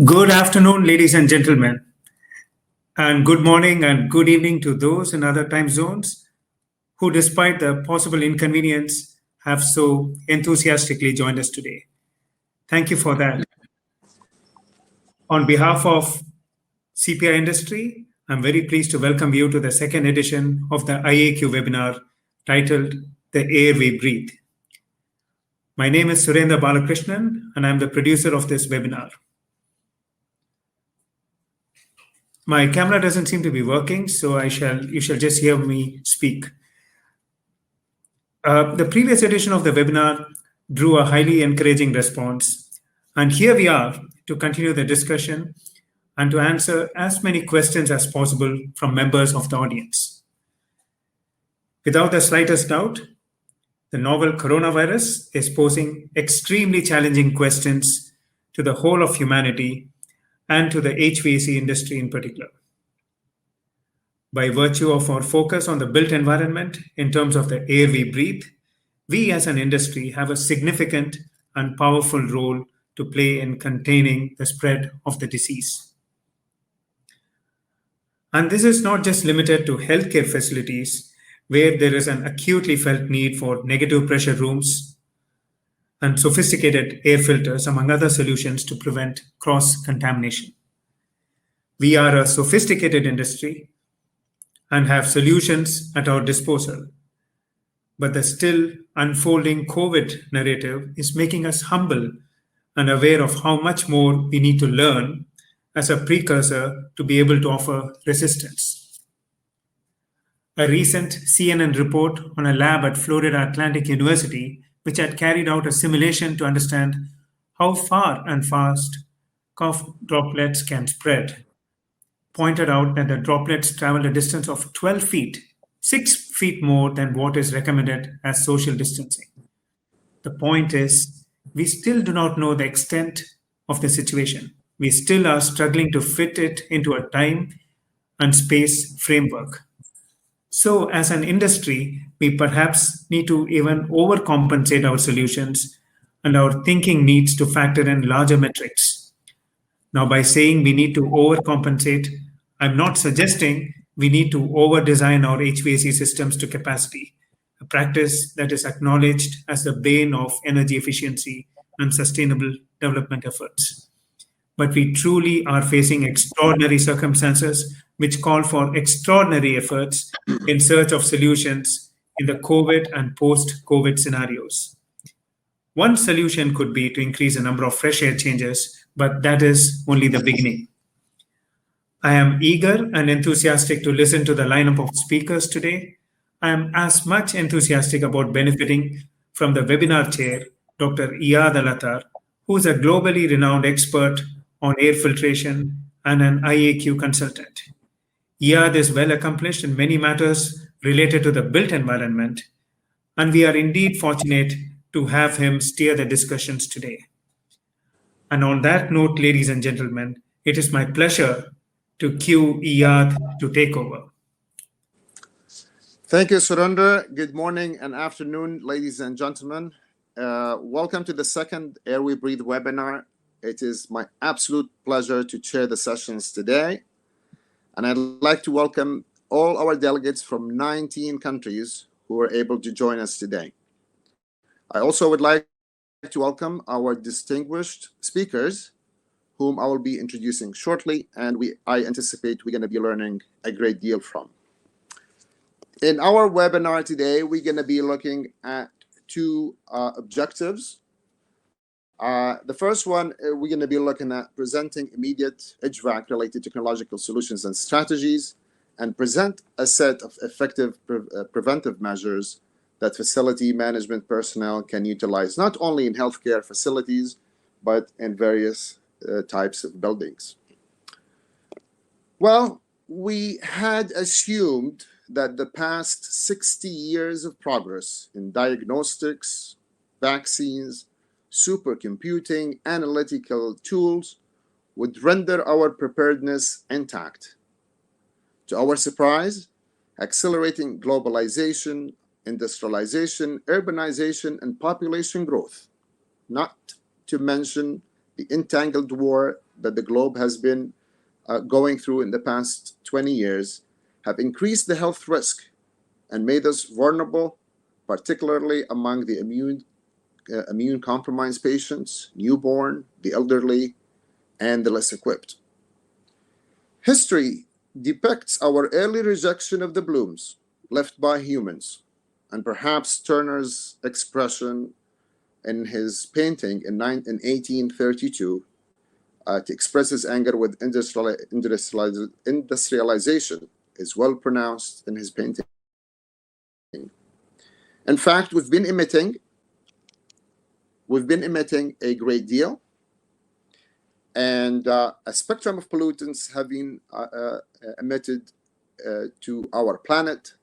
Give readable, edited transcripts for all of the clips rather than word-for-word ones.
Good afternoon, ladies and gentlemen, and good morning and good evening to those in other time zones who, despite the possible inconvenience, have so enthusiastically joined us today. Thank you for that. On behalf of CPI industry, I'm very pleased to welcome you to the second edition of the IAQ webinar titled The Air We Breathe. My name is Surendra Balakrishnan, and I'm the producer of this webinar. My camera doesn't seem to be working, so you shall just hear me speak. The previous edition of the webinar drew a highly encouraging response, and here we are to continue the discussion and to answer as many questions as possible from members of the audience. Without the slightest doubt, the novel coronavirus is posing extremely challenging questions to the whole of humanity and to the HVAC industry in particular. By virtue of our focus on the built environment in terms of the air we breathe, we as an industry have a significant and powerful role to play in containing the spread of the disease. And this is not just limited to healthcare facilities where there is an acutely felt need for negative pressure rooms and sophisticated air filters, among other solutions to prevent cross-contamination. We are a sophisticated industry and have solutions at our disposal. But the still unfolding COVID narrative is making us humble and aware of how much more we need to learn as a precursor to be able to offer resistance. A recent CNN report on a lab at Florida Atlantic University, which had carried out a simulation to understand how far and fast cough droplets can spread, pointed out that the droplets travel a distance of 12 feet, 6 feet more than what is recommended as social distancing. The point is, we still do not know the extent of the situation. We still are struggling to fit it into a time and space framework. So, as an industry, we perhaps need to even overcompensate our solutions, and our thinking needs to factor in larger metrics. Now, by saying we need to overcompensate, I'm not suggesting we need to over-design our HVAC systems to capacity, a practice that is acknowledged as the bane of energy efficiency and sustainable development efforts. But we truly are facing extraordinary circumstances which call for extraordinary efforts in search of solutions in the COVID and post-COVID scenarios. One solution could be to increase the number of fresh air changes, but that is only the beginning. I am eager and enthusiastic to listen to the lineup of speakers today. I am as much enthusiastic about benefiting from the webinar chair, Dr. Iyad Al-Attar, who is a globally renowned expert on air filtration and an IAQ consultant. Iyad is well accomplished in many matters related to the built environment, and we are indeed fortunate to have him steer the discussions today. And on that note, ladies and gentlemen, it is my pleasure to cue Iyad to take over. Thank you, Surendra. Good morning and afternoon, ladies and gentlemen. Welcome to the second Air We Breathe webinar. It is my absolute pleasure to chair the sessions today. And I'd like to welcome all our delegates from 19 countries who are able to join us today. I also would like to welcome our distinguished speakers, whom I will be introducing shortly, and I anticipate we're going to be learning a great deal from. In our webinar today, we're going to be looking at two objectives. The first one, we're going to be looking at presenting immediate HVAC-related technological solutions and strategies, and present a set of effective preventive measures that facility management personnel can utilize, not only in healthcare facilities, but in various types of buildings. Well, we had assumed that the past 60 years of progress in diagnostics, vaccines, supercomputing, analytical tools would render our preparedness intact. To our surprise, accelerating globalization, industrialization, urbanization, and population growth, not to mention the entangled war that the globe has been going through in the past 20 years have increased the health risk and made us vulnerable, particularly among the immune compromised patients, newborn, the elderly, and the less equipped. History depicts our early rejection of the blooms left by humans, and perhaps Turner's expression in his painting in 1832 to express his anger with industrialization is well pronounced in his painting. In fact, we've been emitting a great deal, and a spectrum of pollutants have been emitted to our planet,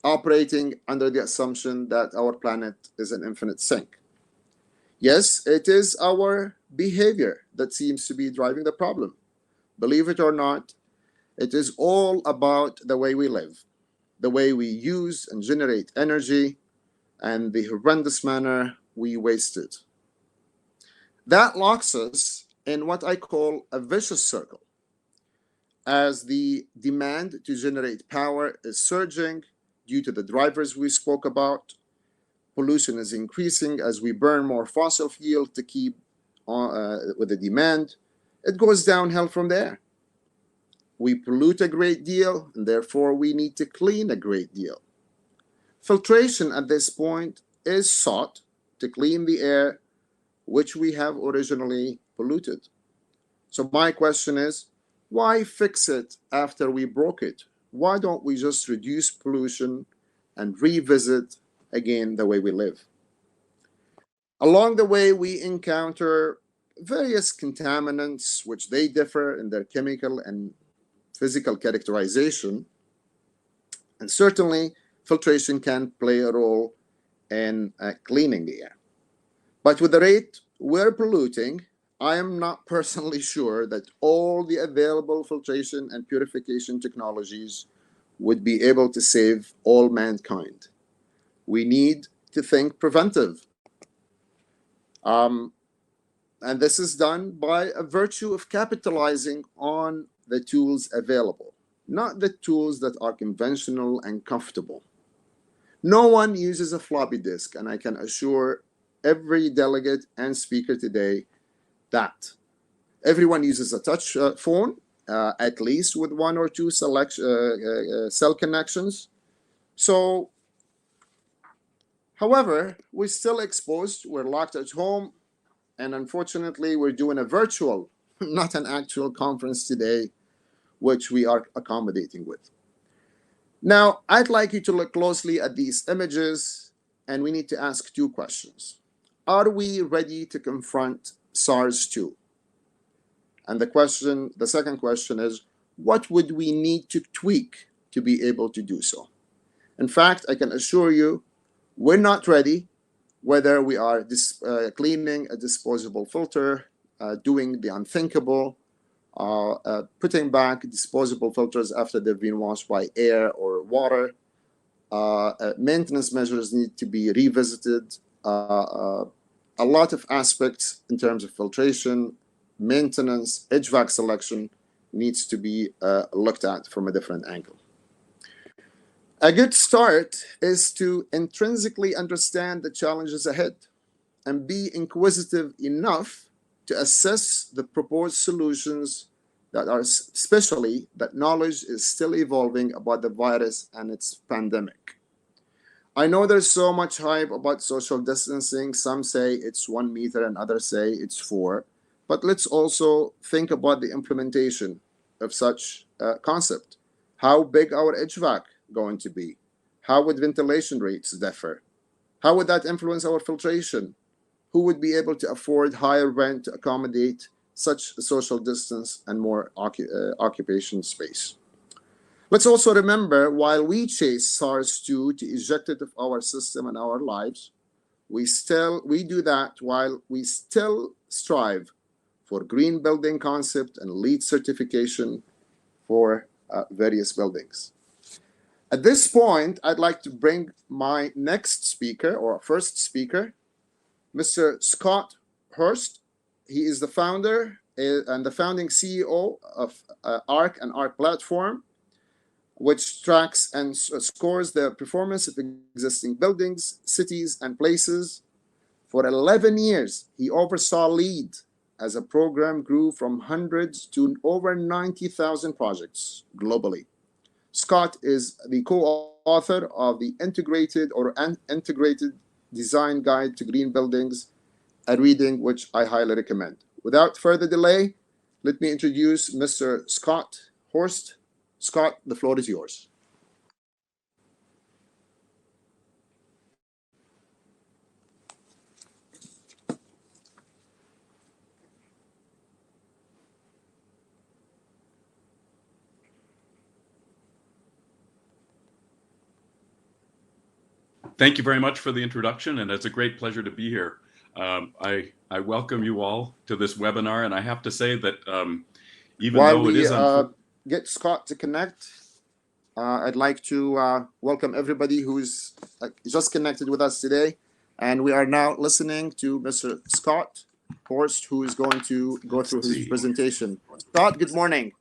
operating under the assumption that our planet is an infinite sink. Yes, it is our behavior that seems to be driving the problem. Believe it or not, it is all about the way we live, the way we use and generate energy, and the horrendous manner we waste it. That locks us in what I call a vicious circle. As the demand to generate power is surging due to the drivers we spoke about, pollution is increasing as we burn more fossil fuel to keep with the demand. It goes downhill from there. We pollute a great deal, and therefore we need to clean a great deal. Filtration at this point is sought to clean the air which we have originally polluted. So my question is, why fix it after we broke it? Why don't we just reduce pollution and revisit again the way we live? Along the way, we encounter various contaminants which they differ in their chemical and physical characterization, and certainly filtration can play a role in cleaning the air. But with the rate we're polluting, I am not personally sure that all the available filtration and purification technologies would be able to save all mankind. We need to think preventive. And this is done by a virtue of capitalizing on the tools available, not the tools that are conventional and comfortable. No one uses a floppy disk, and I can assure every delegate and speaker today that everyone uses a touch phone, at least with one or two cell connections. So, however, we're still exposed, we're locked at home, and unfortunately, we're doing a virtual, not an actual conference today, which we are accommodating with. Now, I'd like you to look closely at these images, and we need to ask two questions. Are we ready to confront SARS-2? And the second question is, what would we need to tweak to be able to do so? In fact, I can assure you, we're not ready, whether we are cleaning a disposable filter, doing the unthinkable, putting back disposable filters after they've been washed by air or water. Maintenance measures need to be revisited. A lot of aspects in terms of filtration, maintenance, HVAC selection needs to be looked at from a different angle. A good start is to intrinsically understand the challenges ahead and be inquisitive enough to assess the proposed solutions that are especially that knowledge is still evolving about the virus and its pandemic. I know there's so much hype about social distancing. Some say it's 1 meter and others say it's 4. But let's also think about the implementation of such a concept. How big our HVAC going to be? How would ventilation rates differ? How would that influence our filtration? Who would be able to afford higher rent to accommodate such a social distance and more occupation space? Let's also remember, while we chase SARS-2 to eject it of our system and our lives, we do that while we still strive for green building concept and LEED certification for various buildings. At this point, I'd like to bring my next speaker, or first speaker, Mr. Scott Hurst. He is the founder and the founding CEO of ARC and ARC Platform, which tracks and scores the performance of existing buildings, cities, and places. For 11 years, he oversaw LEAD as a program grew from hundreds to over 90,000 projects globally. Scott is the co-author of the Integrated Design Guide to Green Buildings, a reading which I highly recommend. Without further delay, let me introduce Mr. Scott Horst. Scott, the floor is yours. Thank you very much for the introduction, and it's a great pleasure to be here. I welcome you all to this webinar, and I have to say that even While though it is get Scott to connect, I'd like to welcome everybody who's just connected with us today, and we are now listening to Mr. Scott Horst, who is going to go through his presentation. Scott, good morning.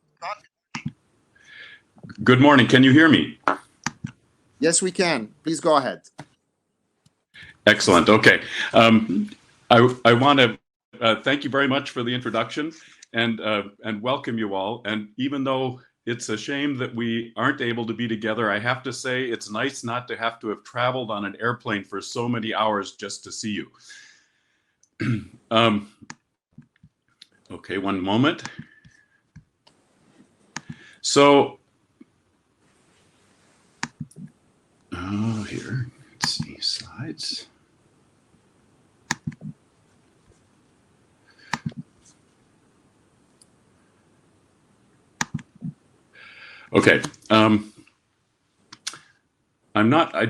Good morning. Can you hear me? Yes, we can. Please go ahead. Excellent. Okay. I want to thank you very much for the introduction and welcome you all. And even though it's a shame that we aren't able to be together, I have to say it's nice not to have to have traveled on an airplane for so many hours just to see you. Okay, one moment. So, here, let's see, slides. Okay, I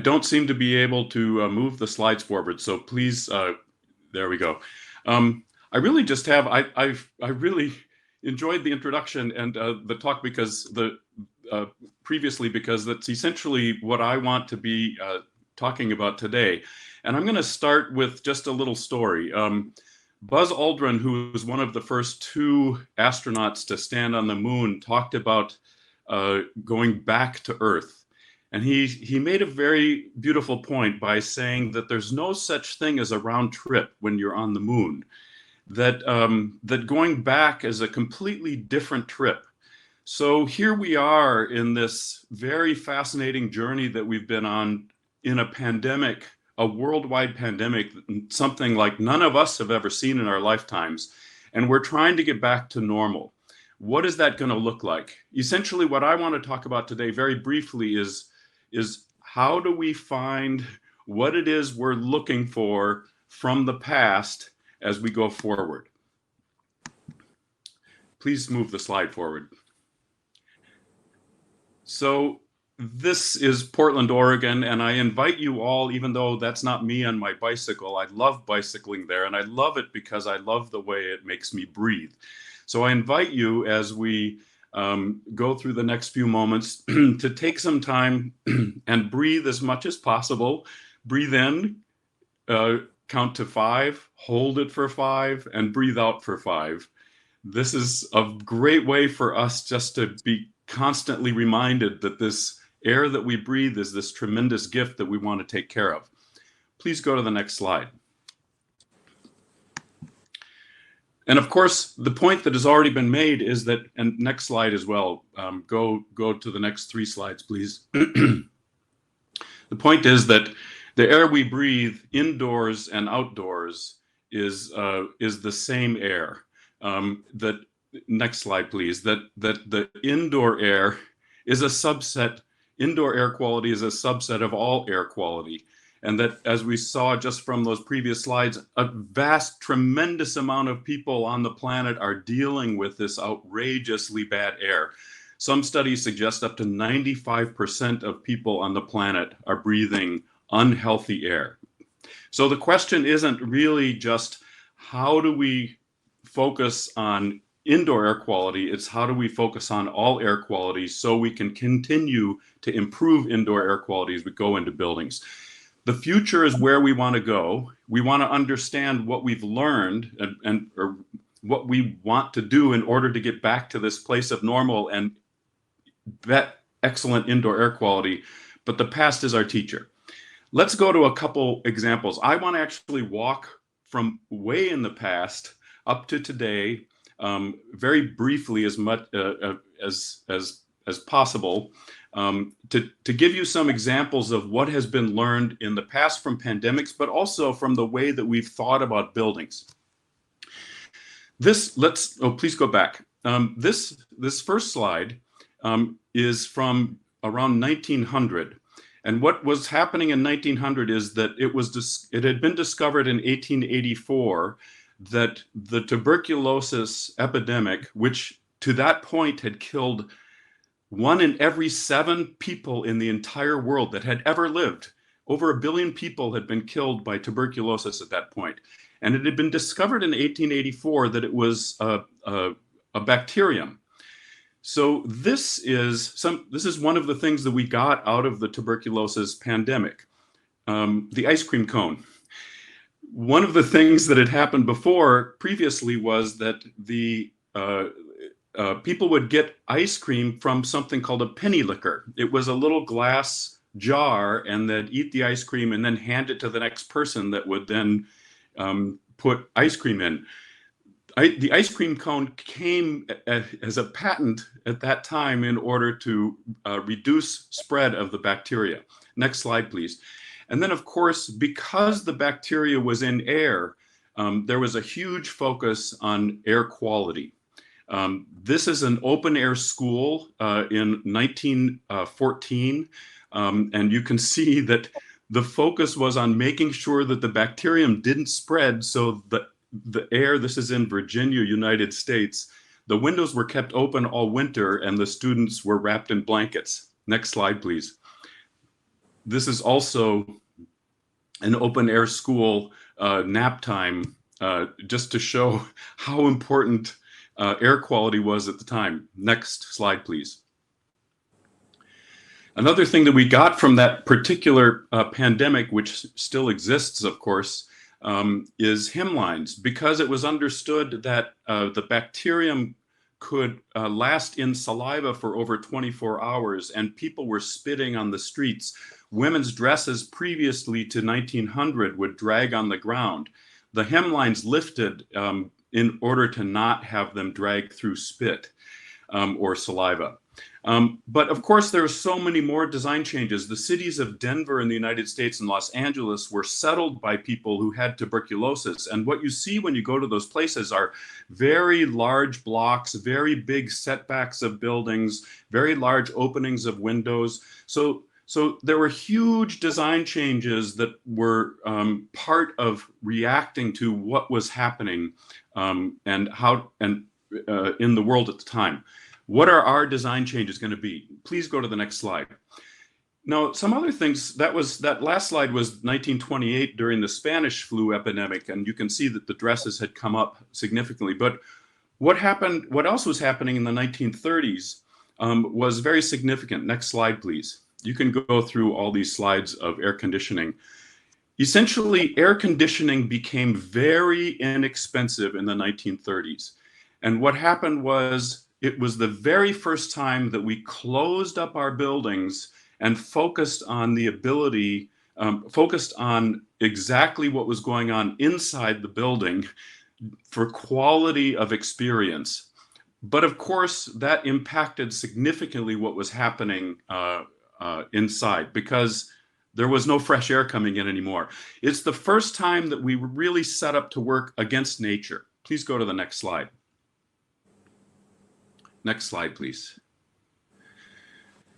don't seem to be able to move the slides forward, so please, there we go. I really just have, I really enjoyed the introduction and the talk because previously, because that's essentially what I want to be talking about today. And I'm going to start with just a little story. Buzz Aldrin, who was one of the first 2 astronauts to stand on the moon, talked about going back to Earth. And he made a very beautiful point by saying that there's no such thing as a round trip when you're on the moon, that, that going back is a completely different trip. So here we are in this very fascinating journey that we've been on in a pandemic, a worldwide pandemic, something like none of us have ever seen in our lifetimes. And we're trying to get back to normal. What is that going to look like? Essentially, what I want to talk about today very briefly is how do we find what it is we're looking for from the past as we go forward. Please move the slide forward. So this is Portland, Oregon, and I invite you all, even though that's not me on my bicycle, I love bicycling there, and I love it because I love the way it makes me breathe. So I invite you, as we go through the next few moments, to take some time and breathe as much as possible. Breathe in, count to 5, hold it for 5, and breathe out for 5. This is a great way for us just to be constantly reminded that this air that we breathe is this tremendous gift that we want to take care of. Please go to the next slide. And of course, the point that has already been made is that, and next slide as well, go to the next 3 slides, please. The point is that the air we breathe indoors and outdoors is the same air. That next slide, please. That the indoor air is a subset. Indoor air quality is a subset of all air quality, and that, as we saw just from those previous slides, a vast, tremendous amount of people on the planet are dealing with this outrageously bad air. Some studies suggest up to 95% of people on the planet are breathing unhealthy air. So the question isn't really just how do we focus on indoor air quality, it's how do we focus on all air quality so we can continue to improve indoor air quality as we go into buildings. The future is where we want to go. We want to understand what we've learned, what we want to do in order to get back to this place of normal and that excellent indoor air quality, but the past is our teacher. Let's go to a couple examples. I want to actually walk from way in the past up to today, very briefly as much as possible, to give you some examples of what has been learned in the past from pandemics, but also from the way that we've thought about buildings. Please go back. This first slide is from around 1900. And what was happening in 1900 is that it had been discovered in 1884 that the tuberculosis epidemic, which to that point had killed 1 in every 7 people in the entire world that had ever lived, over 1 billion people had been killed by tuberculosis at that point. And it had been discovered in 1884 that it was a bacterium. So this is one of the things that we got out of the tuberculosis pandemic, the ice cream cone. One of the things that had happened previously was that the people would get ice cream from something called a penny licker. It was a little glass jar, and they'd eat the ice cream and then hand it to the next person that would then put ice cream in. The ice cream cone came as a patent at that time in order to reduce spread of the bacteria. Next slide, please. And then, of course, because the bacteria was in air, there was a huge focus on air quality. This is an open air school in 1914, and you can see that the focus was on making sure that the bacterium didn't spread, so the air, this is in Virginia, United States, the windows were kept open all winter and the students were wrapped in blankets. Next slide, please. This is also an open air school nap time, just to show how important air quality was at the time. Next slide, please. Another thing that we got from that particular pandemic, which still exists, of course, is hemlines, because it was understood that the bacterium could last in saliva for over 24 hours, and people were spitting on the streets. Women's dresses previously to 1900 would drag on the ground. The hemlines lifted in order to not have them drag through spit or saliva. But of course, there are so many more design changes. The cities of Denver in the United States and Los Angeles were settled by people who had tuberculosis. And what you see when you go to those places are very large blocks, very big setbacks of buildings, very large openings of windows. So there were huge design changes that were part of reacting to what was happening in the world at the time. What are our design changes going to be? Please go to the next slide. Now, some other things, that last slide was 1928 during the Spanish flu epidemic, and you can see that the dresses had come up significantly. But what else was happening in the 1930s was very significant. Next slide, please. You can go through all these slides of air conditioning. Essentially, air conditioning became very inexpensive in the 1930s. And what happened was, it was the very first time that we closed up our buildings and focused on the ability, focused on exactly what was going on inside the building for quality of experience. But of course, that impacted significantly what was happening inside, because there was no fresh air coming in anymore. It's the first time that we were really set up to work against nature. Please go to the next slide. Next slide, please.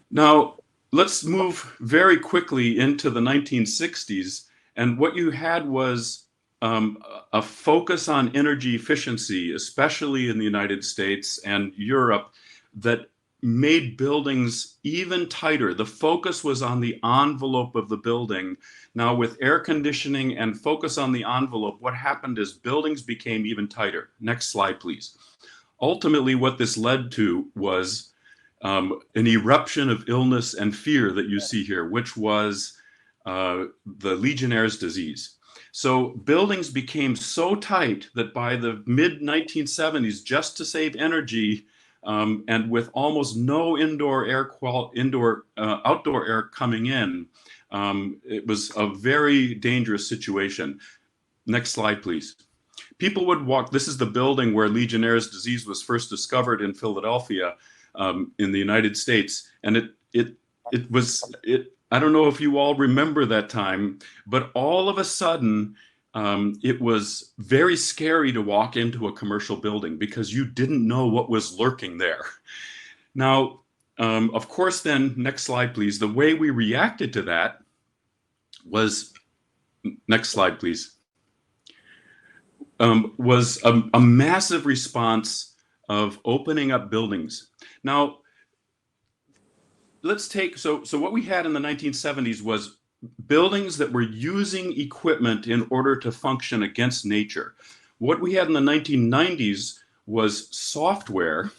Now, let's move very quickly into the 1960s. And what you had was a focus on energy efficiency, especially in the United States and Europe, that made buildings even tighter. The focus was on the envelope of the building. Now, with air conditioning and focus on the envelope, what happened is buildings became even tighter. Next slide, please. Ultimately, what this led to was an eruption of illness and fear that you see here, which was the Legionnaire's disease. So buildings became so tight that by the mid 1970s, just to save energy, and with almost no outdoor air coming in, it was a very dangerous situation. Next slide, please. People would walk. This is the building where Legionnaire's disease was first discovered in Philadelphia, in the United States, and it was. I don't know if you all remember that time, but all of a sudden, it was very scary to walk into a commercial building because you didn't know what was lurking there. Now, of course, then, next slide, please. The way we reacted to that was, next slide, please, was a massive response of opening up buildings. Now, let's take, so what we had in the 1970s was buildings that were using equipment in order to function against nature. What we had in the 1990s was software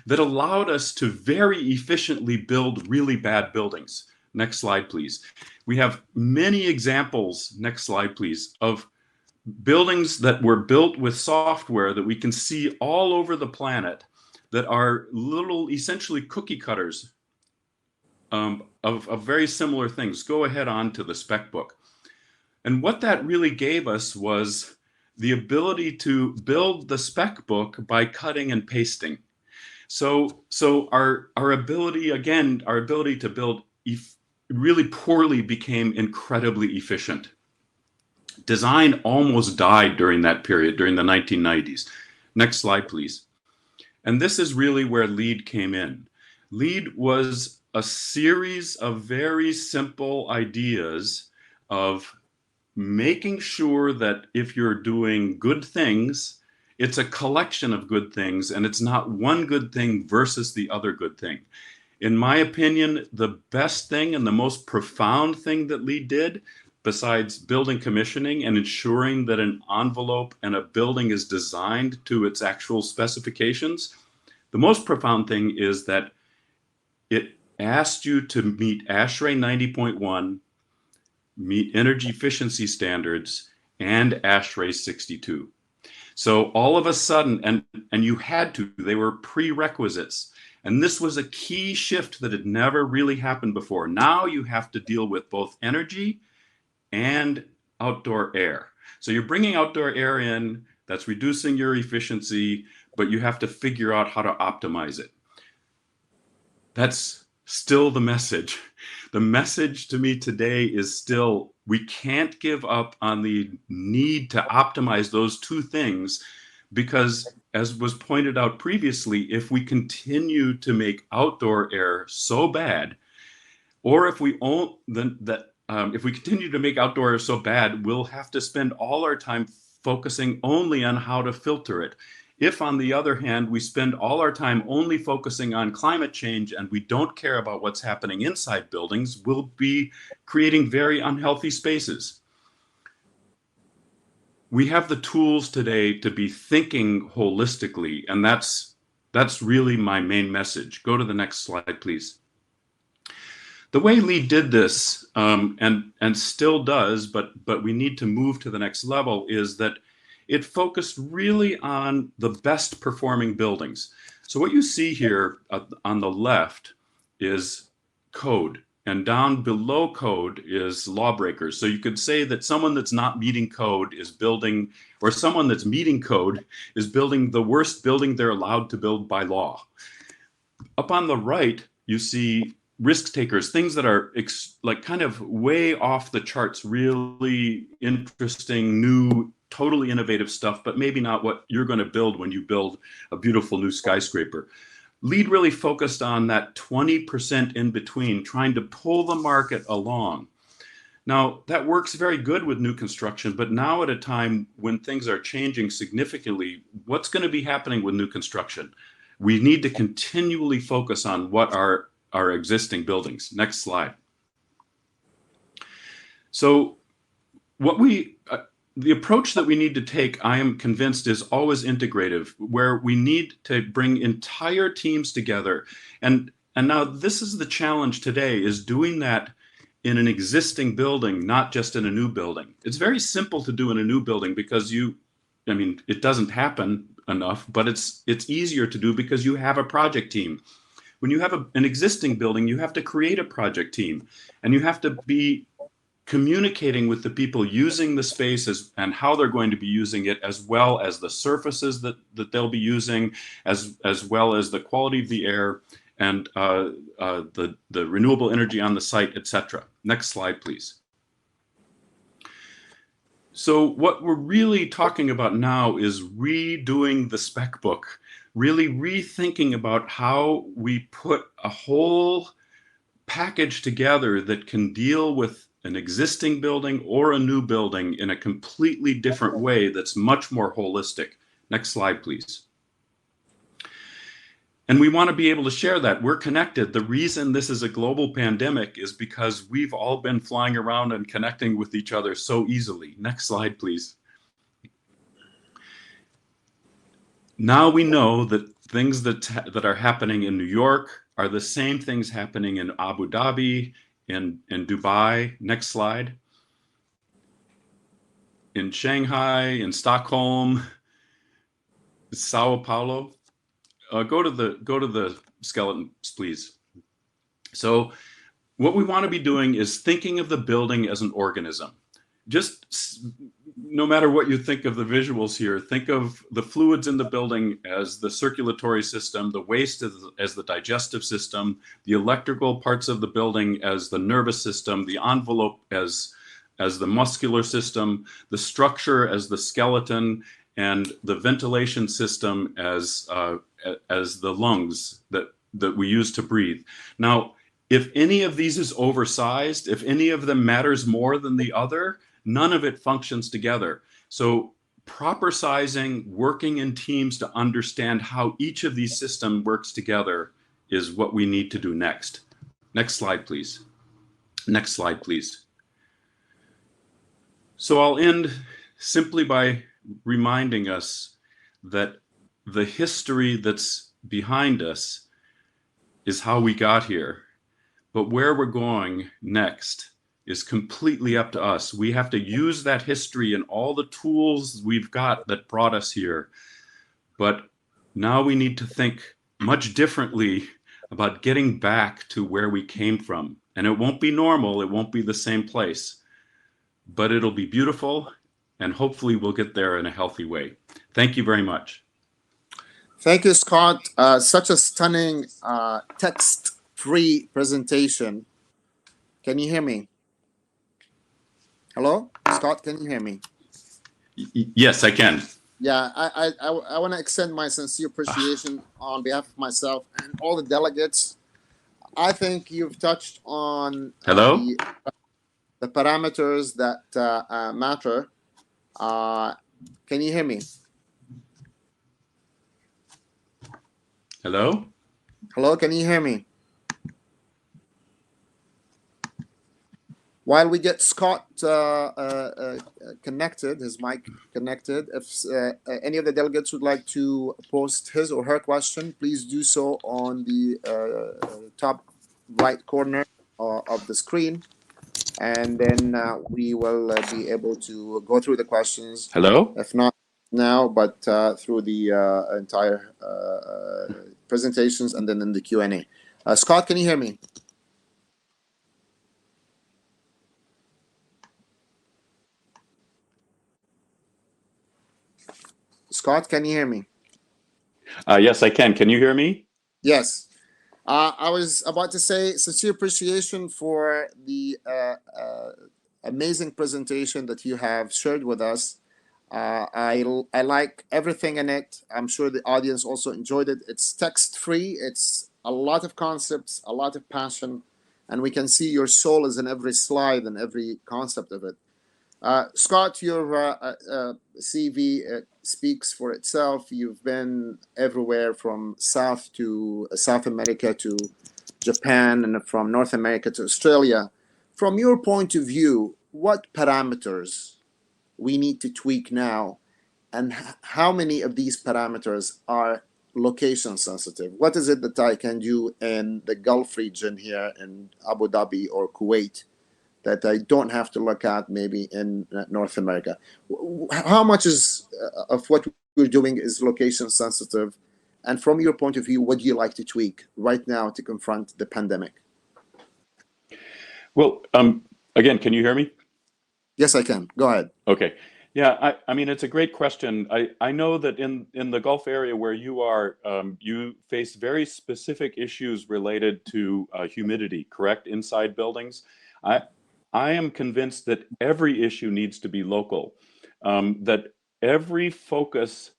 that allowed us to very efficiently build really bad buildings. Next slide, please. We have many examples, next slide, please, of buildings that were built with software that we can see all over the planet that are little, essentially cookie cutters of very similar things. Go ahead on to the spec book. And what that really gave us was the ability to build the spec book by cutting and pasting. So our ability, again, our ability to build really poorly became incredibly efficient. Design almost died during that period, during the 1990s. Next slide, please. And this is really where LEED came in. LEED was a series of very simple ideas of making sure that if you're doing good things, it's a collection of good things, and it's not one good thing versus the other good thing. In my opinion, the best thing and the most profound thing that LEED did, besides building commissioning and ensuring that an envelope and a building is designed to its actual specifications, the most profound thing is that it asked you to meet ASHRAE 90.1, meet energy efficiency standards, and ASHRAE 62. So all of a sudden, and you had to, they were prerequisites. And this was a key shift that had never really happened before. Now you have to deal with both energy and outdoor air. So you're bringing outdoor air in, that's reducing your efficiency, but you have to figure out how to optimize it. That's still the message. The message to me today is still, we can't give up on the need to optimize those two things, because as was pointed out previously, if we continue to make outdoor air so bad, or if we continue to make outdoor air so bad, we'll have to spend all our time focusing only on how to filter it. If, on the other hand, we spend all our time only focusing on climate change and we don't care about what's happening inside buildings, we'll be creating very unhealthy spaces. We have the tools today to be thinking holistically, and that's really my main message. Go to the next slide, please. The way LEED did this, and still does, but we need to move to the next level, is that it focused really on the best performing buildings. So what you see here on the left is code, and down below code is lawbreakers. So you could say that someone that's not meeting code is building, or someone that's meeting code is building the worst building they're allowed to build by law. Up on the right, you see risk takers, things that are like kind of way off the charts, really interesting, new, totally innovative stuff, but maybe not what you're going to build when you build a beautiful new skyscraper. LEED really focused on that 20% in between, trying to pull the market along. Now, that works very good with new construction, but now at a time when things are changing significantly, what's going to be happening with new construction? We need to continually focus on what are our existing buildings. Next slide. So the approach that we need to take, I am convinced, is always integrative, where we need to bring entire teams together. And now this is the challenge today, is doing that in an existing building, not just in a new building. It's very simple to do in a new building because it doesn't happen enough, but it's easier to do because you have a project team. When you have an existing building, you have to create a project team, and you have to be communicating with the people using the spaces and how they're going to be using it, as well as the surfaces that they'll be using, as well as the quality of the air and the renewable energy on the site, etc. Next slide, please. So what we're really talking about now is redoing the spec book, really rethinking about how we put a whole package together that can deal with an existing building or a new building in a completely different way that's much more holistic. Next slide, please. And we want to be able to share that. We're connected. The reason this is a global pandemic is because we've all been flying around and connecting with each other so easily. Next slide, please. Now we know that things that are happening in New York are the same things happening in Abu Dhabi, in Dubai. Next slide. In Shanghai, in Stockholm, Sao Paulo. Go to the skeletons, please. So what we want to be doing is thinking of the building as an organism. Just no matter what you think of the visuals here, think of the fluids in the building as the circulatory system, the waste as the digestive system, the electrical parts of the building as the nervous system, the envelope as the muscular system, the structure as the skeleton, and the ventilation system as the lungs that we use to breathe. Now, if any of these is oversized, if any of them matters more than the other, none of it functions together. So proper sizing, working in teams to understand how each of these systems works together is what we need to do next. Next slide, please. Next slide, please. So I'll end simply by reminding us that the history that's behind us is how we got here, but where we're going next is completely up to us. We have to use that history and all the tools we've got that brought us here. But now we need to think much differently about getting back to where we came from. And it won't be normal, it won't be the same place, but it'll be beautiful, and hopefully we'll get there in a healthy way. Thank you very much. Thank you, Scott. Such a stunning text-free presentation. Can you hear me? Hello, Scott, can you hear me? Yes, I can. Yeah, I want to extend my sincere appreciation on behalf of myself and all the delegates. I think you've touched on the parameters that matter. Can you hear me? Hello? Hello, can you hear me? While we get Scott connected, his mic connected, if any of the delegates would like to post his or her question, please do so on the top right corner of the screen. And then we will be able to go through the questions. Hello? If not now, but through the entire presentations and then in the Q&A. Scott, can you hear me? Scott, can you hear me? Yes, I can. Can you hear me? Yes. I was about to say sincere appreciation for the amazing presentation that you have shared with us. I like everything in it. I'm sure the audience also enjoyed it. It's text-free. It's a lot of concepts, a lot of passion, and we can see your soul is in every slide and every concept of it. Scott, your CV speaks for itself. You've been everywhere from South America to Japan, and from North America to Australia. From your point of view, what parameters we need to tweak now, and how many of these parameters are location sensitive? What is it that I can do in the Gulf region here in Abu Dhabi or Kuwait that I don't have to look at maybe in North America. How much is of what we're doing is location sensitive? And from your point of view, what do you like to tweak right now to confront the pandemic? Well, again, can you hear me? Yes, I can. Go ahead. Okay. Yeah, I mean, it's a great question. I know that in the Gulf area where you are, you face very specific issues related to humidity, correct, inside buildings. I am convinced that every issue needs to be local, that every focus,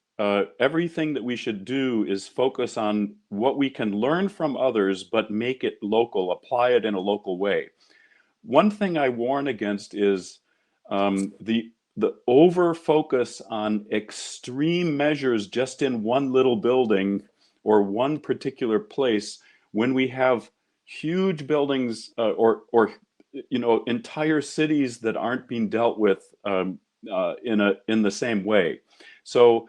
everything that we should do is focus on what we can learn from others, but make it local, apply it in a local way. One thing I warn against is the over focus on extreme measures just in one little building or one particular place when we have huge buildings or entire cities that aren't being dealt with in the same way. So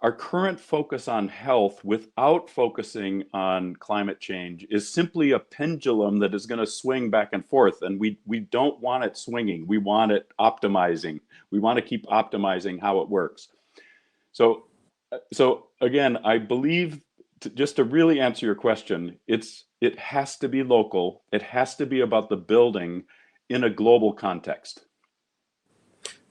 our current focus on health without focusing on climate change is simply a pendulum that is going to swing back and forth, and we don't want it swinging. We want it optimizing. We want to keep optimizing how it works. So again, I believe, just to really answer your question, it has to be local. It has to be about the building in a global context.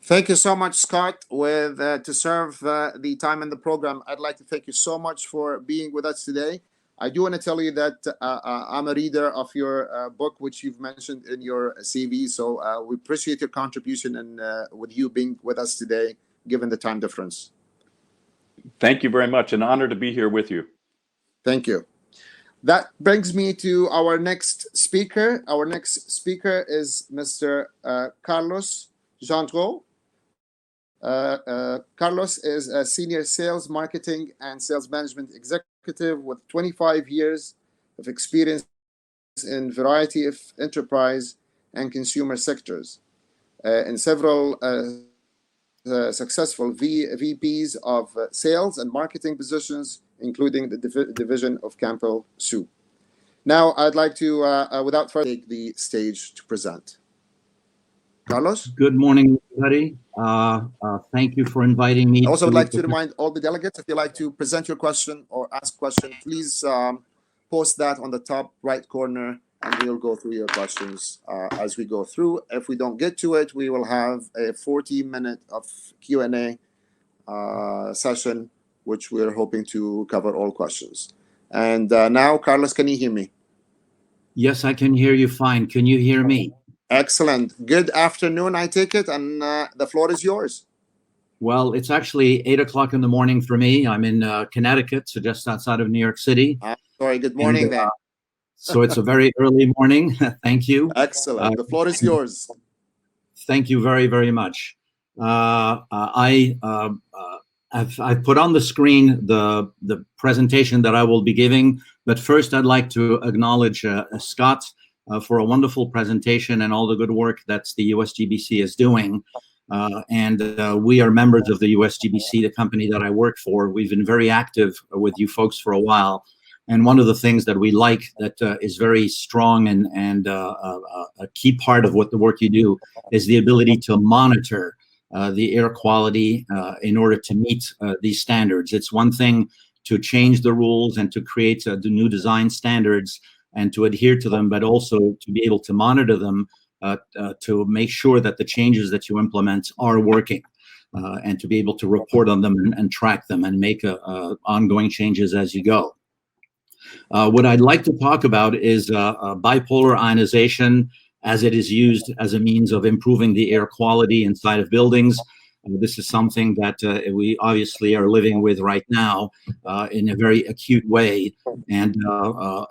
Thank you so much, Scott. To serve the time in the program, I'd like to thank you so much for being with us today. I do want to tell you that I'm a reader of your book, which you've mentioned in your CV. So we appreciate your contribution and with you being with us today, given the time difference. Thank you very much. An honor to be here with you. Thank you. That brings me to our next speaker. Our next speaker is Mr. Carlos Gendreau. Carlos is a senior sales, marketing, and sales management executive with 25 years of experience in a variety of enterprise and consumer sectors, in several successful VPs of sales and marketing positions, including the division of Campbell Soup. Now, I'd like to, without further ado, take the stage to present. Carlos? Good morning, everybody. Thank you for inviting me. I also would like to remind all the delegates, if you'd like to present your question or ask a question, please post that on the top right corner, and we'll go through your questions as we go through. If we don't get to it, we will have a 40-minute of Q&A session, which we're hoping to cover all questions. And now, Carlos, can you hear me? Yes, I can hear you fine. Can you hear me? Excellent. Good afternoon, I take it, and the floor is yours. Well, it's actually 8 o'clock in the morning for me. I'm in Connecticut, so just outside of New York City. Sorry, good morning then. So it's a very early morning. Thank you. Excellent. The floor is yours. Thank you very, very much. I've put on the screen the presentation that I will be giving, but first I'd like to acknowledge Scott for a wonderful presentation and all the good work that the USGBC is doing. We are members of the USGBC, the company that I work for. We've been very active with you folks for a while. And one of the things that we like that is very strong and a key part of what the work you do is the ability to monitor the air quality in order to meet these standards. It's one thing to change the rules and to create the new design standards and to adhere to them, but also to be able to monitor them to make sure that the changes that you implement are working, and to be able to report on them and track them and make ongoing changes as you go. What I'd like to talk about is bipolar ionization as it is used as a means of improving the air quality inside of buildings. This is something that we obviously are living with right now in a very acute way. And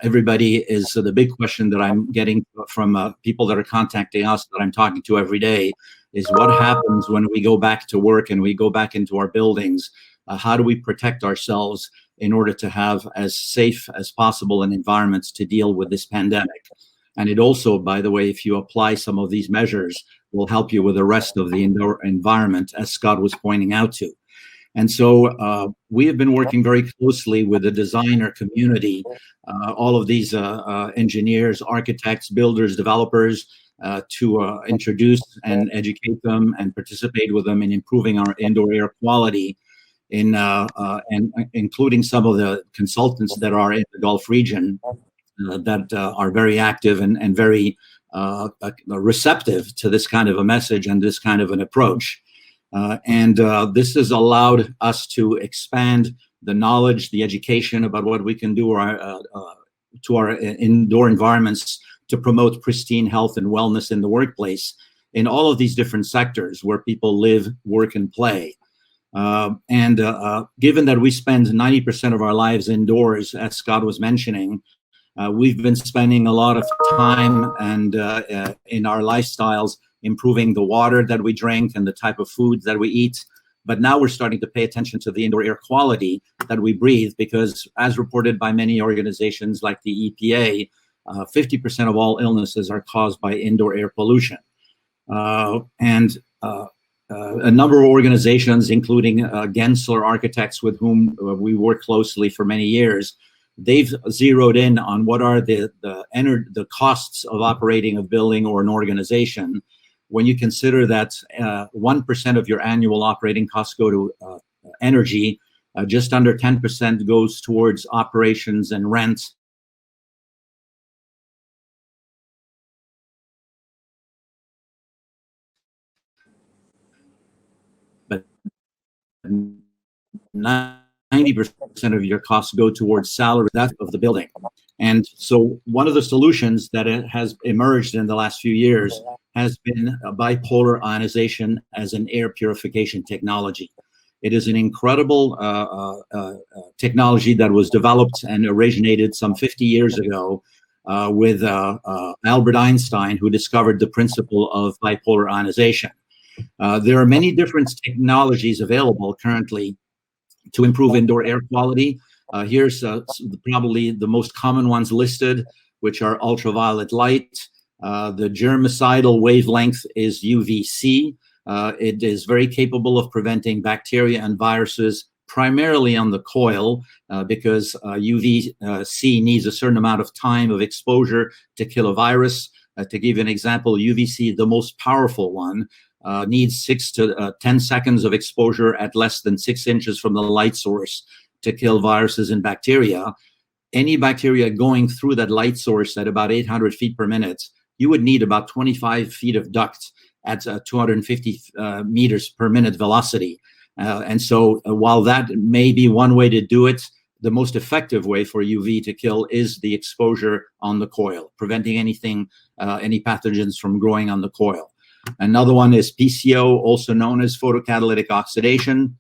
everybody is the big question that I'm getting from people that are contacting us, that I'm talking to every day, is what happens when we go back to work and we go back into our buildings? How do we protect ourselves in order to have as safe as possible an environments to deal with this pandemic? And it also, by the way, if you apply some of these measures, will help you with the rest of the indoor environment, as Scott was pointing out to. And so we have been working very closely with the designer community, all of these engineers, architects, builders, developers, to introduce and educate them and participate with them in improving our indoor air quality, and including some of the consultants that are in the Gulf region that are very active and very receptive to this kind of a message and this kind of an approach. This has allowed us to expand the knowledge, the education about what we can do to our indoor environments to promote pristine health and wellness in the workplace in all of these different sectors where people live, work, and play. Given that we spend 90% of our lives indoors, as Scott was mentioning, we've been spending a lot of time and in our lifestyles improving the water that we drink and the type of food that we eat. But now we're starting to pay attention to the indoor air quality that we breathe, because as reported by many organizations like the EPA, 50% of all illnesses are caused by indoor air pollution. A number of organizations, including Gensler Architects, with whom we work closely for many years, they've zeroed in on what are the costs of operating a building or an organization. When you consider that 1% of your annual operating costs go to energy, just under 10% goes towards operations and rent. But 90% of your costs go towards salary of the building. And so one of the solutions that has emerged in the last few years has been bipolar ionization as an air purification technology. It is an incredible technology that was developed and originated some 50 years ago with Albert Einstein, who discovered the principle of bipolar ionization. There are many different technologies available currently to improve indoor air quality. Here's probably the most common ones listed, which are ultraviolet light. The germicidal wavelength is UVC. It is very capable of preventing bacteria and viruses, primarily on the coil, because UVC needs a certain amount of time of exposure to kill a virus. To give you an example, UVC, the most powerful one, needs 6 to 10 seconds of exposure at less than 6 inches from the light source to kill viruses and bacteria. Any bacteria going through that light source at about 800 feet per minute, you would need about 25 feet of duct at 250 meters per minute velocity. And so while that may be one way to do it, the most effective way for UV to kill is the exposure on the coil, preventing anything, any pathogens from growing on the coil. Another one is PCO, also known as photocatalytic oxidation.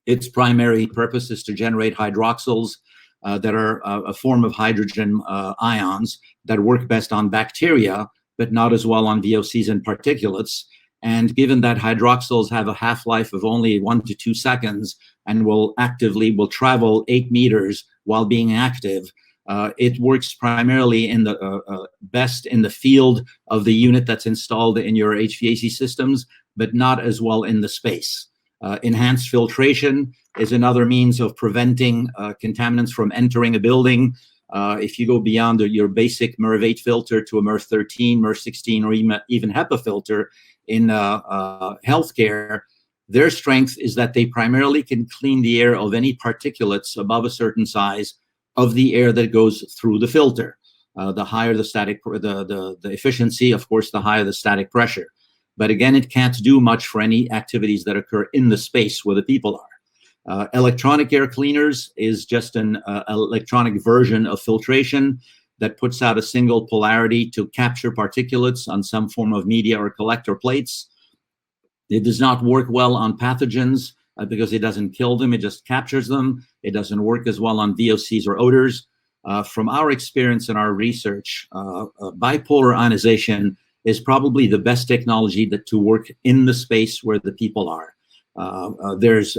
Its primary purpose is to generate hydroxyls that are a form of hydrogen ions that work best on bacteria, but not as well on VOCs and particulates. And given that hydroxyls have a half-life of only 1 to 2 seconds and will travel 8 meters while being active, it works primarily in the best in the field of the unit that's installed in your HVAC systems, but not as well in the space. Enhanced filtration is another means of preventing contaminants from entering a building. If you go beyond your basic MERV 8 filter to a MERV 13, MERV 16, or even HEPA filter in healthcare, their strength is that they primarily can clean the air of any particulates above a certain size of the air that goes through the filter. The higher the static, the efficiency, of course, the higher the static pressure. But again, it can't do much for any activities that occur in the space where the people are. Electronic air cleaners is just an electronic version of filtration that puts out a single polarity to capture particulates on some form of media or collector plates. It does not work well on pathogens because it doesn't kill them, it just captures them. It doesn't work as well on VOCs or odors. From our experience and our research, bipolar ionization is probably the best technology to work in the space where the people are. There's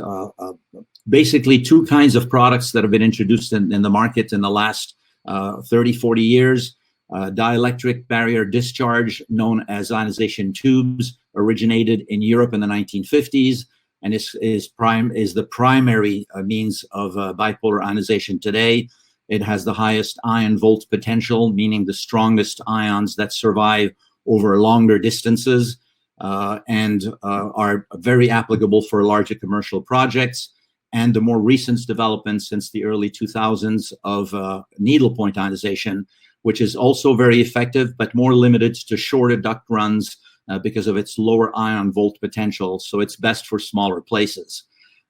basically 2 kinds of products that have been introduced in the market in the last 30, 40 years. Dielectric barrier discharge, known as ionization tubes, originated in Europe in the 1950s and is the primary means of bipolar ionization today. It has the highest ion volt potential, meaning the strongest ions that survive over longer distances and are very applicable for larger commercial projects. And the more recent developments since the early 2000s of needlepoint ionization, which is also very effective, but more limited to shorter duct runs because of its lower ion volt potential. So it's best for smaller places.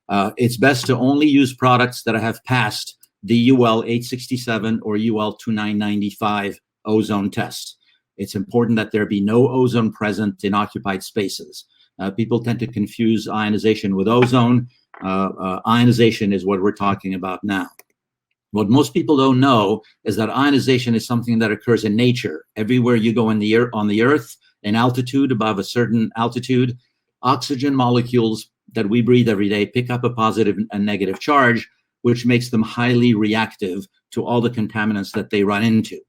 It's best to only use products that have passed the UL 867 or UL 2995 ozone test. It's important that there be no ozone present in occupied spaces. People tend to confuse ionization with ozone. Ionization is what we're talking about now. What most people don't know is that ionization is something that occurs in nature. Everywhere you go on the Earth, in altitude, above a certain altitude, oxygen molecules that we breathe every day pick up a positive and negative charge, which makes them highly reactive to all the contaminants that they run into.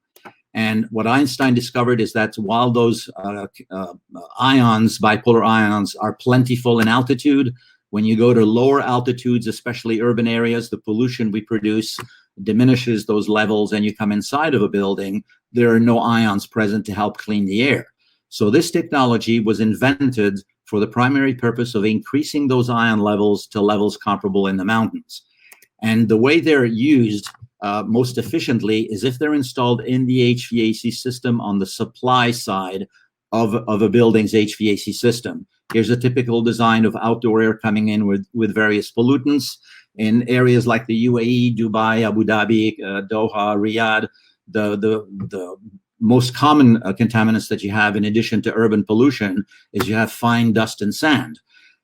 And what Einstein discovered is that while those ions, bipolar ions, are plentiful in altitude, when you go to lower altitudes, especially urban areas, the pollution we produce diminishes those levels, and you come inside of a building, there are no ions present to help clean the air. So this technology was invented for the primary purpose of increasing those ion levels to levels comparable in the mountains. And the way they're used most efficiently is if they're installed in the HVAC system on the supply side of a building's HVAC system. Here's a typical design of outdoor air coming in with various pollutants. In areas like the UAE, Dubai, Abu Dhabi, Doha, Riyadh, the most common contaminants that you have in addition to urban pollution is you have fine dust and sand.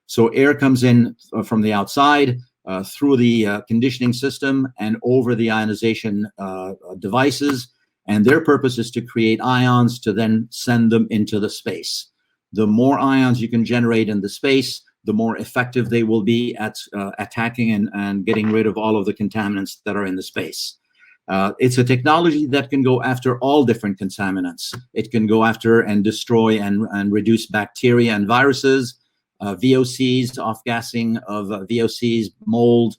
So air comes in from the outside, through the conditioning system and over the ionization devices, and their purpose is to create ions to then send them into the space. The more ions you can generate in the space, the more effective they will be at attacking and getting rid of all of the contaminants that are in the space. It's a technology that can go after all different contaminants. It can go after and destroy and reduce bacteria and viruses, VOCs, off-gassing of VOCs, mold,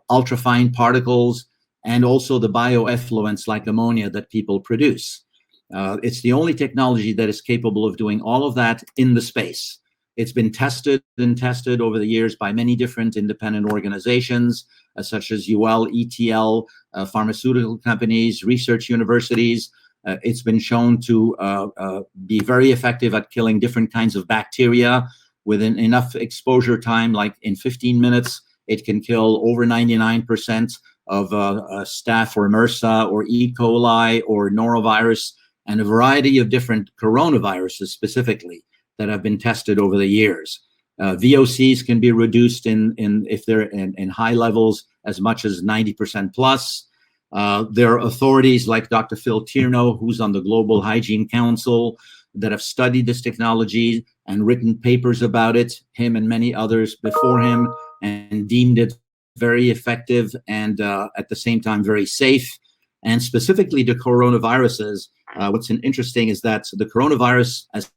ultrafine particles, and also the bioeffluents like ammonia that people produce. It's the only technology that is capable of doing all of that in the space. It's been tested and tested over the years by many different independent organizations, such as UL, ETL, pharmaceutical companies, research universities. It's been shown to be very effective at killing different kinds of bacteria within enough exposure time, like in 15 minutes, it can kill over 99% of staph or MRSA or E. coli or norovirus and a variety of different coronaviruses specifically that have been tested over the years. VOCs can be reduced if they're in high levels as much as 90% plus. There are authorities like Dr. Phil Tierno, who's on the Global Hygiene Council, that have studied this technology and written papers about it, him and many others before him, and deemed it very effective and at the same time very safe. And specifically to coronaviruses, what's interesting is that the coronavirus, as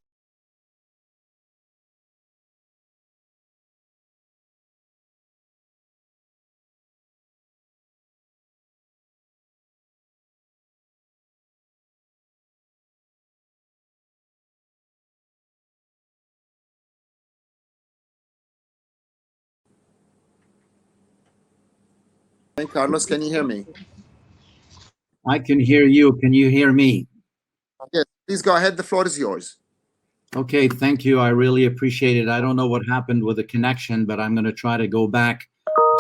Hey, Carlos, can you hear me? I can hear you. Can you hear me? Yes, please go ahead. The floor is yours. Okay, thank you. I really appreciate it. I don't know what happened with the connection, but I'm going to try to go back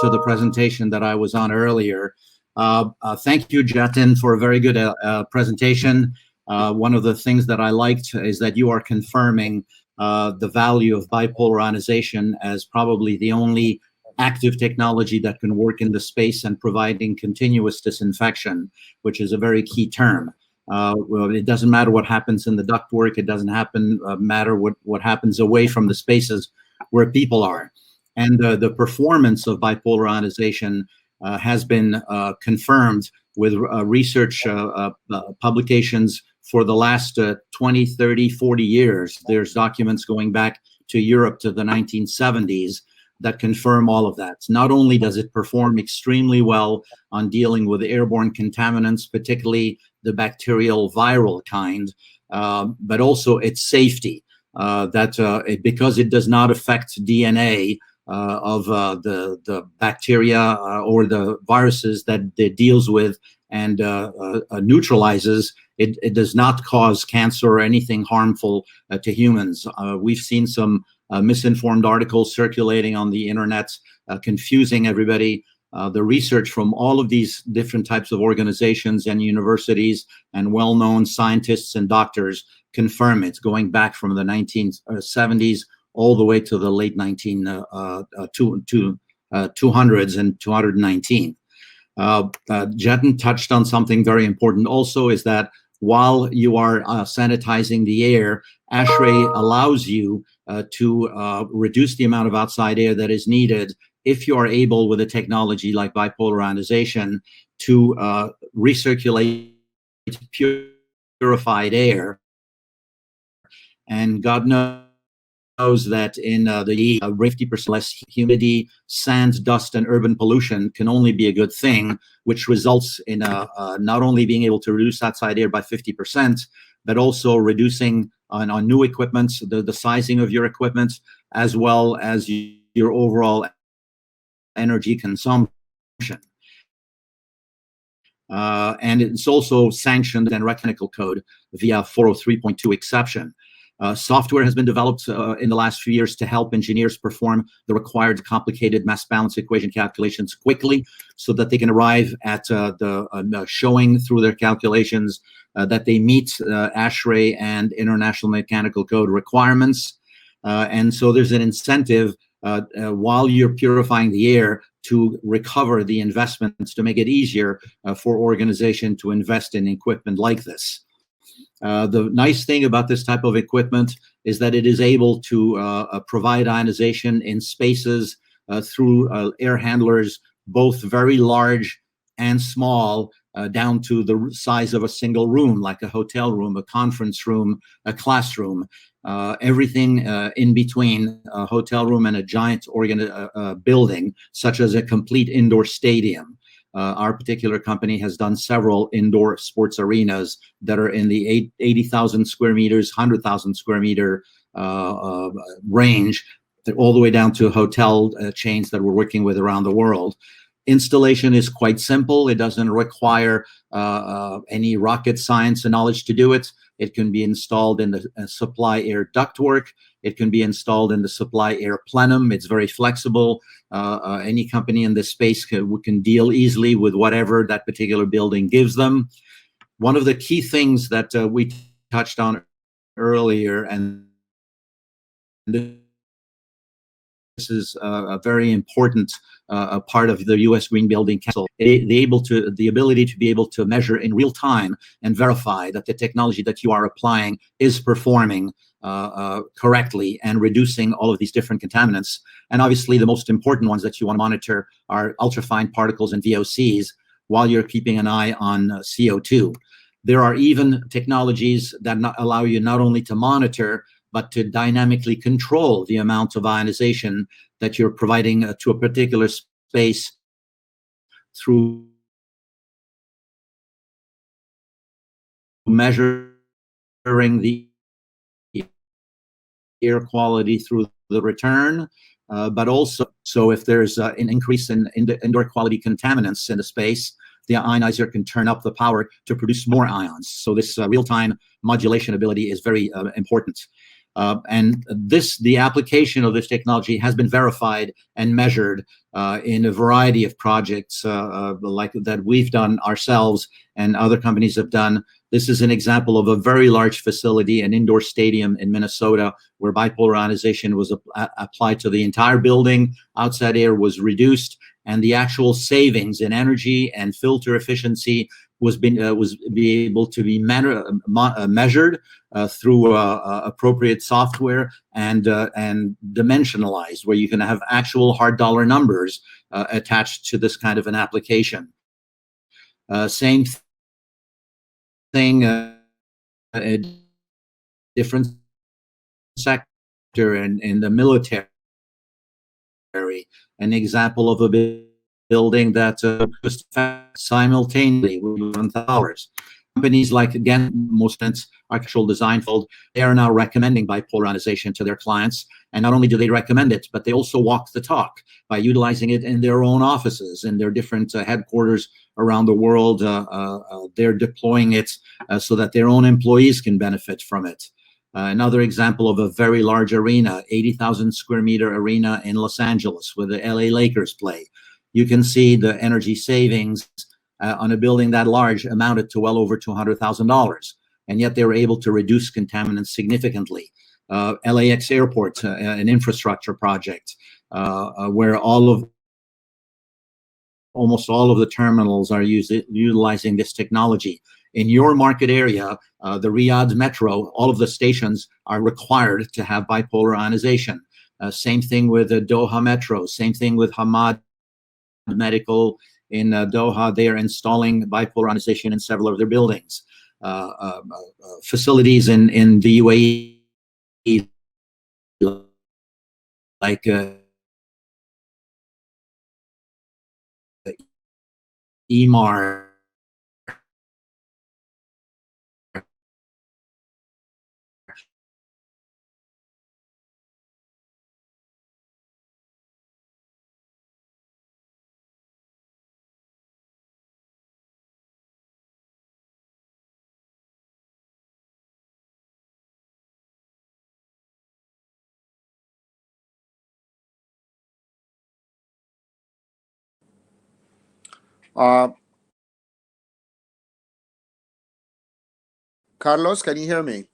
to the presentation that I was on earlier. Thank you, Jatin, for a very good presentation. One of the things that I liked is that you are confirming the value of bipolar ionization as probably the only active technology that can work in the space and providing continuous disinfection, which is a very key term. Well, it doesn't matter what happens in the ductwork. It doesn't matter what happens away from the spaces where people are. And the performance of bipolar ionization has been confirmed with research publications for the last 20, 30, 40 years. There's documents going back to Europe to the 1970s that confirm all of that. Not only does it perform extremely well on dealing with airborne contaminants, particularly the bacterial viral kind, but also its safety, because it does not affect DNA of the bacteria or the viruses that it deals with and neutralizes. It does not cause cancer or anything harmful to humans. We've seen some misinformed articles circulating on the internet, confusing everybody. The research from all of these different types of organizations and universities and well-known scientists and doctors confirm it, going back from the 1970s all the way to the late 200s and 219. Jatin touched on something very important also, is that while you are sanitizing the air, ASHRAE allows you to reduce the amount of outside air that is needed if you are able, with a technology like bipolar ionization, to recirculate purified air. And God knows that in the 50% less humidity, sand, dust, and urban pollution can only be a good thing, which results in not only being able to reduce outside air by 50%, but also reducing on new equipment, the sizing of your equipment, as well as your overall energy consumption. And it's also sanctioned in technical code via 403.2 exception. Software has been developed in the last few years to help engineers perform the required complicated mass balance equation calculations quickly, so that they can arrive at showing through their calculations that they meet ASHRAE and International Mechanical Code requirements. And so there's an incentive while you're purifying the air to recover the investments, to make it easier for organization to invest in equipment like this. The nice thing about this type of equipment is that it is able to provide ionization in spaces through air handlers, both very large and small, down to the size of a single room, like a hotel room, a conference room, a classroom, everything in between a hotel room and a giant building, such as a complete indoor stadium. Our particular company has done several indoor sports arenas that are in the 80,000 square meters, 100,000 square meter range, all the way down to hotel chains that we're working with around the world. Installation is quite simple. It doesn't require any rocket science and knowledge to do it. It can be installed in the supply air ductwork. It can be installed in the supply air plenum. It's very flexible. Any company in this space can deal easily with whatever that particular building gives them. One of the key things that we touched on earlier, and this is a very important part of the U.S. Green Building Council, the ability to be able to measure in real time and verify that the technology that you are applying is performing correctly and reducing all of these different contaminants. And obviously, the most important ones that you want to monitor are ultrafine particles and VOCs, while you're keeping an eye on CO2. There are even technologies that allow you not only to monitor, but to dynamically control the amount of ionization that you're providing to a particular space through measuring the air quality through the return, but also, so if there's an increase in indoor quality contaminants in the space, the ionizer can turn up the power to produce more ions. So this real-time modulation ability is very important. And the application of this technology has been verified and measured in a variety of projects like that we've done ourselves and other companies have done. This is an example of a very large facility, an indoor stadium in Minnesota, where bipolar ionization was applied to the entire building. Outside air was reduced, and the actual savings in energy and filter efficiency was able to be measured through appropriate software and dimensionalized, where you can have actual hard dollar numbers attached to this kind of an application. Same thing, a different sector in the military. an example of a building that simultaneously with $1,000. Companies like, again, most architectural design field, they are now recommending bipolar ionization to their clients. And not only do they recommend it, but they also walk the talk by utilizing it in their own offices, in their different headquarters around the world. They're deploying it so that their own employees can benefit from it. Another example of a very large arena, 80,000 square meter arena in Los Angeles where the LA Lakers play. You can see the energy savings on a building that large amounted to well over $200,000. And yet they were able to reduce contaminants significantly. LAX Airport, an infrastructure project where almost all of the terminals are utilizing this technology. In your market area, the Riyadh Metro, all of the stations are required to have bipolar ionization. Same thing with the Doha Metro, same thing with Hamad Medical in Doha. They are installing bipolar ionization in several of their buildings. Facilities in the UAE, like EMAR, Carlos, can you hear me?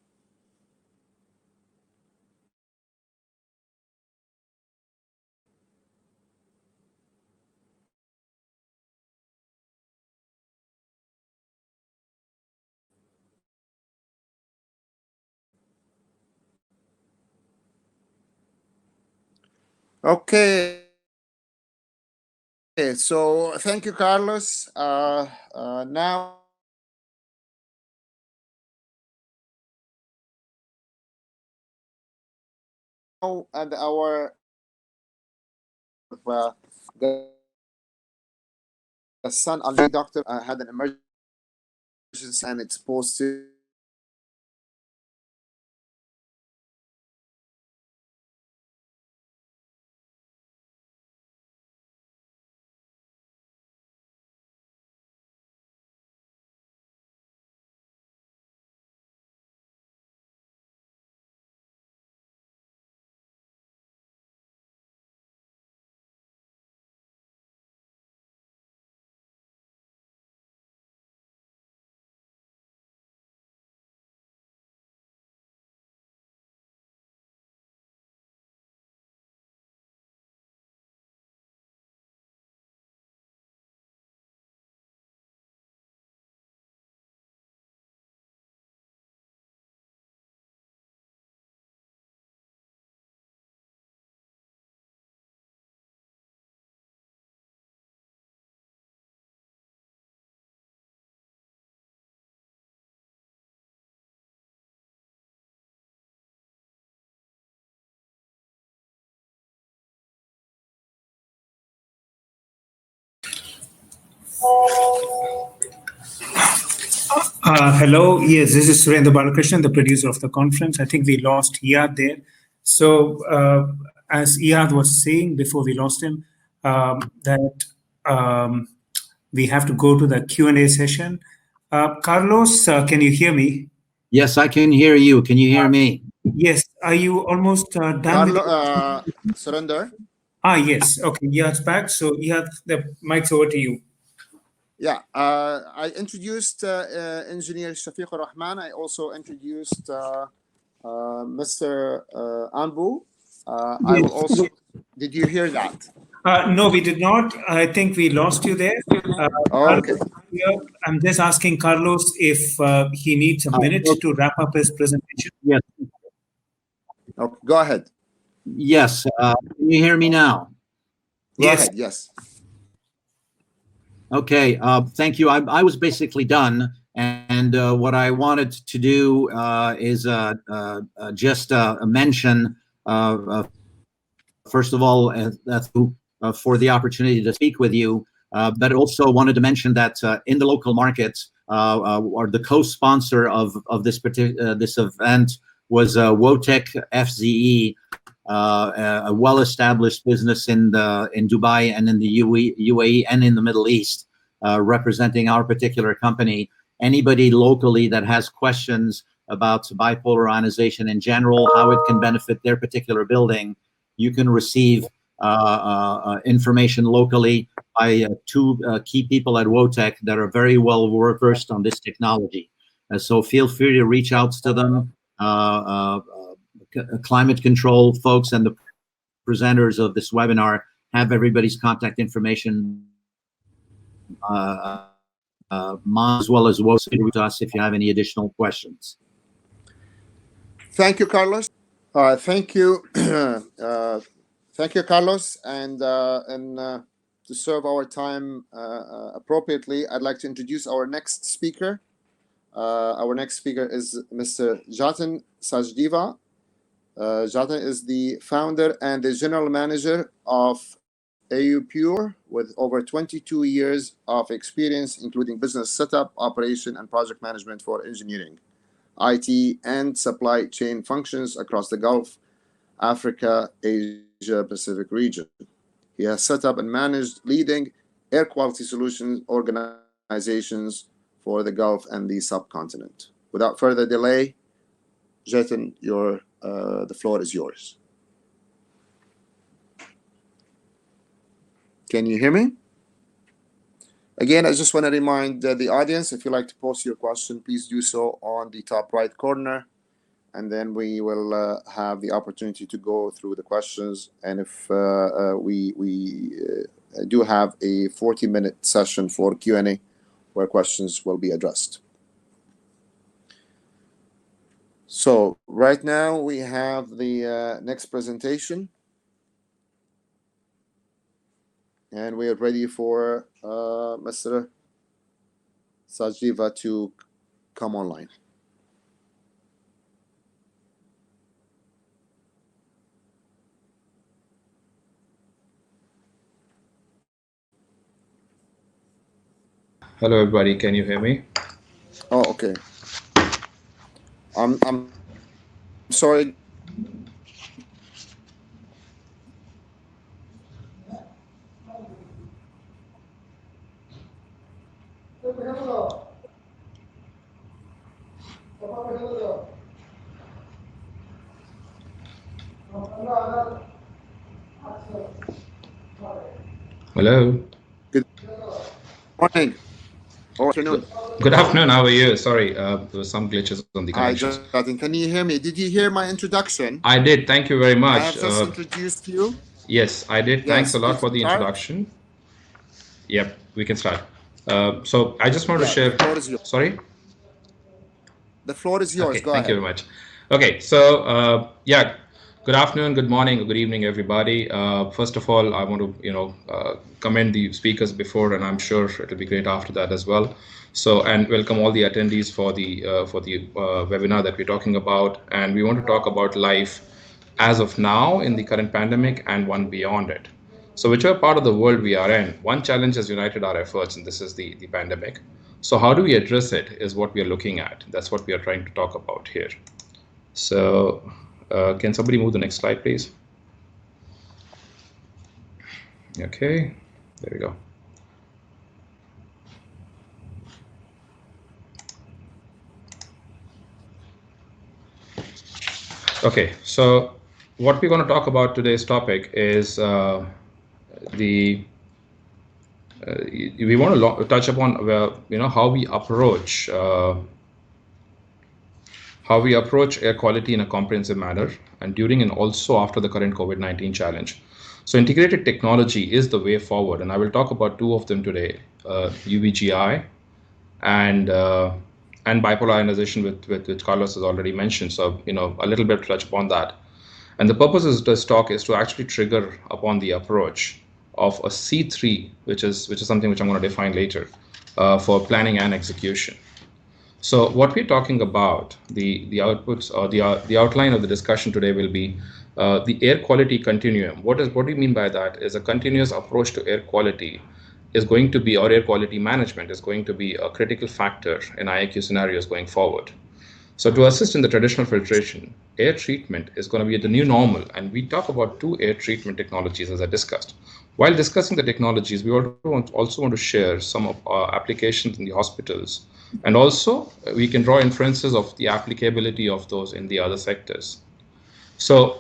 Okay. So thank you, Carlos. Now and our the son, Ali doctor, had an emergency and it's supposed to Hello. Yes, this is Surendra Balakrishnan, the producer of the conference. I think we lost Iyad there. So as Iyad was saying before we lost him, we have to go to the Q&A session. Carlos, can you hear me? Yes, I can hear you. Can you hear me? Yes. Are you almost done with Surendra? Yes. Okay. Iyad's back. So Iyad, the mic's over to you. Yeah, I introduced Engineer Shafiq Rahman. I also introduced Mr. Anbu. I will also. Did you hear that? No, we did not. I think we lost you there. Okay. I'm just asking Carlos if he needs a minute to wrap up his presentation. Yes. Okay, go ahead. Yes. Can you hear me now? Go ahead. Yes. Okay. Thank you. I was basically done. And what I wanted to do is just mention first of all, for the opportunity to speak with you, but also wanted to mention that in the local markets, or the co-sponsor of this event was Wotech FZE, a well-established business in Dubai and in the UAE and in the Middle East, representing our particular company. Anybody locally that has questions about bipolar ionization in general, how it can benefit their particular building, you can receive information locally by two key people at Wotech that are very well versed on this technology. So feel free to reach out to them. Climate control folks and the presenters of this webinar have everybody's contact information, as well as Wotech to us if you have any additional questions. Thank you, Carlos. Thank you. Thank you, Carlos. And to serve our time appropriately, I'd like to introduce our next speaker. Our next speaker is Mr. Jatin Sachdeva. Jatin is the founder and the general manager of IAQ, with over 22 years of experience, including business setup, operation, and project management for engineering, IT, and supply chain functions across the Gulf, Africa, Asia Pacific region. He has set up and managed leading air quality solutions organizations for the Gulf and the subcontinent. Without further delay, Jatin, the floor is yours. Can you hear me? Again, I just want to remind the audience, if you'd like to post your question, please do so on the top right corner, and then we will have the opportunity to go through the questions. And if we do have a 40-minute session for Q&A, where questions will be addressed. So right now we have the next presentation, and we are ready for Mr. Sachdeva to come online. Hello, everybody. Can you hear me? Oh, okay. I'm sorry. Hello. Good morning or afternoon. Good afternoon. How are you? Sorry, there were some glitches on the connection. Hi, Jatin. Can you hear me? Did you hear my introduction? I did. Thank you very much. I have just introduced you. Yes, I did. Yes, Thanks a lot for the start. introduction. Yep, we can start. So I just want to share. The floor is yours. Sorry? The floor is yours. Okay, Go thank ahead. you very much. Okay, so yeah, good afternoon, good morning, good evening, everybody. First of all, I want to commend the speakers before, and I'm sure it'll be great after that as well. So, and welcome all the attendees for the webinar that we're talking about. And we want to talk about life as of now in the current pandemic and one beyond it. So whichever part of the world we are in, one challenge has united our efforts, and this is the pandemic. So how do we address it is what we are looking at. That's what we are trying to talk about here. So can somebody move the next slide, please? Okay, there we go. Okay, so what we're going to talk about today's topic is we want to touch upon how we approach air quality in a comprehensive manner, and during and also after the current COVID-19 challenge. So integrated technology is the way forward, and I will talk about two of them today: UVGI and bipolar ionization, which Carlos has already mentioned. So a little bit to touch upon that. And the purpose of this talk is to actually trigger upon the approach of a C3, which is something which I'm going to define later, for planning and execution. So what we're talking about, the outputs or the outline of the discussion today will be the air quality continuum. What do you mean by that? Is a continuous approach to air quality is going to be, or air quality management is going to be a critical factor in IAQ scenarios going forward. So to assist in the traditional filtration, air treatment is going to be the new normal. And we talk about 2 air treatment technologies as I discussed. While discussing the technologies, we also want to share some of our applications in the hospitals. And also we can draw inferences of the applicability of those in the other sectors. So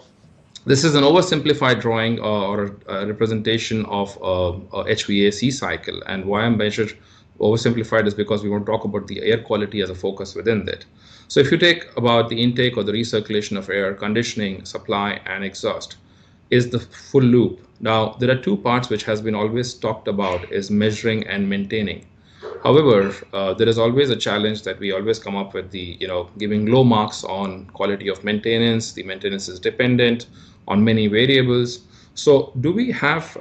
this is an oversimplified drawing or a representation of a HVAC cycle. And why I'm measured oversimplified is because we want to talk about the air quality as a focus within that. So if you take about the intake or the recirculation of air, conditioning, supply, and exhaust is the full loop. Now, there are 2 parts which has been always talked about is measuring and maintaining. However, there is always a challenge that we always come up with the, giving low marks on quality of maintenance. The maintenance is dependent on many variables. So do we have,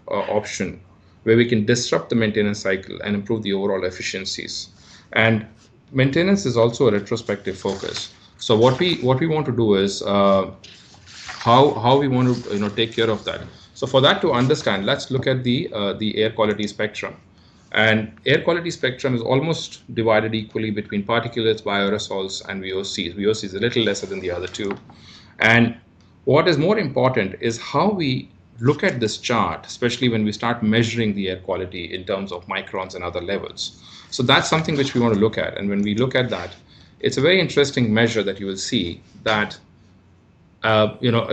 option where we can disrupt the maintenance cycle and improve the overall efficiencies? And maintenance is also a retrospective focus. So what we want to do is how we want to take care of that. So for that to understand, let's look at the air quality spectrum. And air quality spectrum is almost divided equally between particulates, bioaerosols, and VOCs. VOC is a little lesser than the other 2. And what is more important is how we look at this chart, especially when we start measuring the air quality in terms of microns and other levels. So that's something which we want to look at. And when we look at that, it's a very interesting measure that you will see that,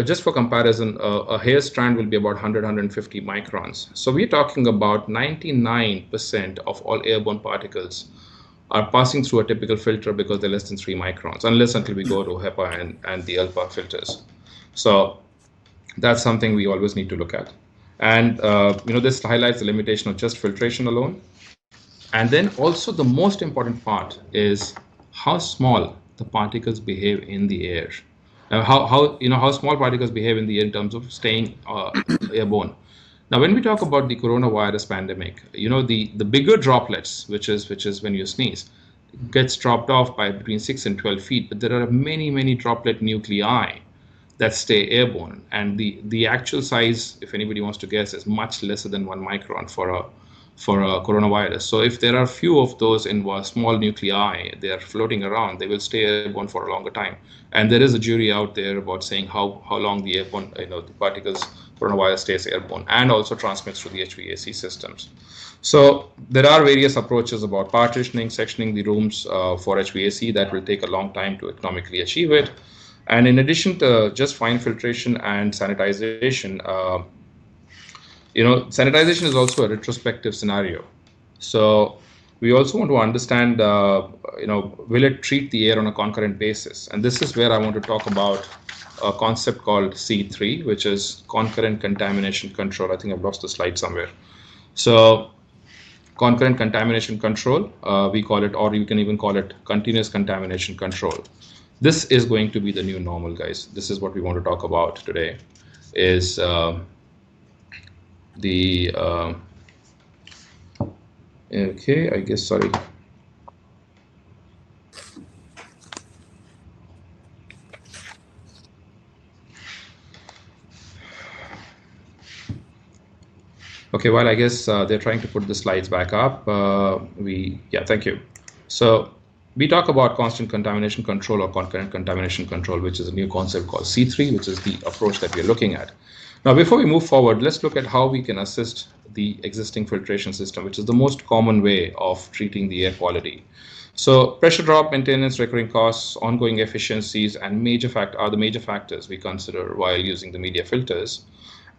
just for comparison, a hair strand will be about 150 microns. So we're talking about 99% of all airborne particles are passing through a typical filter because they're less than 3 microns, until we go to HEPA and the ELPA filters. So that's something we always need to look at. And, this highlights the limitation of just filtration alone. And then also the most important part is how small the particles behave in the air. How small particles behave in the air in terms of staying airborne. Now, when we talk about the coronavirus pandemic, the bigger droplets, which is when you sneeze, gets dropped off by between 6 and 12 feet. But there are many droplet nuclei that stay airborne, and the actual size, if anybody wants to guess, is much lesser than 1 micron for a coronavirus. So if there are few of those in small nuclei, they are floating around, they will stay airborne for a longer time. And there is a jury out there about saying how long the airborne, the particles, coronavirus stays airborne and also transmits through the HVAC systems. So there are various approaches about partitioning, sectioning the rooms for HVAC that will take a long time to economically achieve it. And in addition to just fine filtration and sanitization, sanitization is also a retrospective scenario. So we also want to understand, will it treat the air on a concurrent basis? And this is where I want to talk about a concept called C3, which is concurrent contamination control. I think I've lost the slide somewhere. So concurrent contamination control, we call it, or you can even call it continuous contamination control. This is going to be the new normal, guys. This is what we want to talk about today, is okay, I guess, sorry. Okay, well, I guess they're trying to put the slides back up. Thank you. So we talk about constant contamination control or concurrent contamination control, which is a new concept called C3, which is the approach that we're looking at. Now, before we move forward, let's look at how we can assist the existing filtration system, which is the most common way of treating the air quality. So pressure drop, maintenance, recurring costs, ongoing efficiencies, and are the major factors we consider while using the media filters.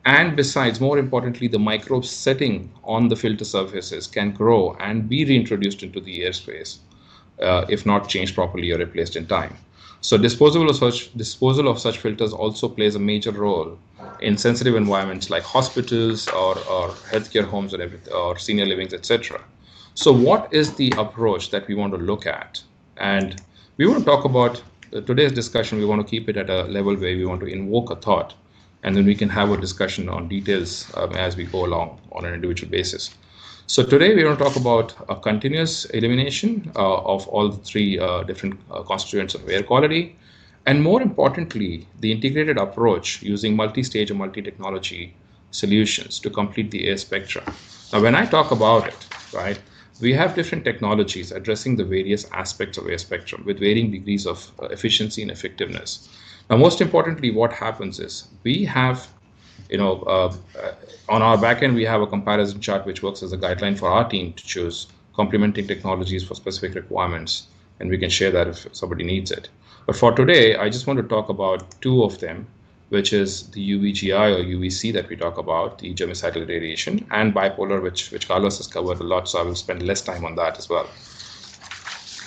And besides, more importantly, the microbes setting on the filter surfaces can grow and be reintroduced into the airspace if not changed properly or replaced in time. So disposal of such filters also plays a major role in sensitive environments like hospitals or healthcare homes or senior livings, etc. So what is the approach that we want to look at? And we want to talk about today's discussion. We want to keep it at a level where we want to invoke a thought, and then we can have a discussion on details as we go along on an individual basis. So today we're going to talk about a continuous elimination of all the 3 different constituents of air quality. And more importantly, the integrated approach using multi-stage or multi-technology solutions to complete the air spectrum. Now, when I talk about it, right, we have different technologies addressing the various aspects of air spectrum with varying degrees of efficiency and effectiveness. Now, most importantly, what happens is we have, on our backend, we have a comparison chart which works as a guideline for our team to choose complementing technologies for specific requirements, and we can share that if somebody needs it. But for today, I just want to talk about two of them, which is the UVGI or UVC that we talk about, the germicidal radiation, and bipolar, which Carlos has covered a lot, so I will spend less time on that as well.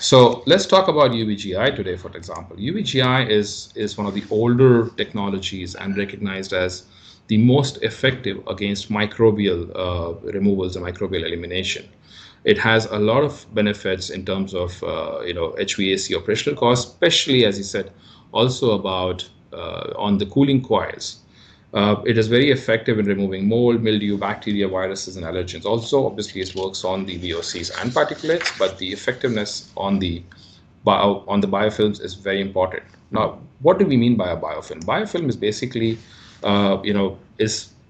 So let's talk about UVGI today, for example. UVGI is one of the older technologies and recognized as the most effective against microbial removals and microbial elimination. It has a lot of benefits in terms of HVAC operational costs, especially, as you said, also about on the cooling coils. It is very effective in removing mold, mildew, bacteria, viruses, and allergens. Also, obviously, it works on the VOCs and particulates, but the effectiveness on the biofilms is very important. Now, what do we mean by a biofilm? Biofilm is basically,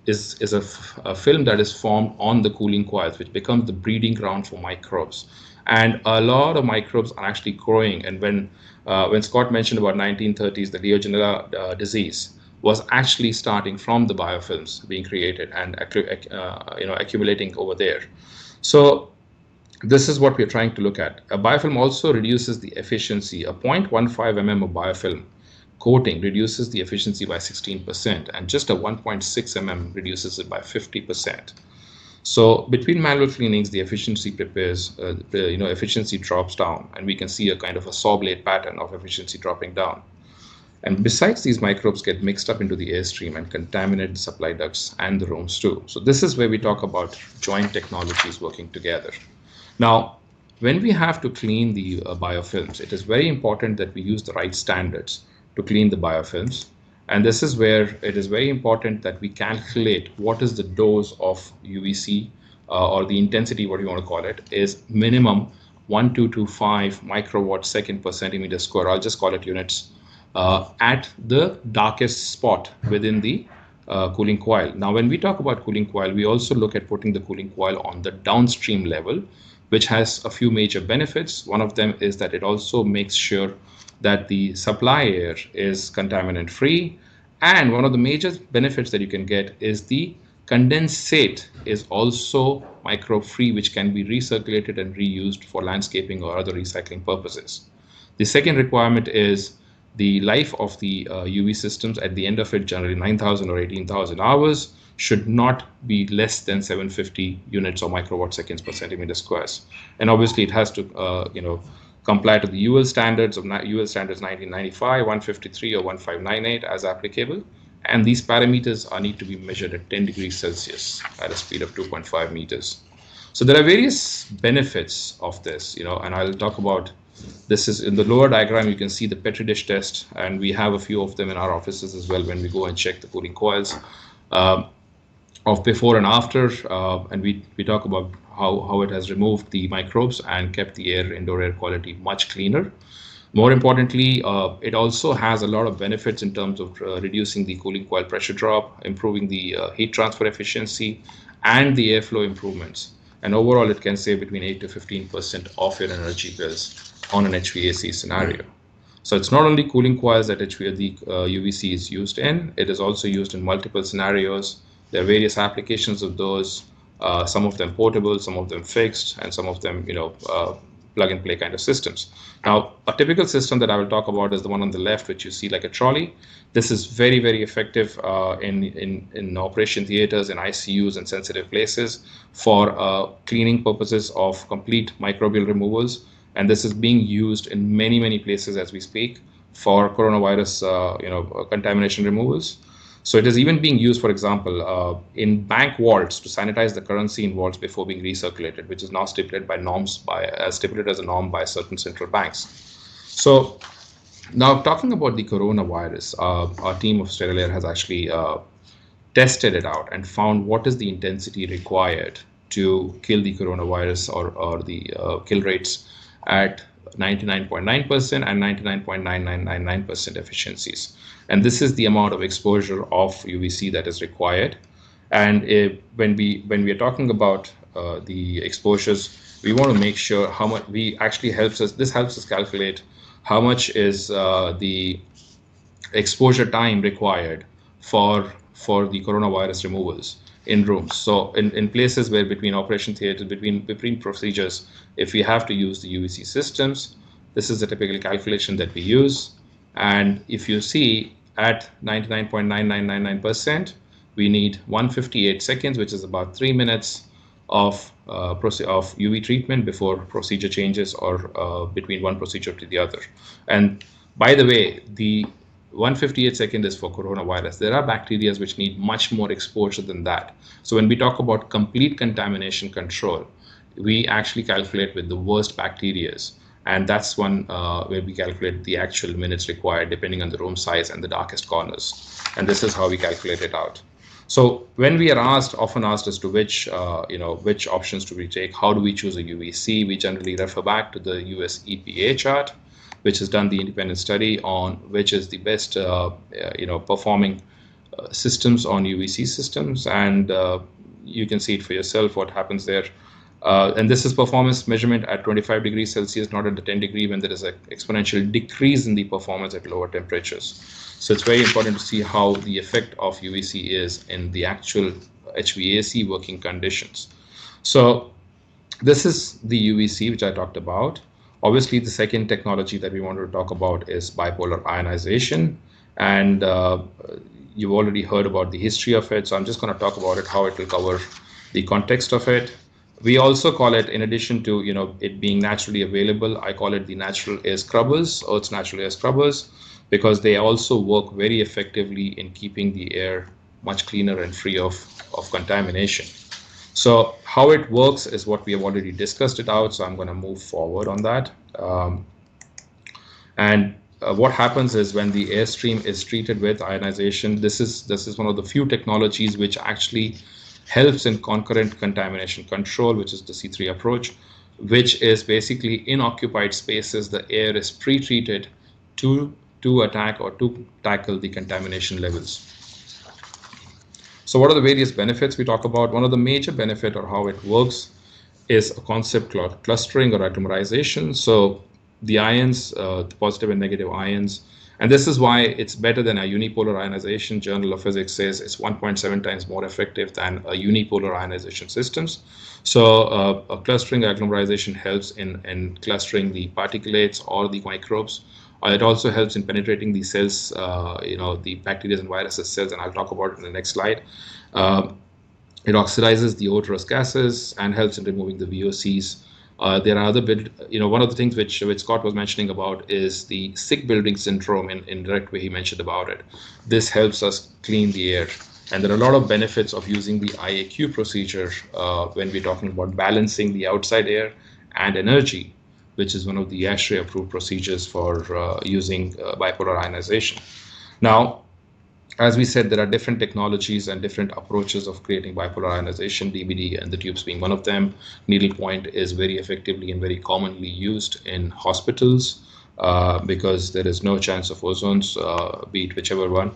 is a film that is formed on the cooling coils, which becomes the breeding ground for microbes. And a lot of microbes are actually growing. And when Scott mentioned about 1930s, the Legionella disease was actually starting from the biofilms being created and accumulating over there. So this is what we're trying to look at. A biofilm also reduces the efficiency. A 0.15 mm of biofilm coating reduces the efficiency by 16%, and just a 1.6 mm reduces it by 50%. So between manual cleanings, the efficiency efficiency drops down, and we can see a kind of a saw blade pattern of efficiency dropping down. And besides, these microbes get mixed up into the airstream and contaminate the supply ducts and the rooms too. So this is where we talk about joint technologies working together. Now, when we have to clean the biofilms, it is very important that we use the right standards to clean the biofilms. And this is where it is very important that we calculate what is the dose of UVC or the intensity, what you want to call it, is minimum 1225 microwatt second per centimeter square. I'll just call it units at the darkest spot within the cooling coil. Now, when we talk about cooling coil, we also look at putting the cooling coil on the downstream level, which has a few major benefits. One of them is that it also makes sure that the supply air is contaminant free. And one of the major benefits that you can get is the condensate is also microbe free, which can be recirculated and reused for landscaping or other recycling purposes. The second requirement is the life of the UV systems at the end of it, generally 9,000 or 18,000 hours, should not be less than 750 units or microwatt seconds per centimeter squares. And obviously it has to comply to the UL standards of UL standards 1995, 153 or 1598 as applicable. And these parameters need to be measured at 10 degrees Celsius at a speed of 2.5 meters. So there are various benefits of this, and I'll talk about this. Is in the lower diagram, you can see the Petri dish test, and we have a few of them in our offices as well when we go and check the cooling coils of before and after, and we talk about how it has removed the microbes and kept the indoor air quality much cleaner. More importantly, it also has a lot of benefits in terms of reducing the cooling coil pressure drop, improving the heat transfer efficiency, and the airflow improvements. And overall, it can save between 8 to 15% of your energy bills on an HVAC scenario. So it's not only cooling coils that the UVC is used in, it is also used in multiple scenarios. There are various applications of those, some of them portable, some of them fixed, and some of them, plug and play kind of systems. Now, a typical system that I will talk about is the one on the left, which you see like a trolley. This is very, very effective in operation theaters and ICUs and sensitive places for cleaning purposes of complete microbial removals. And this is being used in many, many places as we speak for coronavirus, contamination removals. So it is even being used, for example, in bank vaults to sanitize the currency in vaults before being recirculated, which is now stipulated by norms stipulated as a norm by certain central banks. So now talking about the coronavirus, our team of Sterile Air has actually tested it out and found what is the intensity required to kill the coronavirus or the kill rates at 99.9% and 99.9999% efficiencies. And this is the amount of exposure of UVC that is required. And when we are talking about the exposures, we want to make sure how much this helps us calculate how much is the exposure time required for the coronavirus removals in rooms. So in places where between operation theaters, between procedures, if we have to use the UVC systems, this is the typical calculation that we use. And if you see at 99.9999%, we need 158 seconds, which is about 3 minutes of UV treatment before procedure changes or between one procedure to the other. And by the way, the 158 second is for coronavirus. There are bacteria which need much more exposure than that. So when we talk about complete contamination control, we actually calculate with the worst bacteria. And that's one where we calculate the actual minutes required depending on the room size and the darkest corners. And this is how we calculate it out. So when we are often asked as to which options do we take, how do we choose a UVC, we generally refer back to the US EPA chart, which has done the independent study on which is the best performing systems on UVC systems, and you can see it for yourself what happens there. And this is performance measurement at 25 degrees Celsius, not at the 10 degree when there is an exponential decrease in the performance at lower temperatures. So it's very important to see how the effect of UVC is in the actual HVAC working conditions. So this is the UVC which I talked about. Obviously, the second technology that we want to talk about is bipolar ionization. And you've already heard about the history of it. So I'm just going to talk about it, how it will cover the context of it. We also call it, in addition to it being naturally available, I call it the natural air scrubbers, Earth's natural air scrubbers, because they also work very effectively in keeping the air much cleaner and free of contamination. So how it works is what we have already discussed it out. So I'm going to move forward on that. What happens is when the airstream is treated with ionization, this is one of the few technologies which actually helps in concurrent contamination control, which is the C3 approach, which is basically in occupied spaces, the air is pre-treated to attack or to tackle the contamination levels. So what are the various benefits we talk about? One of the major benefits or how it works is a concept called clustering or atomerization. So the ions, the positive and negative ions, and this is why it's better than a unipolar ionization. Journal of Physics says it's 1.7 times more effective than a unipolar ionization systems. So a clustering agglomerization helps in clustering the particulates or the microbes. It also helps in penetrating the cells, the bacteria and viruses cells, and I'll talk about it in the next slide. It oxidizes the odorous gases and helps in removing the VOCs. There are other one of the things which Scott was mentioning about is the sick building syndrome in direct way he mentioned about it. This helps us clean the air. And there are a lot of benefits of using the IAQ procedure when we're talking about balancing the outside air and energy, which is one of the ASHRAE approved procedures for using bipolar ionization. Now, as we said, there are different technologies and different approaches of creating bipolar ionization, DBD and the tubes being one of them. Needlepoint is very effectively and very commonly used in hospitals because there is no chance of ozones, be it whichever one.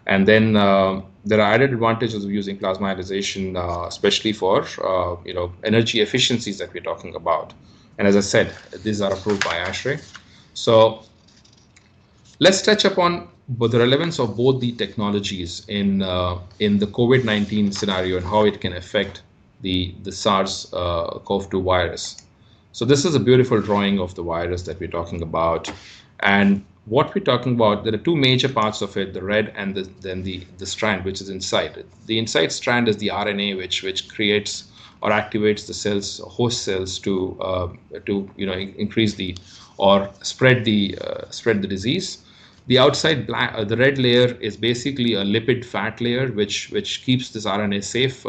And then there are added advantages of using plasma ionization, especially for energy efficiencies that we're talking about. And as I said, these are approved by ASHRAE. So let's touch upon the relevance of both the technologies in the COVID-19 scenario and how it can affect the SARS-CoV-2 virus. So this is a beautiful drawing of the virus that we're talking about. And what we're talking about, there are two major parts of it, the red and then the strand, which is inside. The inside strand is the RNA, which creates or activates the cells, host cells to increase or spread the disease. The outside the red layer is basically a lipid fat layer, which keeps this RNA safe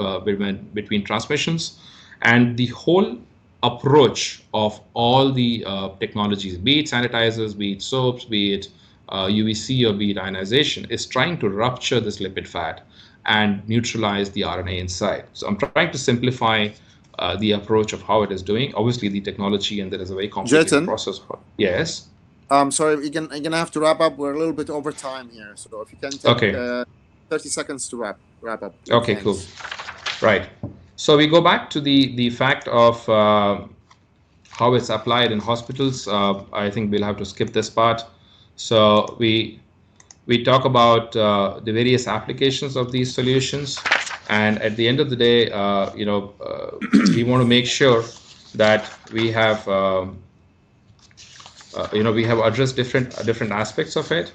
between transmissions. And the whole approach of all the technologies, be it sanitizers, be it soaps, be it UVC or be it ionization, is trying to rupture this lipid fat and neutralize the RNA inside. So I'm trying to simplify the approach of how it is doing. Obviously, the technology, and there is a very complicated process. Yes. Sorry, you're gonna have to wrap up. We're a little bit over time here, so if you can take 30 seconds to wrap up. Okay, cool. Right. So we go back to the fact of how it's applied in hospitals. I think we'll have to skip this part. So we talk about the various applications of these solutions, and at the end of the day, we want to make sure that we have we have addressed different aspects of it,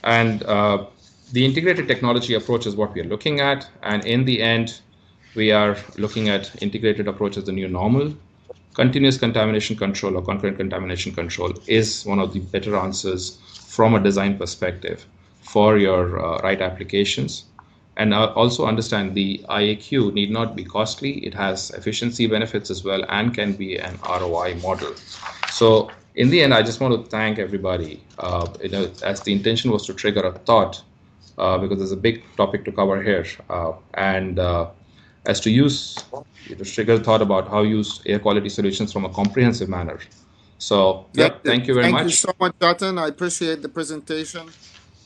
and the integrated technology approach is what we are looking at. And in the end, we are looking at integrated approach as the new normal. Continuous contamination control or concurrent contamination control is one of the better answers from a design perspective for your right applications. And also understand the IAQ need not be costly. It has efficiency benefits as well and can be an ROI model. So in the end, I just want to thank everybody, as the intention was to trigger a thought, because there's a big topic to cover here, and as to use, to trigger thought about how use air quality solutions from a comprehensive manner. So, thank you very much. Thank you so much, Jatin. I appreciate the presentation,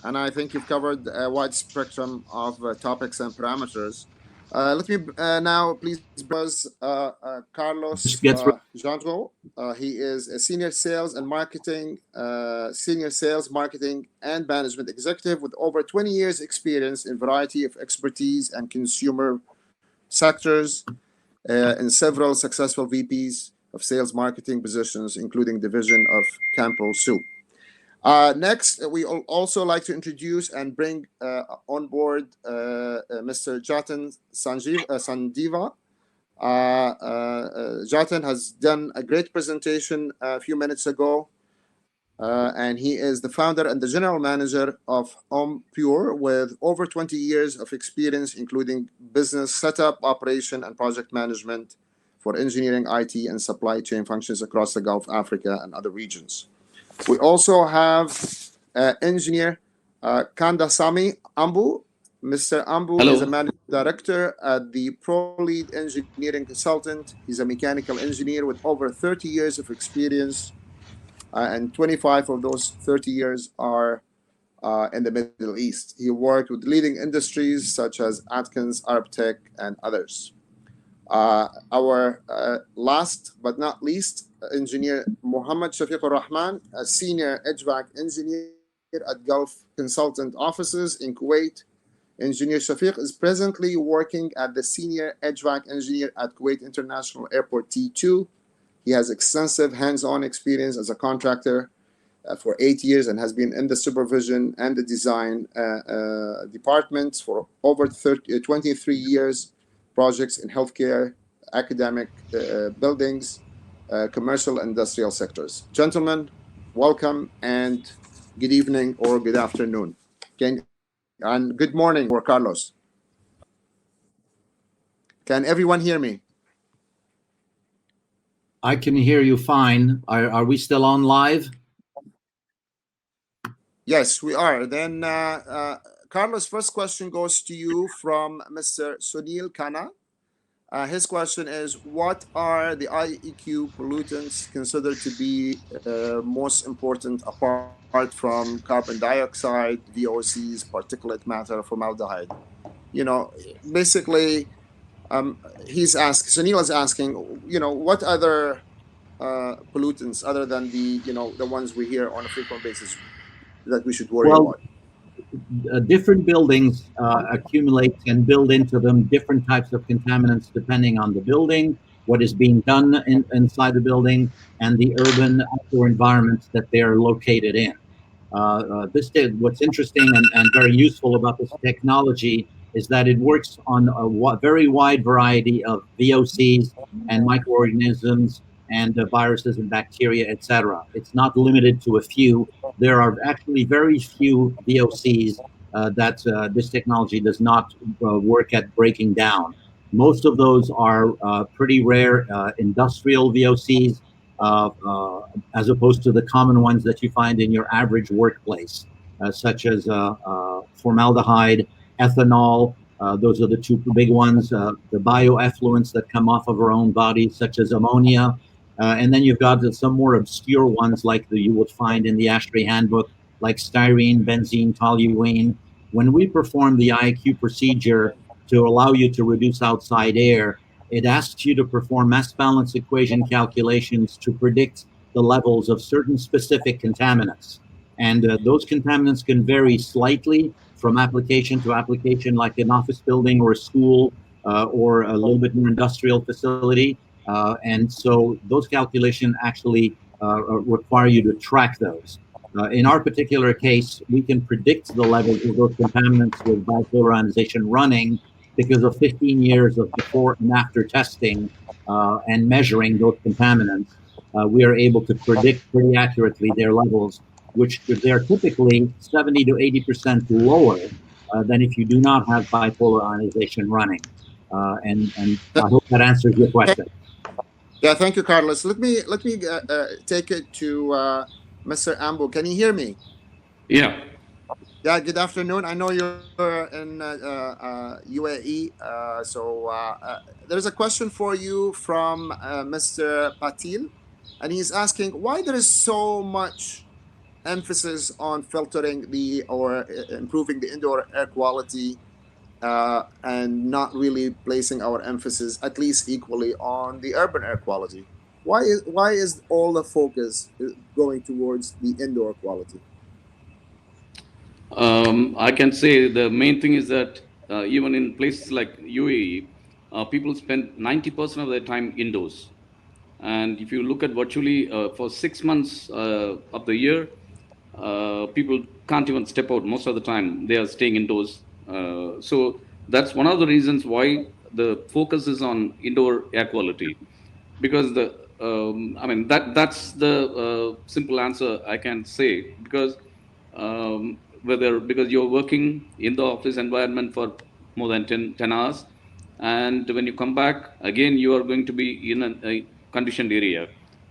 and I think you've covered a wide spectrum of topics and parameters. Let me now please buzz Carlos Janjo. He is a senior sales, marketing, and management executive with over 20 years experience in variety of expertise and consumer sectors, in several successful VPs of sales marketing positions, including division of Campo Soup. Next, we also like to introduce and bring on board Mr. Jatin Sandiva. Jatin has done a great presentation a few minutes ago, and he is the founder and the general manager of Pure with over 20 years of experience, including business setup, operation, and project management for engineering, IT, and supply chain functions across the Gulf, Africa, and other regions. We also have engineer Kandasamy Ambu. Mr. Ambu is a managing director at the Pro Lead Engineering Consultant. He's a mechanical engineer with over 30 years of experience, and 25 of those 30 years are in the Middle East. He worked with leading industries such as Atkins, Arabtech, and others. Our last but not least, engineer Muhammad Shafiq Rahman, a senior HVAC engineer at Gulf Consultant Offices in Kuwait. Engineer Shafiq is presently working as the senior HVAC engineer at Kuwait International Airport T2. He has extensive hands-on experience as a contractor for 8 years and has been in the supervision and the design departments for over 23 years, projects in healthcare, academic buildings, commercial, industrial sectors. Gentlemen, welcome and good evening or good afternoon. And good morning for Carlos. Can everyone hear me? I can hear you fine. Are we still on live? Yes, we are. Then, Carlos, first question goes to you from Mr. Sunil Khanna. His question is, what are the IAQ pollutants considered to be most important apart from carbon dioxide, VOCs, particulate matter, formaldehyde? Basically, Sunil is asking, what other pollutants other than the ones we hear on a frequent basis that we should worry about? Different buildings accumulate and build into them different types of contaminants depending on the building, what is being done inside the building, and the urban outdoor environments that they are located in. What's interesting and very useful about this technology is that it works on a very wide variety of VOCs and microorganisms and viruses and bacteria, etc. It's not limited to a few. There are actually very few VOCs that this technology does not work at breaking down. Most of those are pretty rare industrial VOCs, as opposed to the common ones that you find in your average workplace, such as formaldehyde, ethanol, Those are the two big ones. The bioeffluents that come off of our own bodies, such as ammonia. And then you've got some more obscure ones like you would find in the ASHRAE handbook, like styrene, benzene, toluene. When we perform the IAQ procedure to allow you to reduce outside air, it asks you to perform mass balance equation calculations to predict the levels of certain specific contaminants. And those contaminants can vary slightly from application to application, like an office building or a school or a little bit more industrial facility. And so those calculations actually require you to track those. In our particular case, we can predict the levels of those contaminants with bipolar ionization running because of 15 years of before and after testing and measuring those contaminants. We are able to predict pretty accurately their levels, which they're typically 70 to 80% lower than if you do not have bipolar ionization running. And I hope that answers your question. Yeah, thank you, Carlos. Let me take it to Mr. Ambu. Can you hear me? Yeah. Yeah. Good afternoon. I know you're in UAE, so there's a question for you from Mr. Patil, and he's asking why there is so much emphasis on filtering or improving the indoor air quality, and not really placing our emphasis, at least equally, on the urban air quality. Why is all the focus going towards the indoor quality? I can say the main thing is that even in places like UAE, people spend 90% of their time indoors. And if you look at virtually for 6 months of the year, people can't even step out most of the time. They are staying indoors. So that's one of the reasons why the focus is on indoor air quality. Because that's the simple answer I can say. Because because you're working in the office environment for more than 10 hours, and when you come back again, you are going to be in a conditioned area.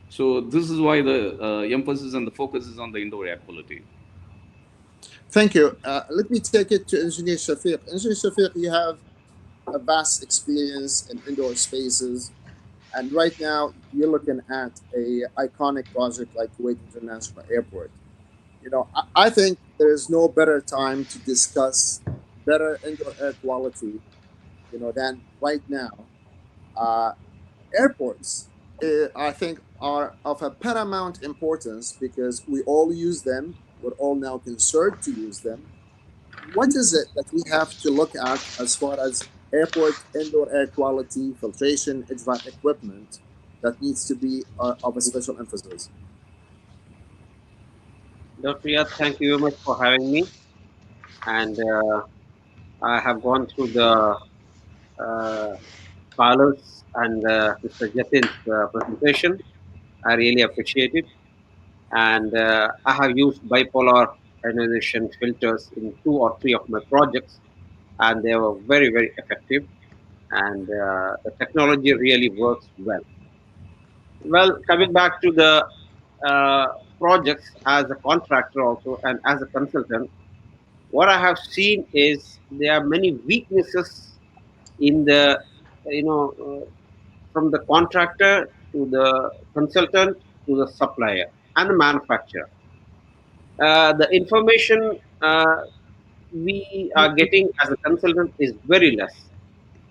So this is why the emphasis and the focus is on the indoor air quality. Thank you. Let me take it to Engineer Shafiq. Engineer Shafiq, you have a vast experience in indoor spaces, and right now you're looking at a iconic project like Kuwait International Airport. I think there is no better time to discuss better indoor air quality, than right now. Airports, I think, are of a paramount importance because we all use them. We're all now concerned to use them. What is it that we have to look at as far as airport indoor air quality, filtration, HVAC equipment that needs to be of a special emphasis? Dr. Riyad, thank you very much for having me. And I have gone through the Carlos and Mr. Jatin's presentation. I really appreciate it. And I have used bipolar ionization filters in 2 or 3 of my projects, and they were very, very effective. And the technology really works well. Well, coming back to the projects as a contractor also and as a consultant, what I have seen is there are many weaknesses in the, from the contractor to the consultant to the supplier and the manufacturer. The information we are getting as a consultant is very less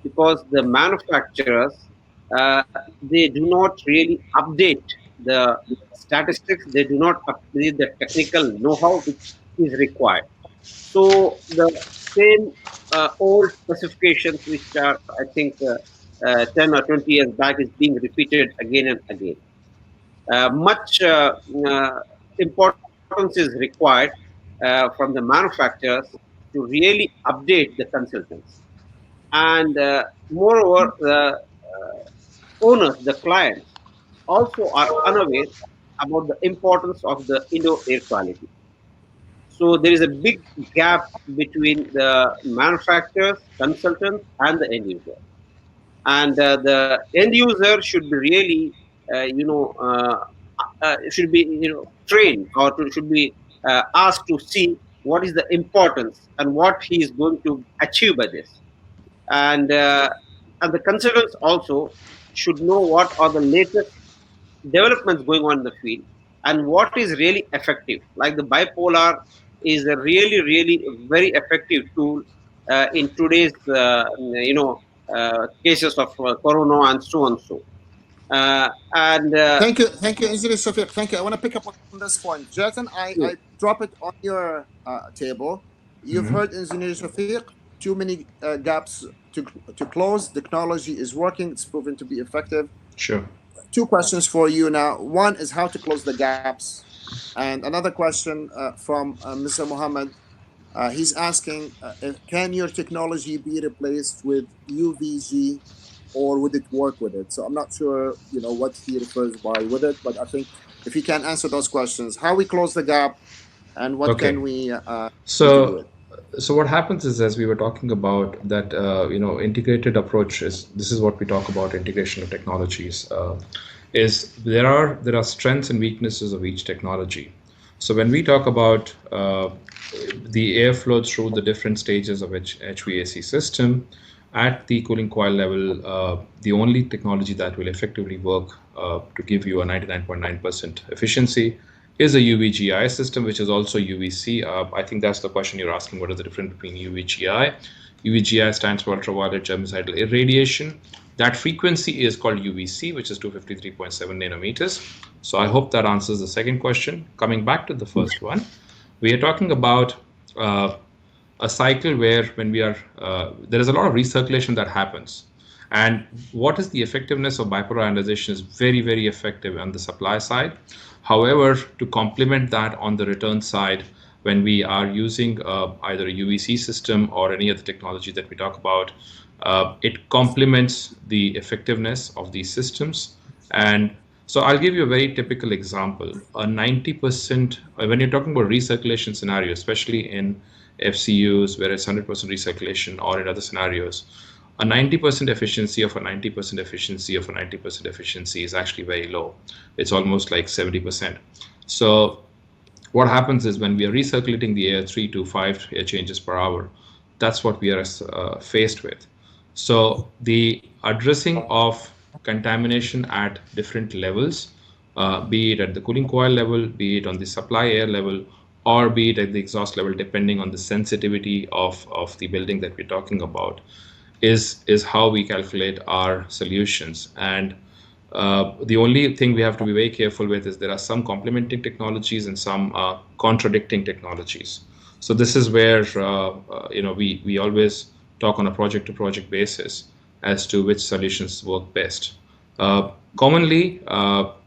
because the manufacturers they do not really update the statistics. They do not update the technical know-how which is required. So the same old specifications, which are I think 10 or 20 years back, is being repeated again and again. Much importance is required from the manufacturers to really update the consultants. And moreover, the owners, the clients, also are unaware about the importance of the indoor air quality. So there is a big gap between the manufacturers, consultants, and the end user. And the end user should be really, should be trained or should be asked to see what is the importance and what he is going to achieve by this. and the consultants also should know what are the latest developments going on in the field and what is really effective. Like the bipolar is a really very effective tool in today's cases of corona and so and so. And Thank you, Engineer Shafiq. Thank you. I want to pick up on this point. Jatin, I drop it on your table. You've heard Engineer Shafiq. Too many gaps to close. Technology is working. It's proven to be effective. Sure. Two questions for you now. One is how to close the gaps, and another question from Mr. Mohammed. He's asking, can your technology be replaced with UVG, or would it work with it? So I'm not sure, what he refers by with it, but I think if you can answer those questions, how we close the gap, and what Okay. can we do to do So, it? so what happens is, as we were talking about, that integrated approach is, this is what we talk about, integration of technologies. Is there are strengths and weaknesses of each technology. So when we talk about the airflow through the different stages of HVAC system, at the cooling coil level, the only technology that will effectively work to give you a 99.9% efficiency is a UVGI system, which is also UVC. I think that's the question you're asking. What is the difference between UVGI? UVGI stands for ultraviolet germicidal irradiation. That frequency is called UVC, which is 253.7 nanometers. So I hope that answers the second question. Coming back to the first one, we are talking about a cycle where when we are, there is a lot of recirculation that happens. And what is the effectiveness of bipolar ionization is very, very effective on the supply side. However, to complement that on the return side, when we are using either a UVC system or any other technology that we talk about, it complements the effectiveness of these systems. And so I'll give you a very typical example. A 90%, when you're talking about recirculation scenario, especially in FCUs where it's 100% recirculation, or in other scenarios, a 90% efficiency of a 90% efficiency of a 90% efficiency is actually very low. It's almost like 70%. So what happens is, when we are recirculating the air 3 to 5 air changes per hour, that's what we are faced with. So the addressing of contamination at different levels, be it at the cooling coil level, be it on the supply air level, or be it at the exhaust level, depending on the sensitivity of the building that we're talking about, is how we calculate our solutions. And the only thing we have to be very careful with is there are some complementing technologies and some contradicting technologies. So this is where we always talk on a project-to-project basis as to which solutions work best. Commonly,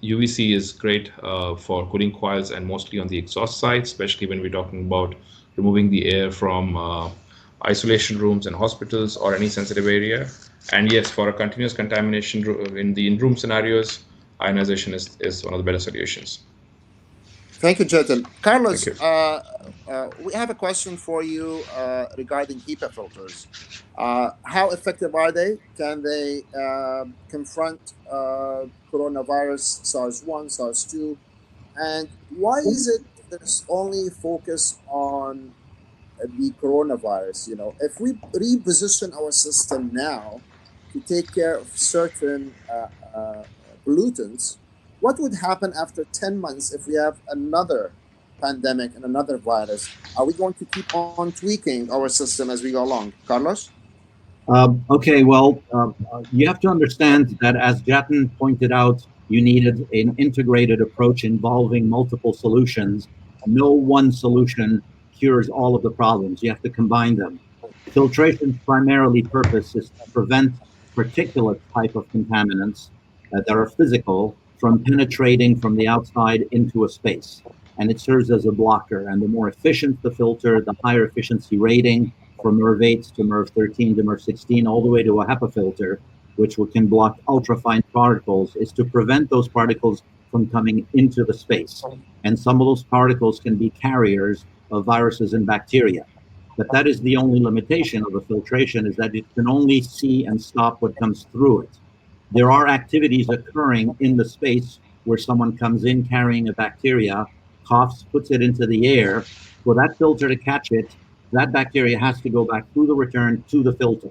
UVC is great for cooling coils and mostly on the exhaust side, especially when we're talking about removing the air from isolation rooms and hospitals or any sensitive area. And yes, for a continuous contamination in the in-room scenarios, ionization is one of the better solutions. Thank you, Jatin. Carlos, Thank you. we have a question for you regarding HEPA filters. How effective are they? Can they confront coronavirus, SARS-1, SARS-2? And why is it there's only focus on the coronavirus? If we reposition our system now to take care of certain pollutants, what would happen after 10 months if we have another pandemic and another virus? Are we going to keep on tweaking our system as we go along? Carlos? Okay, well, you have to understand that, as Jatin pointed out, you needed an integrated approach involving multiple solutions. No one solution cures all of the problems. You have to combine them. Filtration's primarily purpose is to prevent particulate type of contaminants that are physical from penetrating from the outside into a space. And it serves as a blocker. And the more efficient the filter, the higher efficiency rating, from MERV 8 to MERV 13 to MERV 16, all the way to a HEPA filter, which can block ultrafine particles, is to prevent those particles from coming into the space. And some of those particles can be carriers of viruses and bacteria. But that is the only limitation of the filtration, is that it can only see and stop what comes through it. There are activities occurring in the space where someone comes in carrying a bacteria, coughs, puts it into the air. For that filter to catch it, that bacteria has to go back through the return to the filter.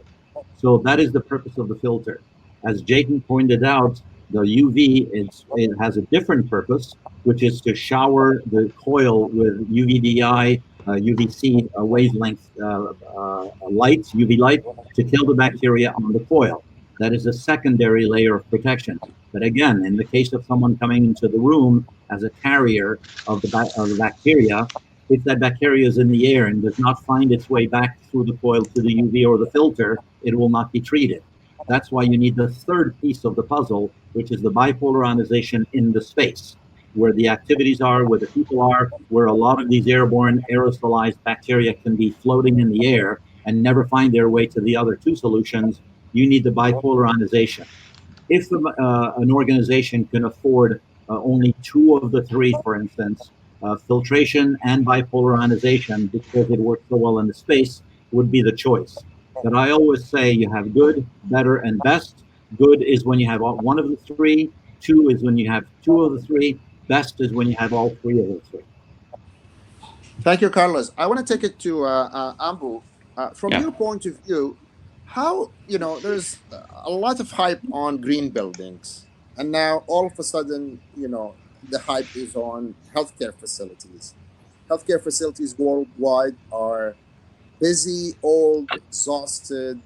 So that is the purpose of the filter. As Jayden pointed out, the UV it has a different purpose, which is to shower the coil with UVDI, UVC wavelength light, UV light, to kill the bacteria on the coil. That is a secondary layer of protection. But again, in the case of someone coming into the room as a carrier of the bacteria, if that bacteria is in the air and does not find its way back through the coil to the UV or the filter, it will not be treated. That's why you need the third piece of the puzzle, which is the bipolar ionization in the space, where the activities are, where the people are, where a lot of these airborne aerosolized bacteria can be floating in the air and never find their way to the other two solutions. You need the bipolar ionization. If an organization can afford only two of the three, for instance, filtration and bipolar ionization, because it works so well in the space, would be the choice. But I always say you have good, better, and best. Good is when you have one of the three. Two is when you have two of the three. Best is when you have all three of the three. Thank you, Carlos. I want to take it to Ambu. From Yeah. your point of view, how, there's a lot of hype on green buildings, and now all of a sudden, the hype is on healthcare facilities. Healthcare facilities worldwide are busy, old, exhausted,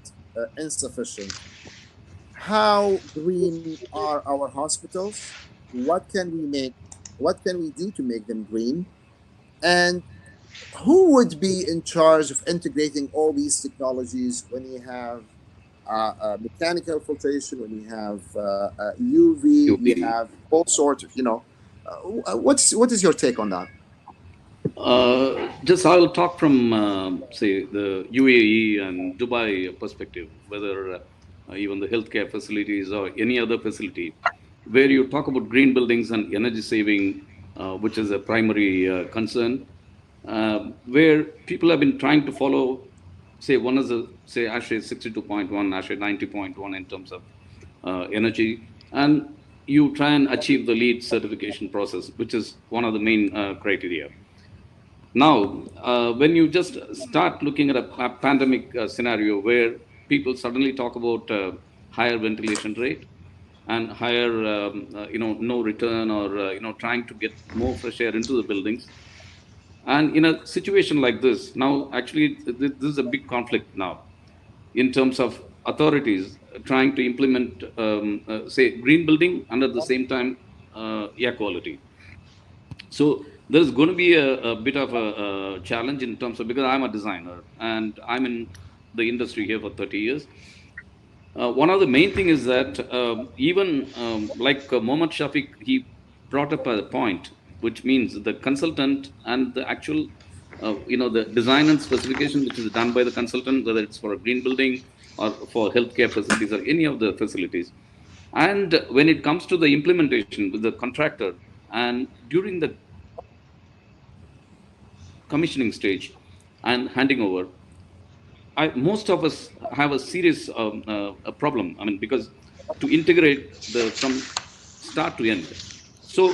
insufficient. How green are our hospitals? What can we do to make them green? And who would be in charge of integrating all these technologies when you have mechanical filtration, when you have UV, you have all sorts of, what is your take on that? Just I'll talk from, say, the UAE and Dubai perspective, whether even the healthcare facilities or any other facility, where you talk about green buildings and energy saving, which is a primary concern, where people have been trying to follow, say, one is say ASHRAE 62.1, ASHRAE 90.1 in terms of energy, and you try and achieve the LEED certification process, which is one of the main criteria. Now, when you just start looking at a pandemic scenario where people suddenly talk about higher ventilation rate and higher, no return, or trying to get more fresh air into the buildings, and in a situation like this, now actually this is a big conflict now in terms of authorities trying to implement, say, green building and at the same time air quality. So there's going to be a bit of a challenge in terms of, because I'm a designer and I'm in the industry here for 30 years. One of the main thing is that even like Mohammad Shafiq, he brought up a point, which means the consultant and the actual, the design and specification, which is done by the consultant, whether it's for a green building or for healthcare facilities or any of the facilities. And when it comes to the implementation with the contractor and during the commissioning stage and handing over, most of us have a serious a problem. I mean, because to integrate from start to end, so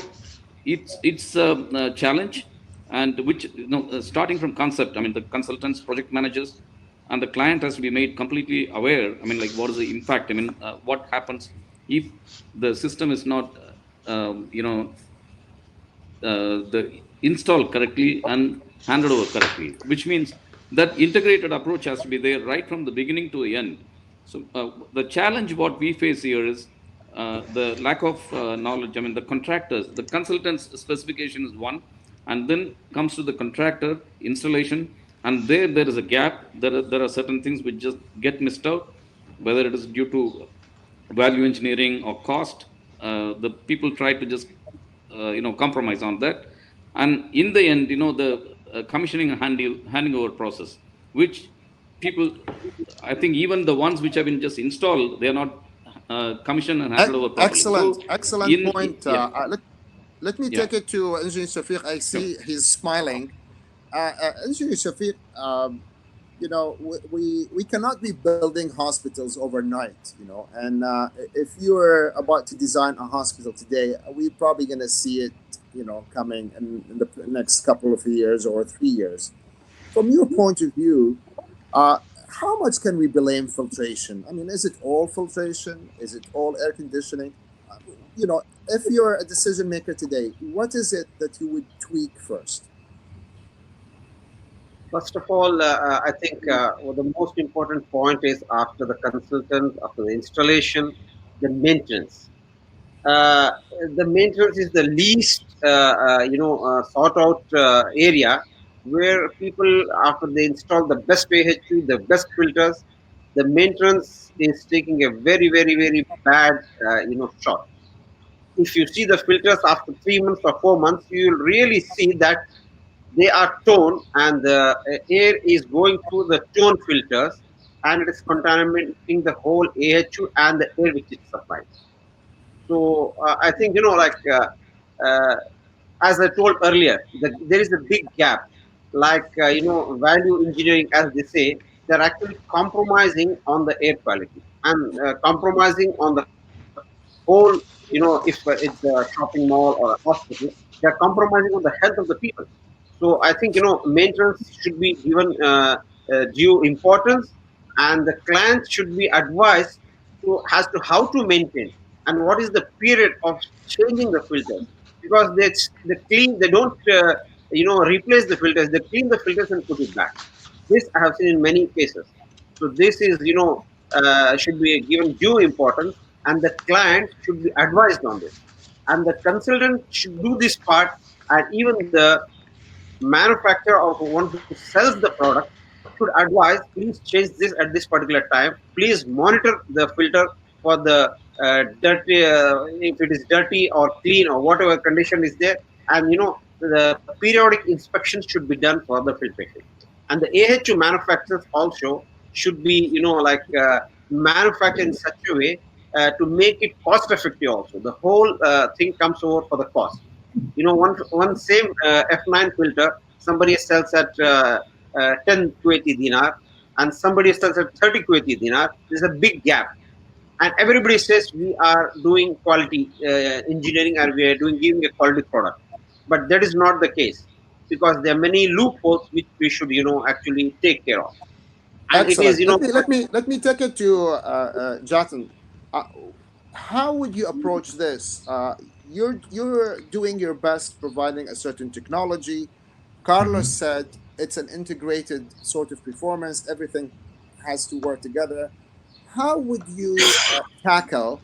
it's a challenge, and which starting from concept. I mean, the consultants, project managers, and the client has to be made completely aware. I mean, like, what is the impact? I mean, what happens if the system is not, the installed correctly and handed over correctly, which means that integrated approach has to be there right from the beginning to the end. So the challenge what we face here is the lack of knowledge. I mean, the contractors, the consultants specification is one, and then comes to the contractor installation, and there is a gap. There are certain things which just get missed out, whether it is due to value engineering or cost. The people try to just compromise on that, and in the end, the commissioning and handing over process, which people, I think even the ones which have been just installed, they are not commissioned and handed over properly. Excellent point. Let me take it to Engineer Shafiq. I see he's smiling. Engineer Shafiq, we cannot be building hospitals overnight, and if you're about to design a hospital today, we're probably going to see it, coming in the next couple of years or 3 years. From your point of view, how much can we blame filtration? I mean, is it all filtration? Is it all air conditioning? If you're a decision maker today, what is it that you would tweak first? First of all, I think the most important point is after the consultant, after the installation, the maintenance. Uh, the maintenance is the least, sought out area where people, after they install the best AHU, the best filters, the maintenance is taking a very, very, very bad, shot. If you see the filters after 3 months or 4 months, you will really see that they are torn and the air is going through the torn filters and it is contaminating the whole AHU and the air which is supplied. So I think, uh, as I told earlier, there is a big gap. Like, value engineering, as they say, they're actually compromising on the air quality and compromising on the whole, if it's a shopping mall or a hospital, they're compromising on the health of the people. So I think, maintenance should be given due importance, and the client should be advised as to how to maintain and what is the period of changing the filters, because they don't replace the filters, they clean the filters and put it back. This I have seen in many cases. So this is, should be given due importance, and the client should be advised on this, and the consultant should do this part, and even the manufacturer or one who sells the product should advise, please change this at this particular time, please monitor the filter for the dirty, if it is dirty or clean or whatever condition is there, and the periodic inspection should be done for the filtration. And the AHU manufacturers also should be manufactured in such a way to make it cost effective also. The whole thing comes over for the cost. One same F9 filter, somebody sells at 10 Kuwaiti dinar and somebody sells at 30 Kuwaiti dinar. There's a big gap. And everybody says we are doing quality engineering and we are giving a quality product. But that is not the case, because there are many loopholes which we should, actually take care of. And Excellent. it is, let me take it to Jatin. How would you approach this? You're doing your best providing a certain technology. Carlos said it's an integrated sort of performance. Everything has to work together. How would you tackle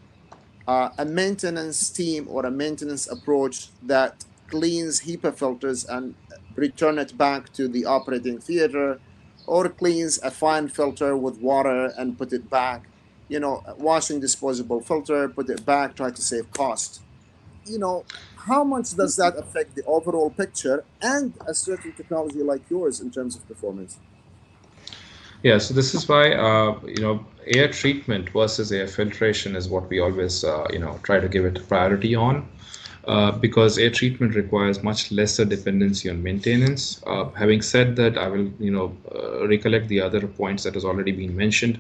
a maintenance team or a maintenance approach that cleans HEPA filters and return it back to the operating theater, or cleans a fine filter with water and put it back, washing disposable filter, put it back, try to save cost? How much does that affect the overall picture and a certain technology like yours in terms of performance? Yeah, so this is why air treatment versus air filtration is what we always try to give it priority on, because air treatment requires much lesser dependency on maintenance. Having said that, I will recollect the other points that has already been mentioned.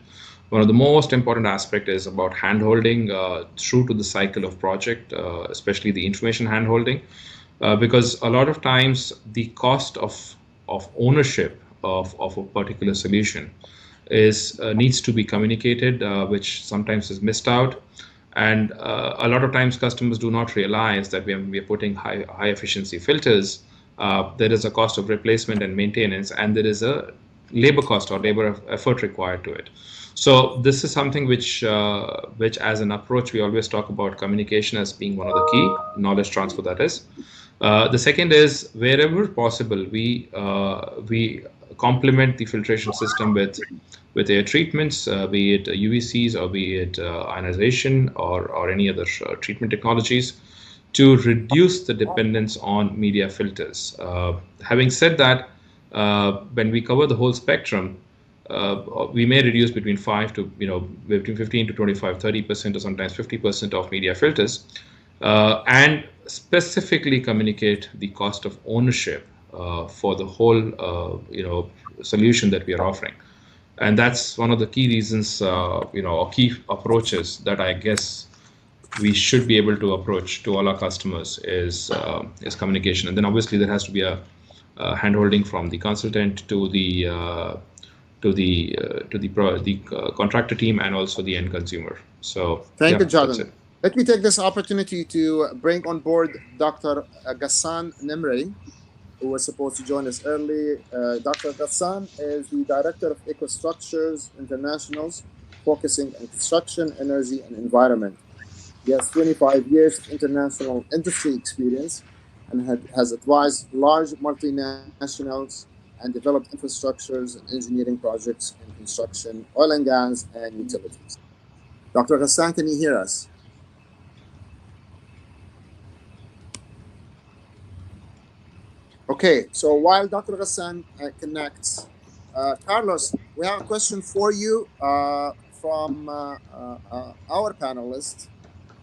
One of the most important aspect is about handholding through to the cycle of project, especially the information handholding, because a lot of times the cost of ownership of a particular solution needs to be communicated, which sometimes is missed out. And a lot of times customers do not realize that we are putting high efficiency filters. There is a cost of replacement and maintenance, and there is a labor cost or labor effort required to it. So this is something which as an approach, we always talk about communication as being one of the key, knowledge transfer that is. The second is, wherever possible, we complement the filtration system with air treatments, be it UVCs or be it ionization or any other treatment technologies, to reduce the dependence on media filters. Having said that, when we cover the whole spectrum, we may reduce between 15 to 25, 30%, or sometimes 50% of media filters, and specifically communicate the cost of ownership for the whole solution that we are offering. And that's one of the key reasons, or key approaches that I guess we should be able to approach to all our customers is communication. And then obviously there has to be a handholding from the consultant to to the contractor team and also the end consumer. So Thank you, that's Jordan. it. Let me take this opportunity to bring on board Dr. Ghassan Nimri, who was supposed to join us early. Dr. Ghassan is the Director of EcoStructures Internationals, focusing on construction, energy, and environment. He has 25 years of international industry experience and has advised large multinationals and developed infrastructures and engineering projects in construction, oil and gas, and utilities. Dr. Ghassan, can you hear us? Okay, so while Dr. Ghassan connects, Carlos, we have a question for you from our panelist,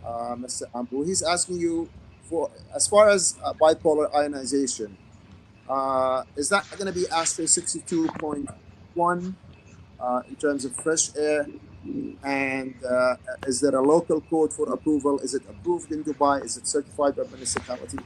Mr. Ambu. He's asking you for, as far as bipolar ionization, is that going to be ASHRAE 62.1 in terms of fresh air? And is there a local code for approval? Is it approved in Dubai? Is it certified by municipality?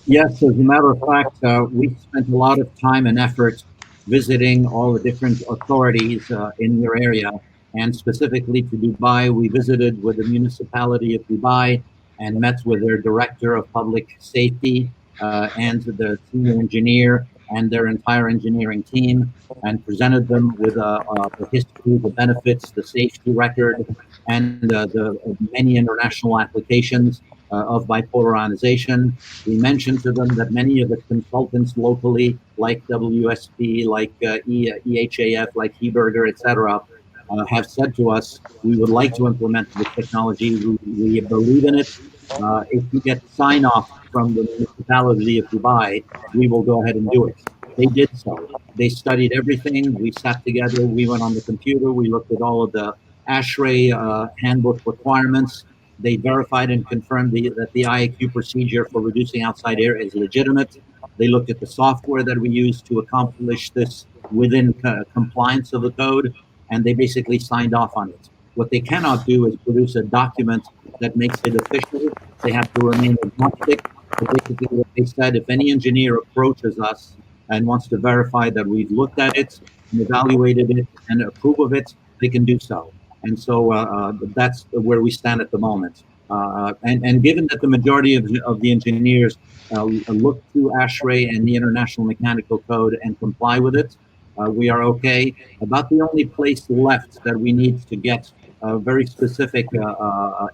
Yes, as a matter of fact, we spent a lot of time and effort visiting all the different authorities in your area, and specifically to Dubai. We visited with the municipality of Dubai and met with their director of public safety and the senior engineer and their entire engineering team, and presented them with the history, the benefits, the safety record, and the many international applications of bipolar ionization. We mentioned to them that many of the consultants locally, like WSP, like EHAF, like Heberger, etc., have said to us, we would like to implement this technology. We believe in it. If we get sign off from the municipality of Dubai, we will go ahead and do it. They did so. They studied everything. We sat together. We went on the computer. We looked at all of the ASHRAE handbook requirements. They verified and confirmed that the IAQ procedure for reducing outside air is legitimate. They looked at the software that we use to accomplish this within compliance of the code, and they basically signed off on it. What they cannot do is produce a document that makes it official. They have to remain agnostic. But basically, what they said, if any engineer approaches us and wants to verify that we've looked at it and evaluated it and approve of it, they can do so. And so that's where we stand at the moment. And given that the majority of the engineers look to ASHRAE and the International Mechanical Code and comply with it, we are okay. About the only place left that we need to get a very specific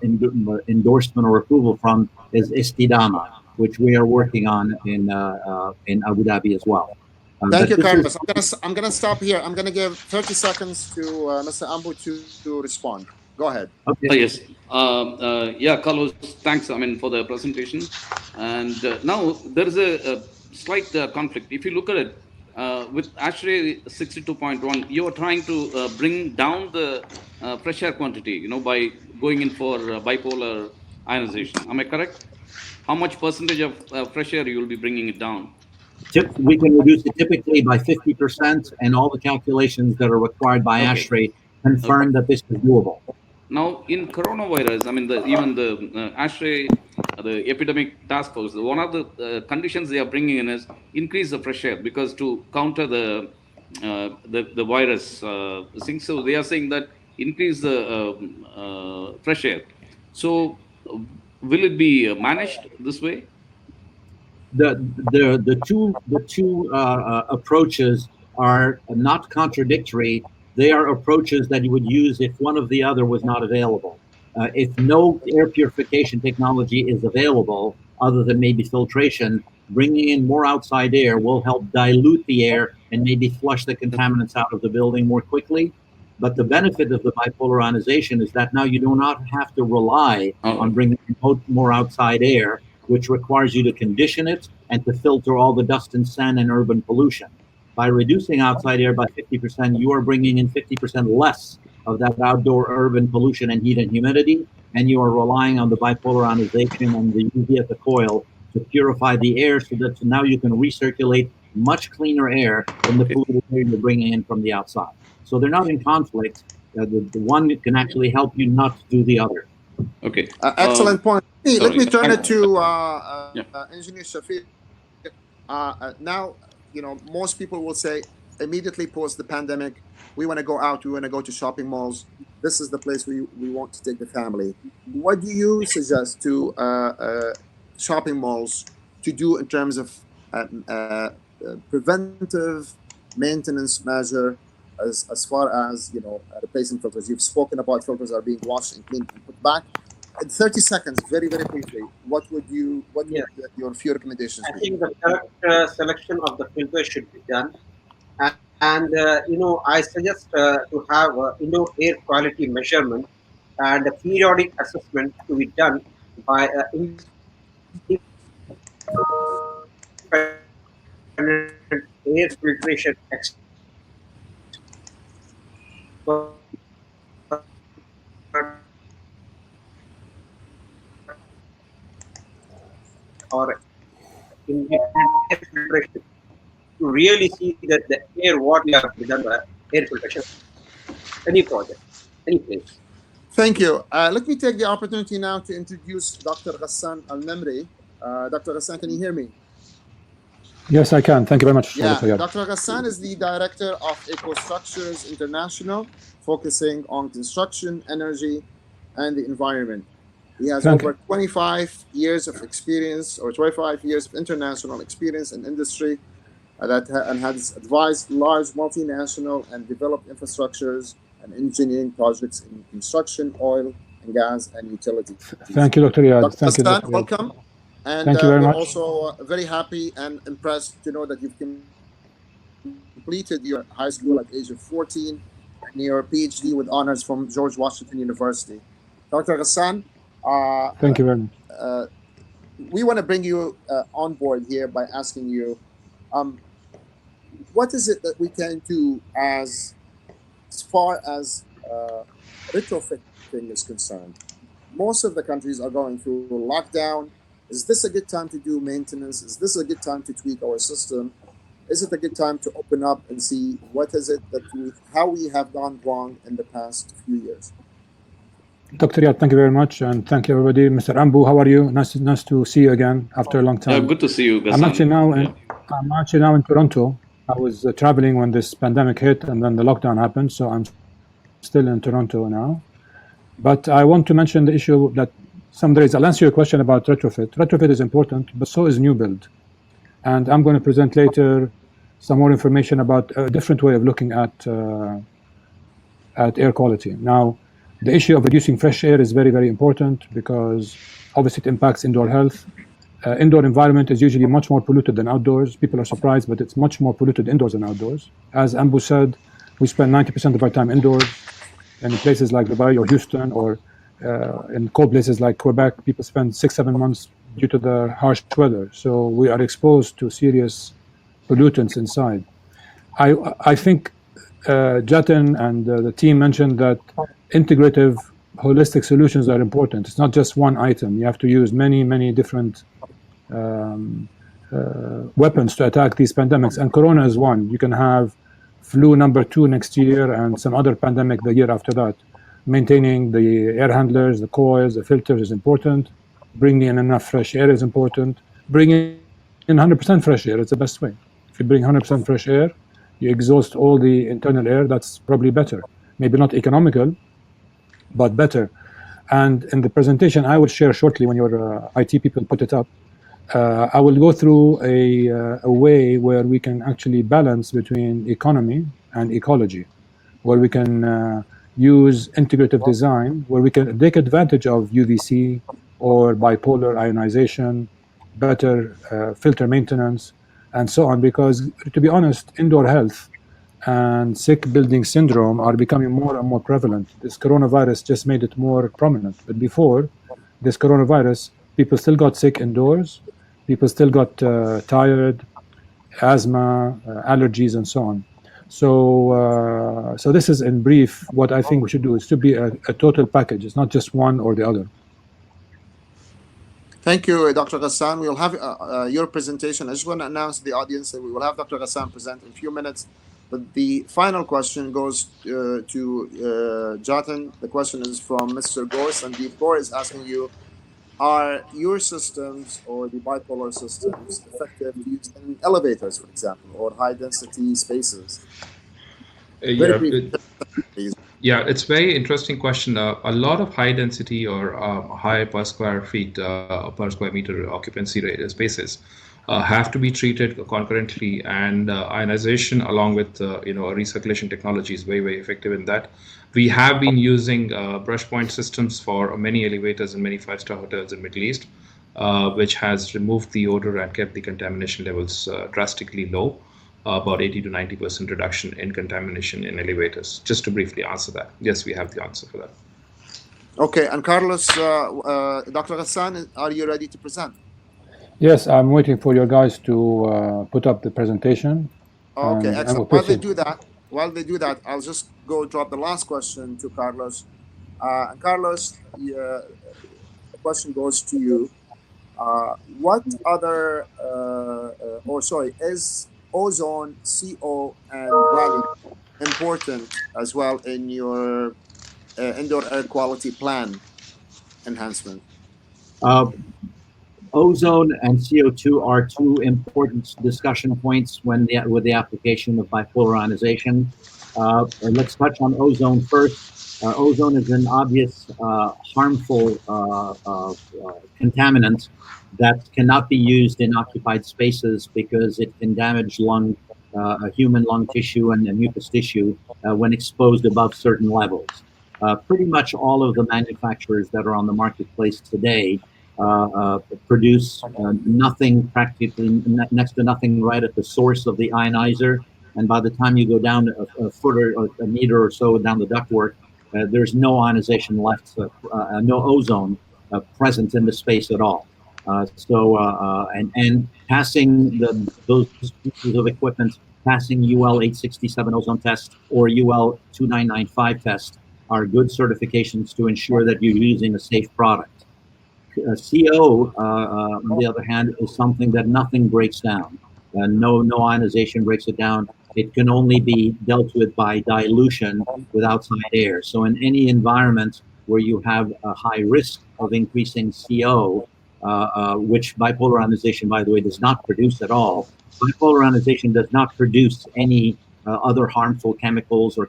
endorsement or approval from is Istidama, which we are working on in Abu Dhabi as well. Thank you, Carlos. I'm gonna stop here. I'm gonna give 30 seconds to Mr. Ambu to respond. Go ahead. Okay. Yes. Yeah, Carlos, thanks. I mean, for the presentation. And now there is a slight conflict. If you look at it, with ASHRAE 62.1, you are trying to bring down the fresh air quantity, by going in for bipolar ionization. Am I correct? How much percentage of fresh air you will be bringing it down? We can reduce it typically by 50%, and all the calculations that are required by ASHRAE confirm that this is doable. Now, in coronavirus, I mean, even the ASHRAE, the epidemic task force, one of the conditions they are bringing in is increase the fresh air, because to counter the virus thing. So they are saying that increase the fresh air. So will it be managed this way? The two approaches are not contradictory. They are approaches that you would use if one of the other was not available. If no air purification technology is available, other than maybe filtration, bringing in more outside air will help dilute the air and maybe flush the contaminants out of the building more quickly. But the benefit of the bipolar ionization is that now you do not have to rely on bringing in more outside air, which requires you to condition it and to filter all the dust and sand and urban pollution. By reducing outside air by 50%, you are bringing in 50% less of that outdoor urban pollution and heat and humidity, and you are relying on the bipolar ionization and the UV at the coil to purify the air so that now you can recirculate much cleaner air than the polluted air you're bringing in from the outside. So they're not in conflict. The one can actually help you not do the other. Okay. Excellent point. Let me turn it to Engineer Shafiq. Now, most people will say immediately post the pandemic, we want to go out, we want to go to shopping malls. This is the place we want to take the family. What do you suggest to shopping malls to do in terms of preventive maintenance measure as far as, you know, replacing filters? You've spoken about filters are being washed and cleaned and put back. In 30 seconds, very, very briefly, what would your few recommendations I be? think the correct selection of the filter should be done. And you know, I suggest to have indoor air quality measurement and a periodic assessment to be done by independent air filtration expert or independent air filtration to really see that the air what we have done by air filtration, any project, any place. Thank you. Let me take the opportunity now to introduce Dr. Ghassan Al-Namri. Dr. Ghassan, can you hear me? Yes, I can. Thank you very much. Yeah, Dr. Ghassan is the director of EcoStruxures International, focusing on construction, energy, and the environment. He has over 25 years of experience, or 25 years of international experience in industry, and has advised large multinational and developed infrastructures and engineering projects in construction, oil and gas, and utilities. Thank you, Dr. Riyad. Dr. Ghassan, welcome. And thank you very much. We're also very happy and impressed to know that you've completed your high school at the age of 14 and your PhD with honors from George Washington University. Dr. Ghassan, thank you very much. We want to bring you on board here by asking you, what is it that we can do as far as retrofitting is concerned? Most of the countries are going through lockdown. Is this a good time to do maintenance? Is this a good time to tweak our system? Is it a good time to open up and see what is it that how we have gone wrong in the past few years? Dr. Riyad, thank you very much, and thank you everybody. Mr. Ambu, how are you? Nice to see you again after a long time. Yeah, good to see you, Ghassan. I'm actually now in Toronto. I was traveling when this pandemic hit, and then the lockdown happened, so I'm still in Toronto now. But I want to mention the issue that I'll answer your question about retrofit. Retrofit is important, but so is new build. And I'm going to present later some more information about a different way of looking at air quality. Now, the issue of reducing fresh air is very, very important because obviously it impacts indoor health. Indoor environment is usually much more polluted than outdoors. People are surprised, but it's much more polluted indoors than outdoors. As Ambu said, we spend 90% of our time indoors. In places like Dubai or Houston, or in cold places like Quebec, people spend 6-7 months due to the harsh weather. So we are exposed to serious pollutants inside. I think Jatin and the team mentioned that integrative, holistic solutions are important. It's not just one item. You have to use many different weapons to attack these pandemics, and Corona is one. You can have flu number 2 next year and some other pandemic the year after that. Maintaining the air handlers, the coils, the filters is important. Bringing in enough fresh air is important. Bringing in 100% fresh air is the best way. If you bring 100% fresh air, you exhaust all the internal air, that's probably better. Maybe not economical, but better. And in the presentation I will share shortly when your IT people put it up, I will go through a way where we can actually balance between economy and ecology, where we can use integrative design, where we can take advantage of UVC or bipolar ionization, better filter maintenance, and so on. Because to be honest, indoor health and sick building syndrome are becoming more and more prevalent. This coronavirus just made it more prominent. But before this coronavirus, people still got sick indoors. People still got tired, asthma, allergies, and so on. So this is in brief what I think we should do. Is to be a total package. It's not just one or the other. Thank you, Dr. Ghassan. We'll have your presentation. I just want to announce to the audience that we will have Dr. Ghassan present in a few minutes. But the final question goes to Jatin. The question is from Mr. Gore. Sandeep Gore is asking you, are your systems or the bipolar systems effective used in elevators, for example, or high density spaces? Very brief, please. Yeah, it's very interesting question. A lot of high density or high per square feet, per square meter occupancy rate spaces have to be treated concurrently, and ionization along with recirculation technology is very effective in that. We have been using brush point systems for many elevators and many five-star hotels in Middle East, which has removed the odor and kept the contamination levels drastically low. About 80 to 90% reduction in contamination in elevators. Just to briefly answer that. Yes, we have the answer for that. Okay, and Carlos, Dr. Ghassan, are you ready to present? Yes, I'm waiting for your guys to put up the presentation. Okay, and excellent. we'll While they do that, I'll just go drop the last question to Carlos. And Carlos, the question goes to you. What other, is ozone, CO, and value important as well in your indoor air quality plan enhancement? Ozone and CO2 are two important discussion points with the application of bipolar ionization. Let's touch on ozone first. Ozone is an obvious harmful contaminant that cannot be used in occupied spaces because it can damage human lung tissue and mucous tissue when exposed above certain levels. Pretty much all of the manufacturers that are on the marketplace today produce nothing, practically next to nothing, right at the source of the ionizer. And by the time you go down a foot or a meter or so down the ductwork, there's no ionization left, no ozone present in the space at all. And passing those pieces of equipment, passing UL 867 ozone test or UL 2995 test are good certifications to ensure that you're using a safe product. CO, on the other hand, is something that nothing breaks down. No ionization breaks it down. It can only be dealt with by dilution with outside air. So in any environment where you have a high risk of increasing CO, which bipolar ionization, by the way, does not produce at all. Bipolar ionization does not produce any other harmful chemicals or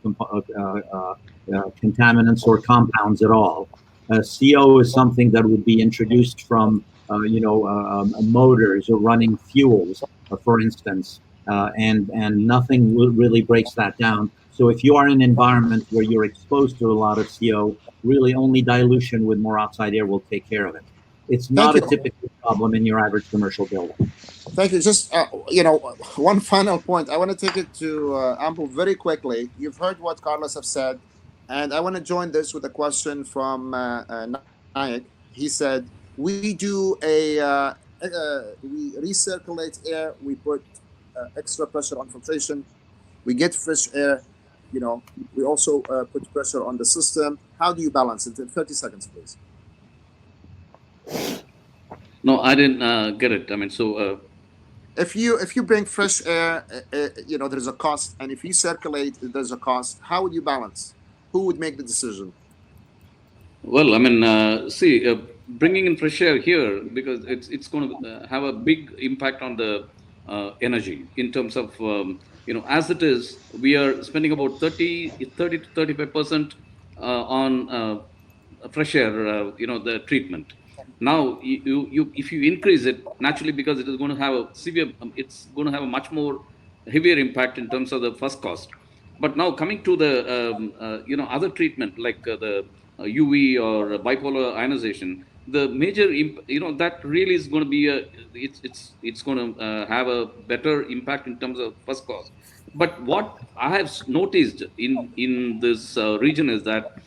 contaminants or compounds at all. CO is something that would be introduced from, motors or running fuels, for instance, and nothing really breaks that down. So if you are in an environment where you're exposed to a lot of CO, really only dilution with more outside air will take care of it. It's not a typical problem in your average commercial building. Thank you. Just, one final point. I want to take it to Ample very quickly. You've heard what Carlos have said, and I want to join this with a question from Nayak. He said, we do we recirculate air, we put extra pressure on filtration, we get fresh air, we also put pressure on the system. How do you balance it? In 30 seconds, please. No, I didn't get it. I mean, so if you bring fresh air, there's a cost, and if you circulate, there's a cost. How would you balance? Who would make the decision? Well, I mean, bringing in fresh air here, because it's going to have a big impact on the energy in terms of as it is, we are spending about 30 to 35% on fresh air, the treatment. Now, if you increase it naturally, because it is going to have it's going to have a much more heavier impact in terms of the first cost. But now coming to the other treatment like the UV or bipolar ionization, the major that really is going to be it's going to have a better impact in terms of first cost. But what I have noticed in this region is that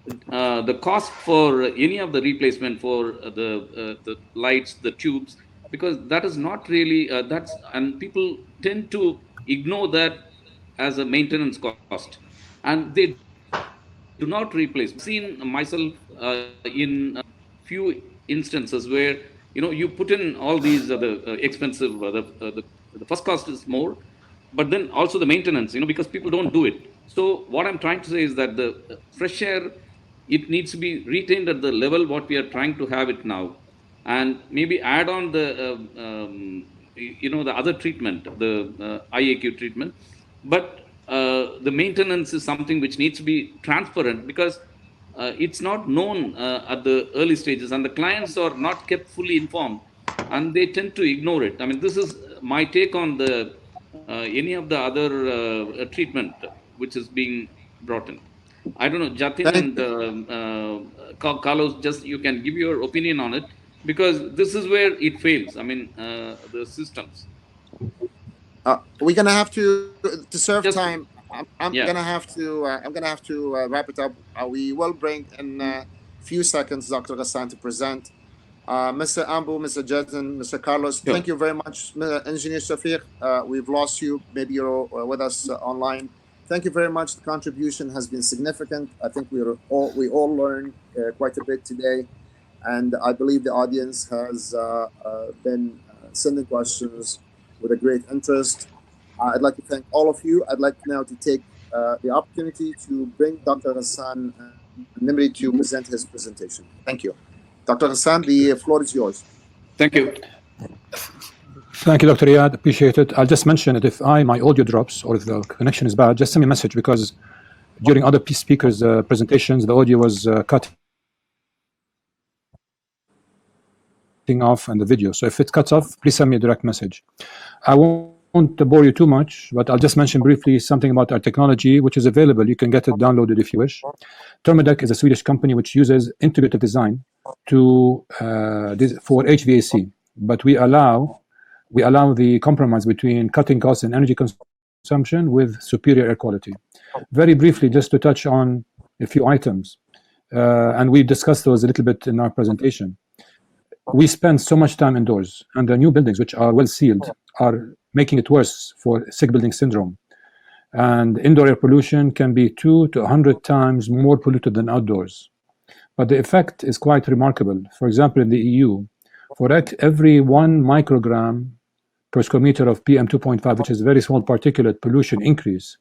the cost for any of the replacement for the lights, the tubes, because that is not really and people tend to ignore that as a maintenance cost, and they do not replace. I've seen myself in few instances where you put in all these expensive the first cost is more, but then also the maintenance, because people don't do it. So what I'm trying to say is that the fresh air it needs to be retained at the level what we are trying to have it now, and maybe add on the the other treatment, the IAQ treatment. But the maintenance is something which needs to be transparent, because it's not known at the early stages, and the clients are not kept fully informed, and they tend to ignore it. I mean, this is my take on the any of the other treatment which is being brought in. I don't know, Jatin Thank and Carlos, just you can give your opinion on it, because this is where it fails. I mean, the systems. We're gonna have to serve Just time. I'm yeah. gonna have to wrap it up. We will bring in a few seconds Dr. Ghassan to present. Mr. Ambu, Mr. Jatin, Mr. Carlos, Sure. thank you very much. Engineer Shafiq, we've lost you. Maybe you're with us online. Thank you very much. The contribution has been significant. I think we all learned quite a bit today, and I believe the audience has been sending questions with a great interest. I'd like to thank all of you. I'd like now to take the opportunity to bring Dr. Ghassan Nimri to present his presentation. Thank you. Dr. Ghassan, the floor is yours. Thank you. Thank you, Dr. Riyad. Appreciate it. I'll just mention that if my audio drops or if the connection is bad, just send me a message, because during other speakers' presentations, the audio was cutting off and the video. So if it cuts off, please send me a direct message. I won't bore you too much, but I'll just mention briefly something about our technology, which is available. You can get it downloaded if you wish. Thermodec is a Swedish company which uses integrated design for HVAC, but we allow the compromise between cutting costs and energy consumption with superior air quality. Very briefly, just to touch on a few items, and we discussed those a little bit in our presentation. We spend so much time indoors, and the new buildings, which are well sealed, are making it worse for sick building syndrome. And indoor air pollution can be 200 to 100 times more polluted than outdoors. But the effect is quite remarkable. For example, in the EU, for every 1 microgram per square meter of PM 2.5, which is a very small particulate pollution increase,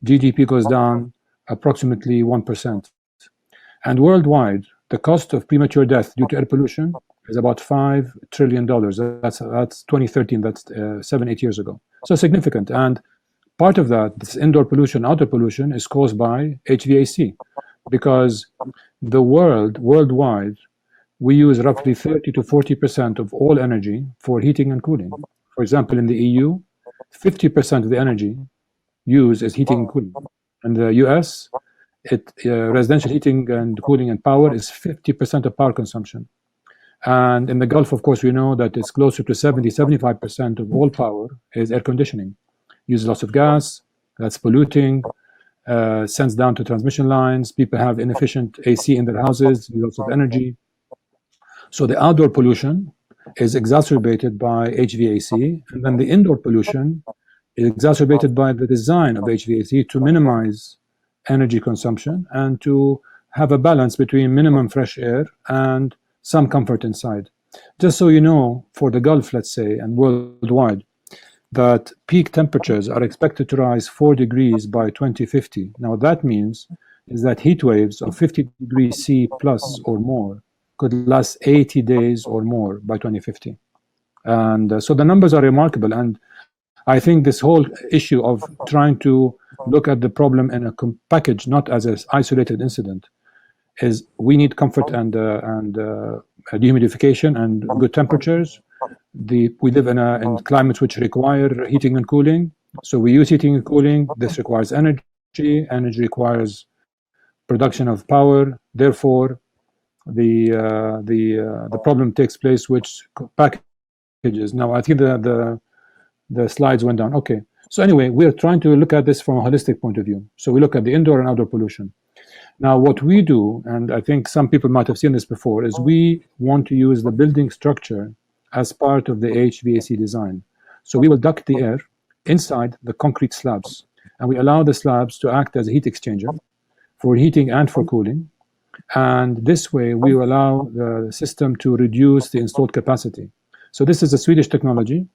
GDP goes down approximately 1%. And worldwide, the cost of premature death due to air pollution is about $5 trillion. That's 2013, that's 7-8 years ago. So significant. And part of that, this indoor pollution, outdoor pollution, is caused by HVAC, because the worldwide, we use roughly 30 to 40% of all energy for heating and cooling. For example, in the EU, 50% of the energy used is heating and cooling. In the US, residential heating and cooling and power is 50% of power consumption. And in the Gulf, of course, we know that it's closer to 75% of all power is air conditioning. Use lots of gas, that's polluting, sends down to transmission lines. People have inefficient AC in their houses, use lots of energy. So the outdoor pollution is exacerbated by HVAC, and then the indoor pollution is exacerbated by the design of HVAC to minimize energy consumption and to have a balance between minimum fresh air and some comfort inside. Just so you know, for the Gulf, let's say, and worldwide, that peak temperatures are expected to rise 4 degrees by 2050. Now, what that means is that heat waves of 50 degrees C plus or more could last 80 days or more by 2050. And so the numbers are remarkable. And I think this whole issue of trying to look at the problem in a package, not as an isolated incident, is we need comfort and dehumidification and good temperatures. We live in climates which require heating and cooling, so we use heating and cooling. This requires energy. Energy requires production of power. Therefore, the problem takes place, which packages. Now, I think the slides went down. Okay. So anyway, we're trying to look at this from a holistic point of view. So we look at the indoor and outdoor pollution. Now, what we do, and I think some people might have seen this before, is we want to use the building structure as part of the HVAC design. So we will duct the air inside the concrete slabs, and we allow the slabs to act as a heat exchanger for heating and for cooling. And this way, we will allow the system to reduce the installed capacity. So this is a Swedish technology.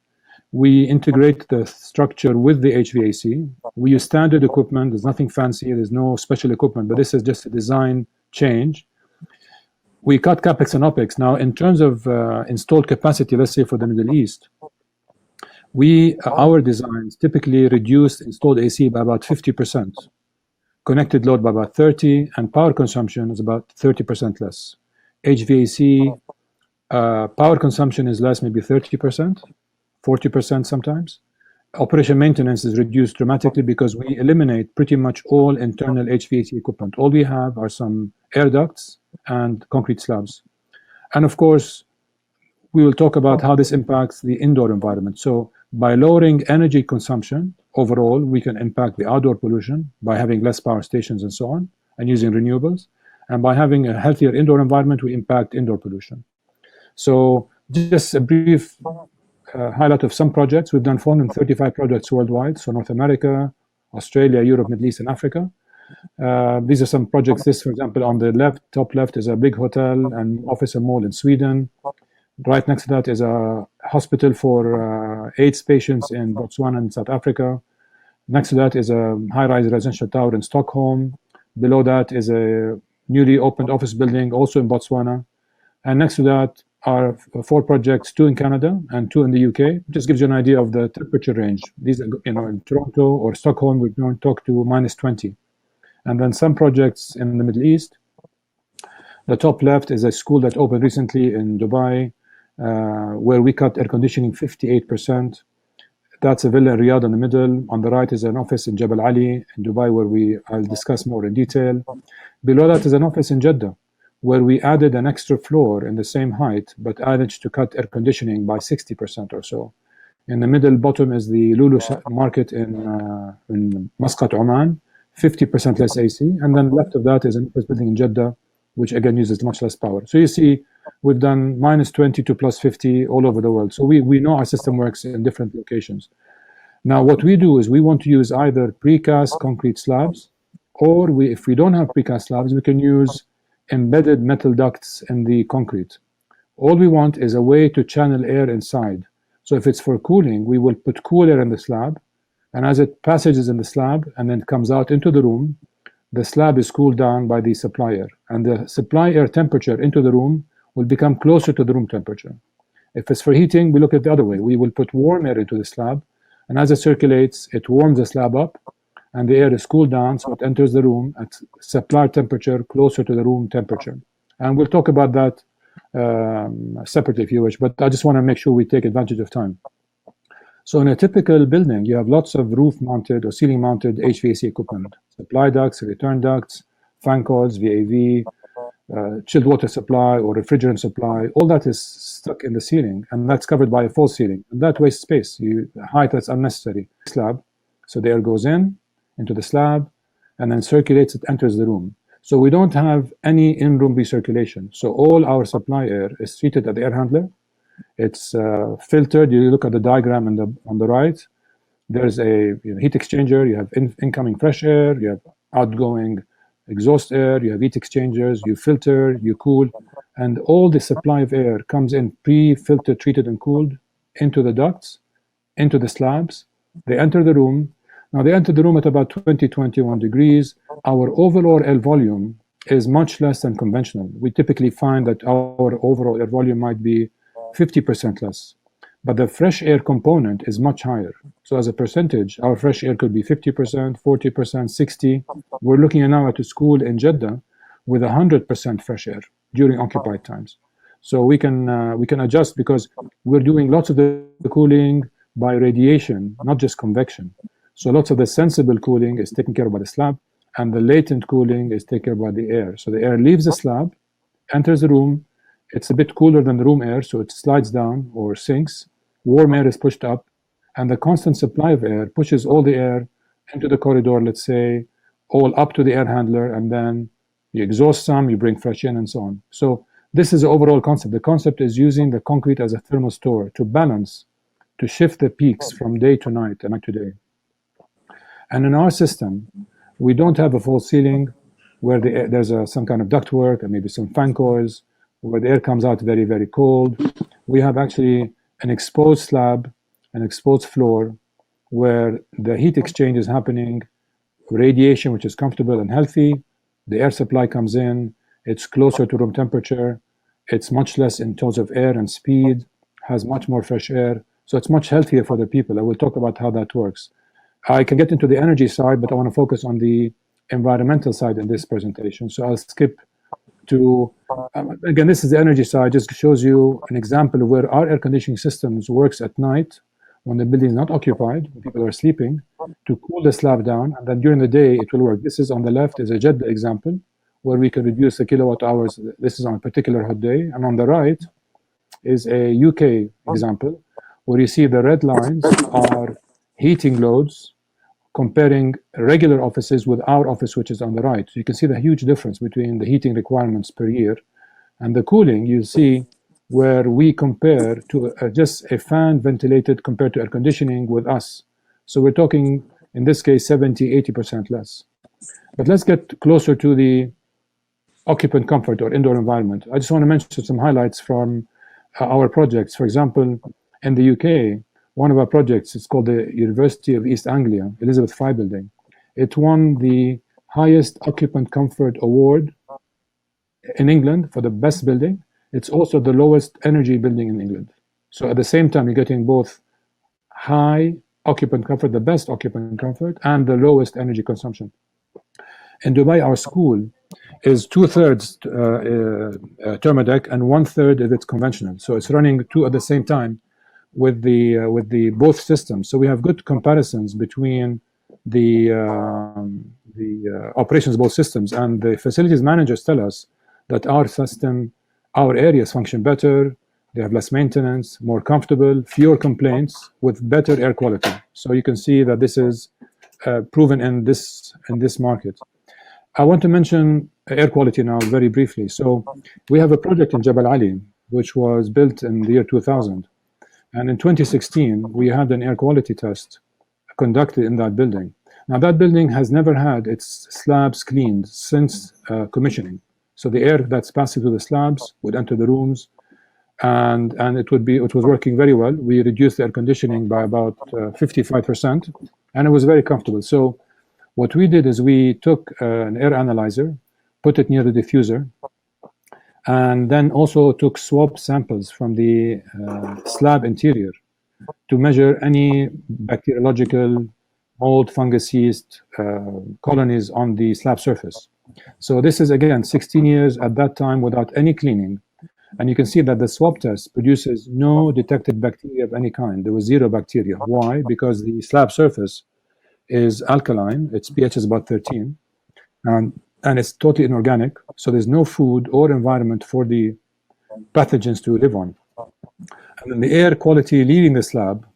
We integrate the structure with the HVAC. We use standard equipment. There's nothing fancy. There's no special equipment, but this is just a design change. We cut capex and opex. Now, in terms of installed capacity, let's say for the Middle East, our designs typically reduce installed AC by about 50%, connected load by about 30%, and power consumption is about 30% less. HVAC power consumption is less, maybe 30%, 40% sometimes. Operation maintenance is reduced dramatically because we eliminate pretty much all internal HVAC equipment. All we have are some air ducts and concrete slabs. And of course, we will talk about how this impacts the indoor environment. So by lowering energy consumption overall, we can impact the outdoor pollution by having less power stations and so on, and using renewables. And by having a healthier indoor environment, we impact indoor pollution. So just a brief highlight of some projects. We've done 435 projects worldwide, so North America, Australia, Europe, Middle East, and Africa. These are some projects. This, for example, on the left, top left, is a big hotel and office and mall in Sweden. Right next to that is a hospital for AIDS patients in Botswana and South Africa. Next to that is a high-rise residential tower in Stockholm. Below that is a newly opened office building also in Botswana. And next to that are 4 projects, 2 in Canada and 2 in the UK. Just gives you an idea of the temperature range. These are, in Toronto or Stockholm, we're going to talk to -20. And then some projects in the Middle East. The top left is a school that opened recently in Dubai, where we cut air conditioning 58%. That's a villa in Riyadh in the middle. On the right is an office in Jebel Ali in Dubai, where I'll discuss more in detail. Below that is an office in Jeddah, where we added an extra floor in the same height, but managed to cut air conditioning by 60% or so. In the middle bottom is the Lulu market in Muscat, Oman, 50% less AC. And then left of that is an office building in Jeddah, which again uses much less power. So you see, we've done -20 to +50 all over the world. So we know our system works in different locations. Now, what we do is we want to use either precast concrete slabs, or if we don't have precast slabs, we can use embedded metal ducts in the concrete. All we want is a way to channel air inside. So if it's for cooling, we will put cool air in the slab, and as it passages in the slab and then comes out into the room, the slab is cooled down by the supply air, and the supply air temperature into the room will become closer to the room temperature. If it's for heating, we look at the other way. We will put warm air into the slab, and as it circulates, it warms the slab up, and the air is cooled down, so it enters the room at supply temperature closer to the room temperature. And we'll talk about that separately if you wish, but I just want to make sure we take advantage of time. So in a typical building, you have lots of roof-mounted or ceiling-mounted HVAC equipment, supply ducts, return ducts, fan coils, VAV, chilled water supply or refrigerant supply. All that is stuck in the ceiling, and that's covered by a false ceiling. And that wastes space. Height that's unnecessary. Slab, so the air goes into the slab, and then circulates, it enters the room. So we don't have any in-room recirculation. So all our supply air is treated at the air handler. It's filtered. You look at the diagram on the right. There's a heat exchanger. You have incoming fresh air. You have outgoing exhaust air. You have heat exchangers. You filter, you cool, and all the supply of air comes in pre-filtered, treated, and cooled into the ducts, into the slabs. They enter the room. Now they enter the room at about 20, 21 degrees. Our overall air volume is much less than conventional. We typically find that our overall air volume might be 50% less, but the fresh air component is much higher. So as a percentage, our fresh air could be 50%, 40%, 60%. We're looking now at a school in Jeddah with 100% fresh air during occupied times. So we can adjust because we're doing lots of the cooling by radiation, not just convection. So lots of the sensible cooling is taken care of by the slab, and the latent cooling is taken care of by the air. So the air leaves the slab, enters the room. It's a bit cooler than the room air, so it slides down or sinks. Warm air is pushed up, and the constant supply of air pushes all the air into the corridor, let's say, all up to the air handler, and then you exhaust some, you bring fresh in, and so on. So this is the overall concept. The concept is using the concrete as a thermal store to balance, to shift the peaks from day to night and night to day. And in our system, we don't have a false ceiling where there's some kind of ductwork and maybe some fan coils where the air comes out very, very cold. We have actually an exposed slab, an exposed floor where the heat exchange is happening, radiation which is comfortable and healthy, the air supply comes in, it's closer to room temperature, it's much less in terms of air and speed, has much more fresh air, so it's much healthier for the people. I will talk about how that works. I can get into the energy side, but I want to focus on the environmental side in this presentation, so I'll skip to, again, this is the energy side, just shows you an example of where our air conditioning systems works at night when the building is not occupied, when people are sleeping, to cool the slab down, and then during the day it will work. This is on the left is a Jeddah example, where we can reduce the kilowatt hours. This is on a particular hot day. And on the right is a UK example, where you see the red lines are heating loads comparing regular offices with our office, which is on the right. So you can see the huge difference between the heating requirements per year and the cooling. You see where we compare to just a fan ventilated compared to air conditioning with us. So we're talking, in this case, 70, 80% less. But let's get closer to the occupant comfort or indoor environment. I just want to mention some highlights from our projects. For example, in the UK, one of our projects is called the University of East Anglia, Elizabeth Fry Building. It won the highest occupant comfort award in England for the best building. It's also the lowest energy building in England. So at the same time, you're getting both high occupant comfort, the best occupant comfort, and the lowest energy consumption. In Dubai, our school is 2/3 thermodeck and 1/3 of it's conventional. So it's running two at the same time with the both systems. So we have good comparisons between the operations of both systems, and the facilities managers tell us that our system, our areas function better, they have less maintenance, more comfortable, fewer complaints, with better air quality. So you can see that this is proven in this market. I want to mention air quality now very briefly. So we have a project in Jabal Ali, which was built in the year 2000. And in 2016, we had an air quality test conducted in that building. Now, that building has never had its slabs cleaned since commissioning. So the air that's passing through the slabs would enter the rooms, and it was working very well. We reduced the air conditioning by about 55%, and it was very comfortable. So what we did is we took an air analyzer, put it near the diffuser, and then also took swab samples from the slab interior to measure any bacteriological, mold, fungus, yeast colonies on the slab surface. So this is, again, 16 years at that time without any cleaning. And you can see that the swab test produces no detected bacteria of any kind. There was zero bacteria. Why? Because the slab surface is alkaline. Its pH is about 13. And it's totally inorganic, so there's no food or environment for the pathogens to live on. And then the air quality leaving the slab,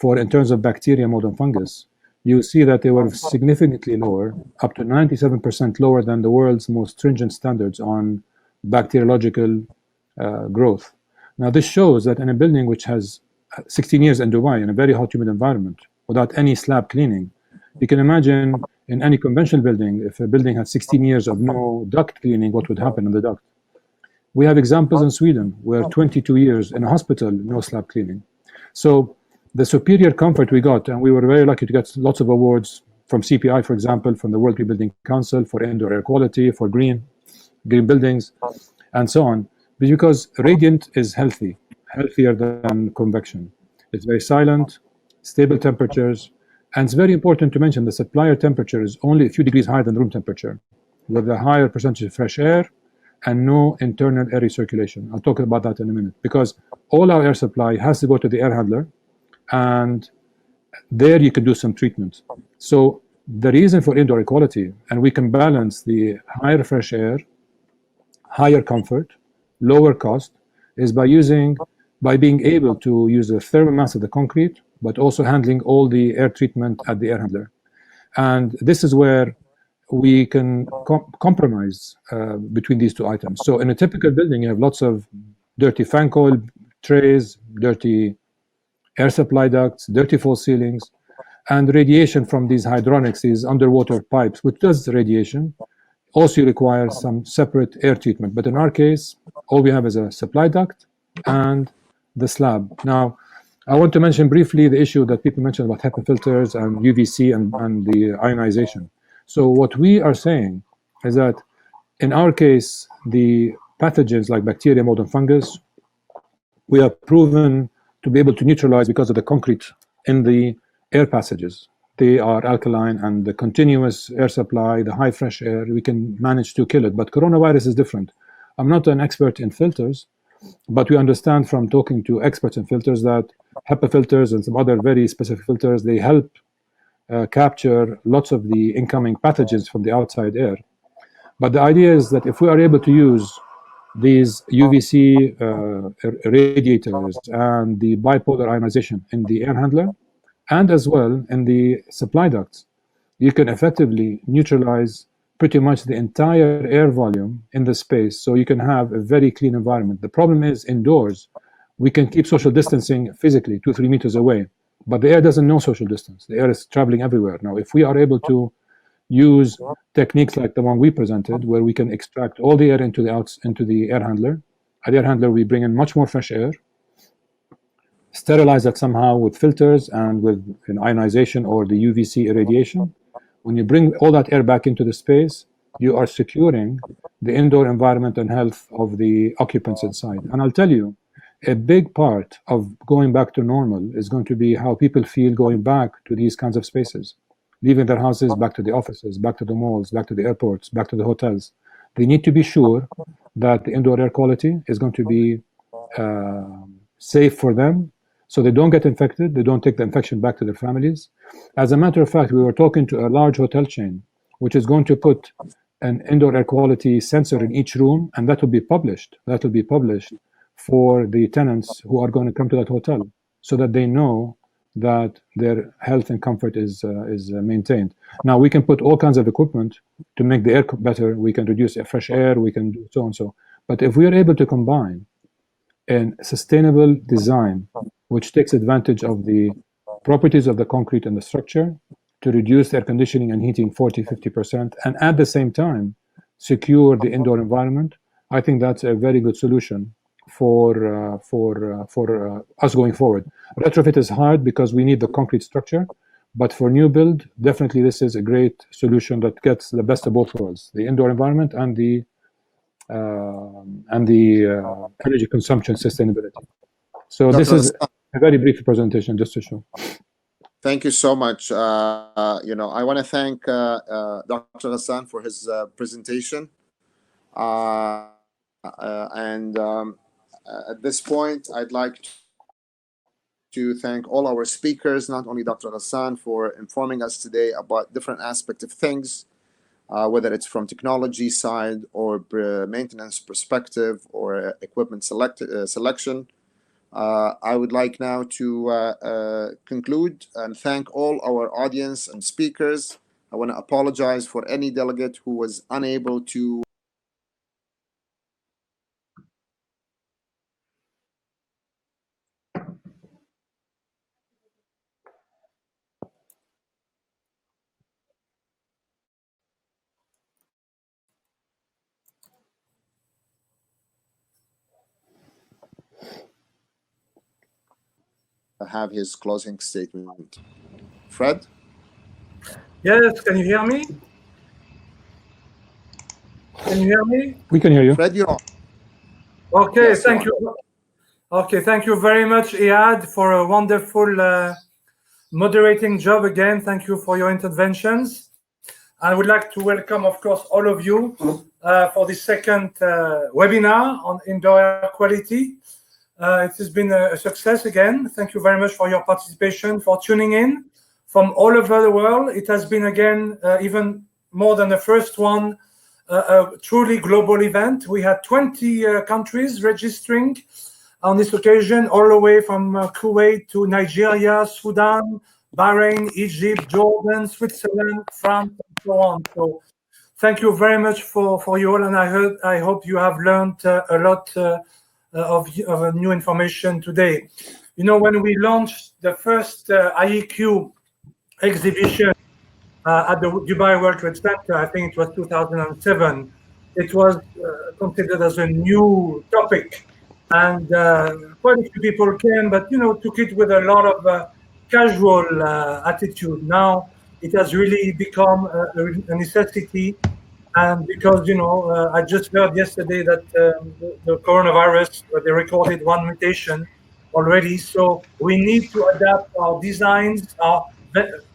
in terms of bacteria, mold, and fungus, you see that they were significantly lower, up to 97% lower than the world's most stringent standards on bacteriological growth. Now, this shows that in a building which has 16 years in Dubai, in a very hot, humid environment, without any slab cleaning, you can imagine in any conventional building, if a building had 16 years of no duct cleaning, what would happen in the duct? We have examples in Sweden where 22 years in a hospital, no slab cleaning. So the superior comfort we got, and we were very lucky to get lots of awards from CPI, for example, from the World Green Building Council for indoor air quality, for green buildings, and so on, because radiant is healthier than convection. It's very silent, stable temperatures. And it's very important to mention the supplier temperature is only a few degrees higher than room temperature, with a higher percentage of fresh air and no internal air recirculation. I'll talk about that in a minute, because all our air supply has to go to the air handler, and there you can do some treatment. So the reason for indoor air quality, and we can balance the higher fresh air, higher comfort, lower cost, is by being able to use the thermal mass of the concrete, but also handling all the air treatment at the air handler. And this is where we can compromise between these two items. So in a typical building, you have lots of dirty fan coil trays, dirty air supply ducts, dirty false ceilings, and radiation from these hydronics, these underwater pipes, which does radiation, also requires some separate air treatment. But in our case, all we have is a supply duct and the slab. Now, I want to mention briefly the issue that people mentioned about HEPA filters and UVC and the ionization. So what we are saying is that In our case, the pathogens like bacteria, mold, and fungus, we have proven to be able to neutralize because of the concrete in the air passages. They are alkaline, and the continuous air supply, the high fresh air, we can manage to kill it. But coronavirus is different. I'm not an expert in filters, but we understand from talking to experts in filters that HEPA filters and some other very specific filters, they help capture lots of the incoming pathogens from the outside air. But the idea is that if we are able to use these UVC radiators and the bipolar ionization in the air handler, and as well in the supply ducts, you can effectively neutralize pretty much the entire air volume in the space, so you can have a very clean environment. The problem is indoors, we can keep social distancing physically 2-3 meters away, but the air doesn't know social distance. The air is traveling everywhere. Now, if we are able to use techniques like the one we presented, where we can extract all the air into the air handler. At the air handler, we bring in much more fresh air, sterilize that somehow with filters and with ionization or the UVC irradiation. When you bring all that air back into the space, you are securing the indoor environment and health of the occupants inside. And I'll tell you, a big part of going back to normal is going to be how people feel going back to these kinds of spaces, leaving their houses, back to the offices, back to the malls, back to the airports, back to the hotels. They need to be sure that the indoor air quality is going to be safe for them, so they don't get infected, they don't take the infection back to their families. As a matter of fact, we were talking to a large hotel chain, which is going to put an indoor air quality sensor in each room, and that will be published. That will be published for the tenants who are going to come to that hotel, so that they know that their health and comfort is maintained. Now, we can put all kinds of equipment to make the air better. We can reduce fresh air, we can do so and so. But if we are able to combine a sustainable design, which takes advantage of the properties of the concrete and the structure to reduce air conditioning and heating 40-50%, and at the same time secure the indoor environment, I think that's a very good solution for us going forward. Retrofit is hard because we need the concrete structure, but for new build, definitely this is a great solution that gets the best of both worlds: the indoor environment and the energy consumption sustainability. So Dr. this is Hassan, a very brief presentation just to show. thank you so much. I want to thank Dr. Hassan for his presentation. At this point, I'd like to thank all our speakers, not only Dr. Hassan, for informing us today about different aspects of things, whether it's from technology side or maintenance perspective or equipment selection. I would like now to conclude and thank all our audience and speakers. I want to apologize for any delegate who was unable to have his closing statement. Fred? Yes, can you hear me? Can you hear me? We can hear you. Fred, you're on. Okay, Yes, thank you're you. Okay, thank you very much, Iyad, for a wonderful moderating job again. Thank you for your interventions. I would like to welcome, of course, all of you for the second webinar on indoor air quality. It has been a success again. Thank you very much for your participation, for tuning in from all over the world. It has been again, even more than the first one, a truly global event. We had 20 countries registering on this occasion, all the way from Kuwait to Nigeria, Sudan, Bahrain, Egypt, Jordan, Switzerland, France, and so on. So thank you very much for you all, and I hope you have learned a lot of new information today. You know, when we launched the first IAQ exhibition at the Dubai World Trade Center, I think it was 2007, it was considered as a new topic, and quite a few people came, but took it with a lot of casual attitude. Now it has really become a necessity And because, I just heard yesterday that the coronavirus, they recorded one mutation already. So we need to adapt our designs,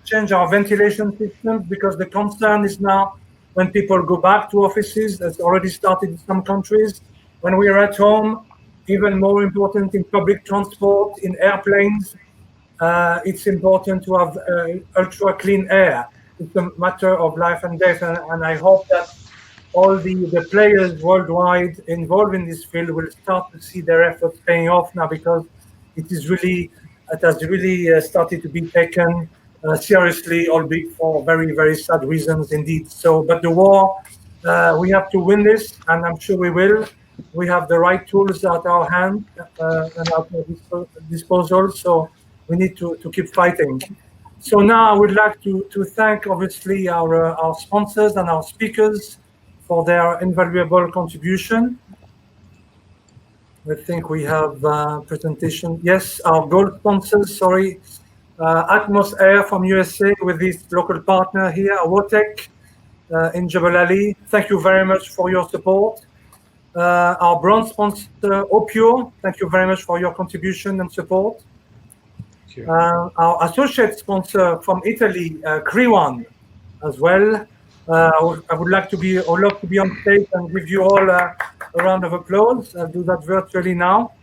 change our ventilation systems, because the concern is now when people go back to offices, that's already started in some countries. When we are at home, even more important in public transport, in airplanes, it's important to have ultra clean air. It's a matter of life and death, and I hope that all the players worldwide involved in this field will start to see their efforts paying off now, because it has really started to be taken seriously, albeit for very, very sad reasons indeed. So, but the war, we have to win this, and I'm sure we will. We have the right tools at our hand and at our disposal, so we need to keep fighting. So now I would like to thank, obviously, our sponsors and our speakers for their invaluable contribution. I think we have a presentation. Yes, our gold sponsors, sorry. Atmos Air from USA with this local partner here, Awotech in Jebel Ali. Thank you very much for your support. Our bronze sponsor, Opio, thank you very much for your contribution and support. Our associate sponsor from Italy, Kriwan, as well. I would love to be on stage and give you all a round of applause. I'll do that virtually now.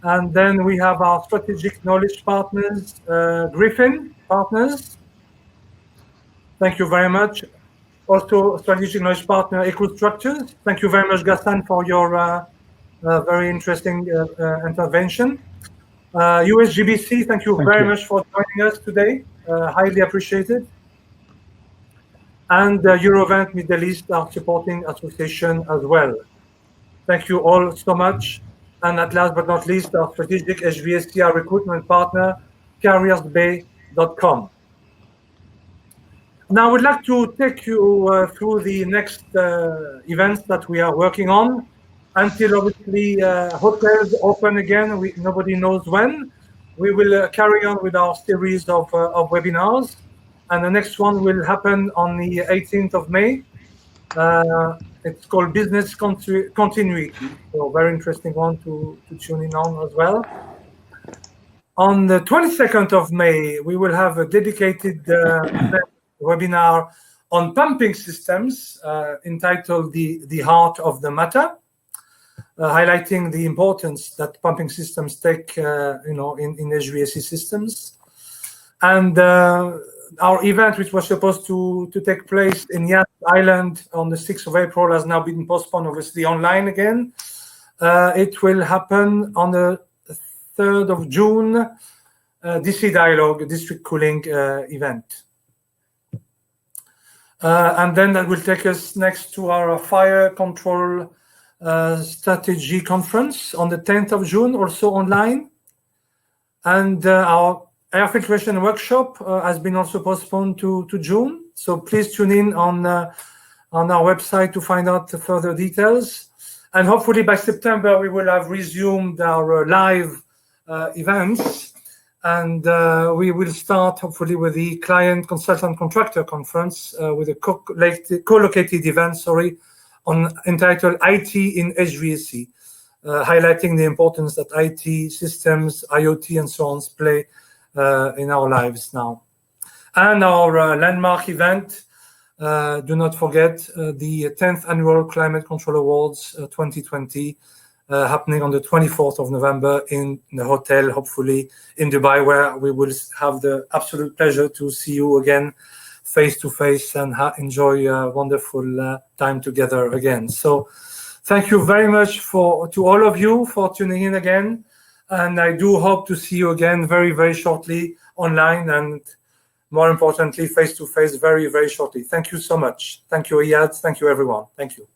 And then we have our strategic knowledge partners, Griffin Partners. Thank you very much. Also, strategic knowledge partner, EcoStructures. Thank you very much, Gaston, for your very interesting intervention. USGBC, thank you very much for joining us today. Highly appreciated. And Eurovent Middle East, our supporting association as well. Thank you all so much. And at last but not least, our strategic HVACR recruitment partner, carriersbay.com. Now I would like to take you through the next events that we are working on until obviously hotels open again. Nobody knows when. We will carry on with our series of webinars. And the next one will happen on the 18th of May. It's called Business Continuity. So very interesting one to tune in on as well. On the 22nd of May, we will have a dedicated webinar on pumping systems entitled The Heart of the Matter, highlighting the importance that pumping systems take in HVAC systems. And our event, which was supposed to take place in Yas Island on the 6th of April, has now been postponed, obviously online again. It will happen on the 3rd of June, DC Dialogue, District Cooling event. And then that will take us next to our fire control strategy conference on the 10th of June, also online. And our air filtration workshop has been also postponed to June. So please tune in on our website to find out further details. And hopefully by September, we will have resumed our live events. And we will start hopefully with the Client Consultant Contractor Conference with a co-located event, entitled IT in HVAC, highlighting the importance that IT systems, IoT, and so on play in our lives now. And our landmark event, do not forget the 10th Annual Climate Control Awards 2020, happening on the 24th of November in the hotel, hopefully in Dubai, where we will have the absolute pleasure to see you again face to face and enjoy a wonderful time together again. So thank you very much to all of you for tuning in again. And I do hope to see you again very, very shortly online, and more importantly, face to face very, very shortly. Thank you so much. Thank you, Iyad. Thank you, everyone. Thank you.